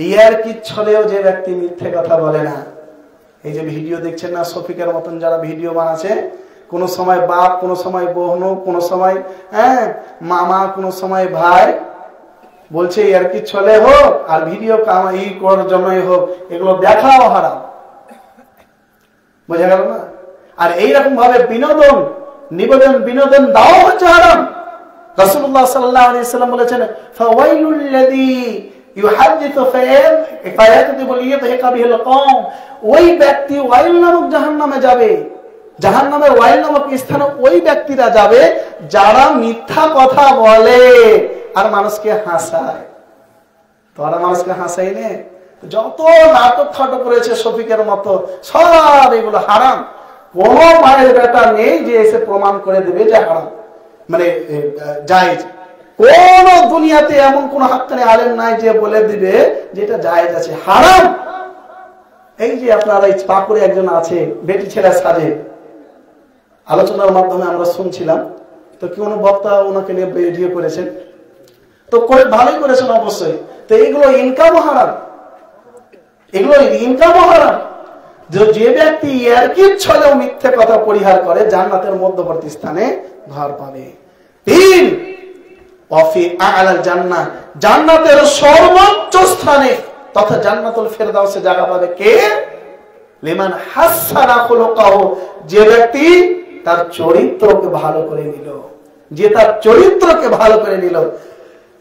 ইয়ার কি ছলেও যে ব্যক্তি মিথ্যে কথা বলে না। এই যে ভিডিও দেখছেন না, শফিকের মতন যারা ভিডিও বানাচ্ছে, কোন সময় বাপ, কোন সময় বোন, কোন সময় মামা, কোন সময় ভাই, বলছে ইয়ার কি ছলে হোক আর ভিডিও কামাই করার জন্যই হোক, এগুলো দেখাও হারাম। বোঝা গেল না? আর এইরকম ভাবে বিনোদন দাও হচ্ছে হারাম। রাসূলুল্লাহ সাল্লাল্লাহু আলাইহি ওয়াসাল্লাম বলেছেন, ফাওয়াইলুল লাযী ইউহাদ্দিসু ফায়াকযিবু লিয়াদহিকা বিহিল কওম, ওই ব্যক্তি ওয়াইল নামক জাহান্নামে যাবে। জাহান্নামের ওয়াইল নামক স্থানে ওই ব্যক্তিরা যাবে যারা মিথ্যা কথা বলে আর মানুষকে হাসায়। তোরা মানুষকে হাসাই নে, যত নাটক ফাটক করেছে শফিকের মতো, সব এগুলো হারাম। কোন মায়ের বেটা নেই যে এসে প্রমাণ করে দেবে যে হারাম, মানে জায়েজ। কোন দুনিয়াতে এমন কোন হাক্কানি আলেম নাই যে বলে দিবে যে এটা জায়েজ আছে। হারাম। এই যে আপনারা এই পাকুড়ে একজন আছে, বেটি ছেলে সাজে, আলোচনার মাধ্যমে আমরা শুনছিলাম, তো কি কোনো বক্তা ওনাকে নিয়ে ভিডিও করেছেন, তো ভালোই করেছেন অবশ্যই। তো এইগুলো ইনকামও হারাম, এগুলো ইনকামও হারাম। যে ব্যক্তি ইয়ারকির ছলেও মিথ্যে কথা পরিহার করে জান্নাতের মধ্যবর্তী স্থানে ঘর পাবে। 3 ওয়াফি আ'লাল জান্নাহ, জান্নাতের সর্বোচ্চ স্থানে তথা জান্নাতুল ফেরদাউসে জায়গা পাবে কে? লিমান হাসানা খুলুকাহু, যে ব্যক্তি তার চরিত্রকে ভালো করে নিল, যে তার চরিত্রকে ভালো করে নিল।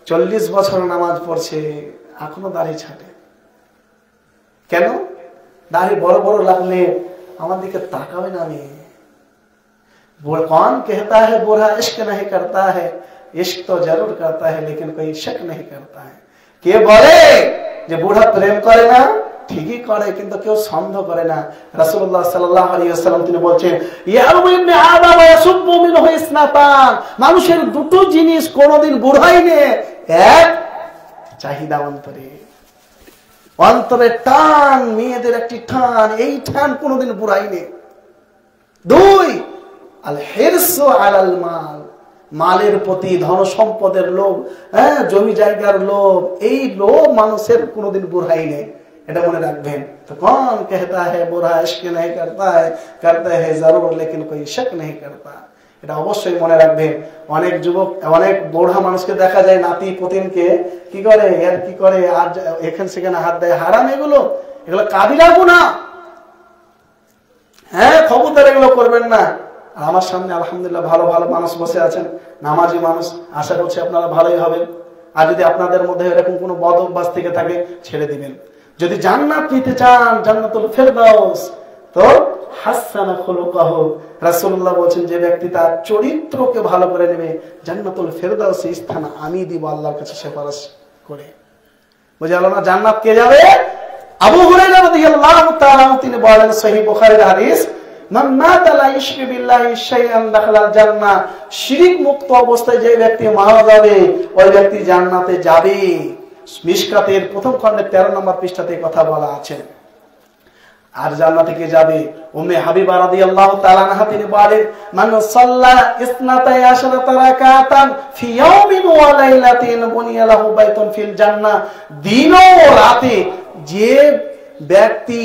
40 বছর নামাজ পড়ছে, এখনো দাড়ি ছাটে। কেন? দাড়ি বড় বড় লাগলে আমার দিকে তাকাবে না। আমি कौन कहता है बूढ़ा इश्क नहीं करता है, इश्क तो जरूर करता है लेकिन कोई शक नहीं करता है। কে বলে যে বুড়া প্রেম করে না? ঠিকই করে, কিন্তু কেউ সন্দেহ করে না। রাসূলুল্লাহ সাল্লাল্লাহু আলাইহি ওয়াসাল্লাম তিনি বলেন, ইয়ারমু ইবনে আদম ইয়াসুব্বু মিনহু ইসনাতান, মানুষের দুটো জিনিস কোনদিন বুড়াই নে। এক, চাহিদা অন্তরে টান, মেয়েদের একটি টান, এই টান কোনদিন বুড়াই নে। 2, আল হিরসু আলাল মাল, মালের প্রতি, ধন সম্পদের লোভ, জমি জায়গার লোভ, এই লোভ মানুষের কোনদিন বুড়াই নেই। এটা মনে রাখবেন। তো कौन कहता है बुरा इश्क नहीं करता है, करता है जरूर लेकिन कोई शक नहीं करता। এটা অবশ্যই মনে রাখবেন। অনেক যুবক, অনেক বুড়া মানুষকে দেখা যায় নাতি পুতিনকে কি করে, এর কি করে, আর এখানে সেখানে হাত দেয়। হারাম এগুলো, এগুলো কাবিরা গুনাহ। খবরদার এগুলো করবেন না। আমার সামনে আলহামদুলিল্লাহ ভালো ভালো মানুষ বসে আছেন, নামাজি মানুষ, আশা করছি আপনারা ভালোই হবেন। আর যদি আপনাদের মধ্যে এরকম কোনো বদ অভ্যাস থেকে থাকে ছেড়ে দিবেন। যদি জান্নাত নিতে চান, জান্নাতুল ফেরদাউস, তো হাসানা খুলুকাহু, রাসূলুল্লাহ বলেন যে ব্যক্তি তার চরিত্রকে ভালো করে নেবে, জান্নাতুল ফেরদাউসে স্থান আমি দিব আল্লাহর কাছে সুপারিশ করে। বুঝা গেল না? জান্নাত কে যাবে? আবু হুরায়রা রাদিয়াল্লাহু তাআলা তিনি বলেন সহিহ বুখারীর হাদিস, মান মাতা লা ইশরিকু বিল্লাহি শাইআন দাখালাল জান্নাহ, শিরক মুক্ত অবস্থায় যে ব্যক্তি মারা যাবে ওই ব্যক্তি জান্নাতে যাবে। মিশকাতের প্রথম খণ্ডের 13 নম্বর পৃষ্ঠাতে কথা বলা আছে। আর জান্নাতে কে যাবে? উম্মে হাবিবা রাদিয়াল্লাহু তাআলা আনহা তিনি বলেন, মান সাল্লা ইসনাতাই আশরাতা রাকাতান ফি ইয়াউমিন ওয়া লাইলাতিন বুনিয়া লাহু বাইতুন ফিল জান্নাহ, দিন ও রাতে যে ব্যক্তি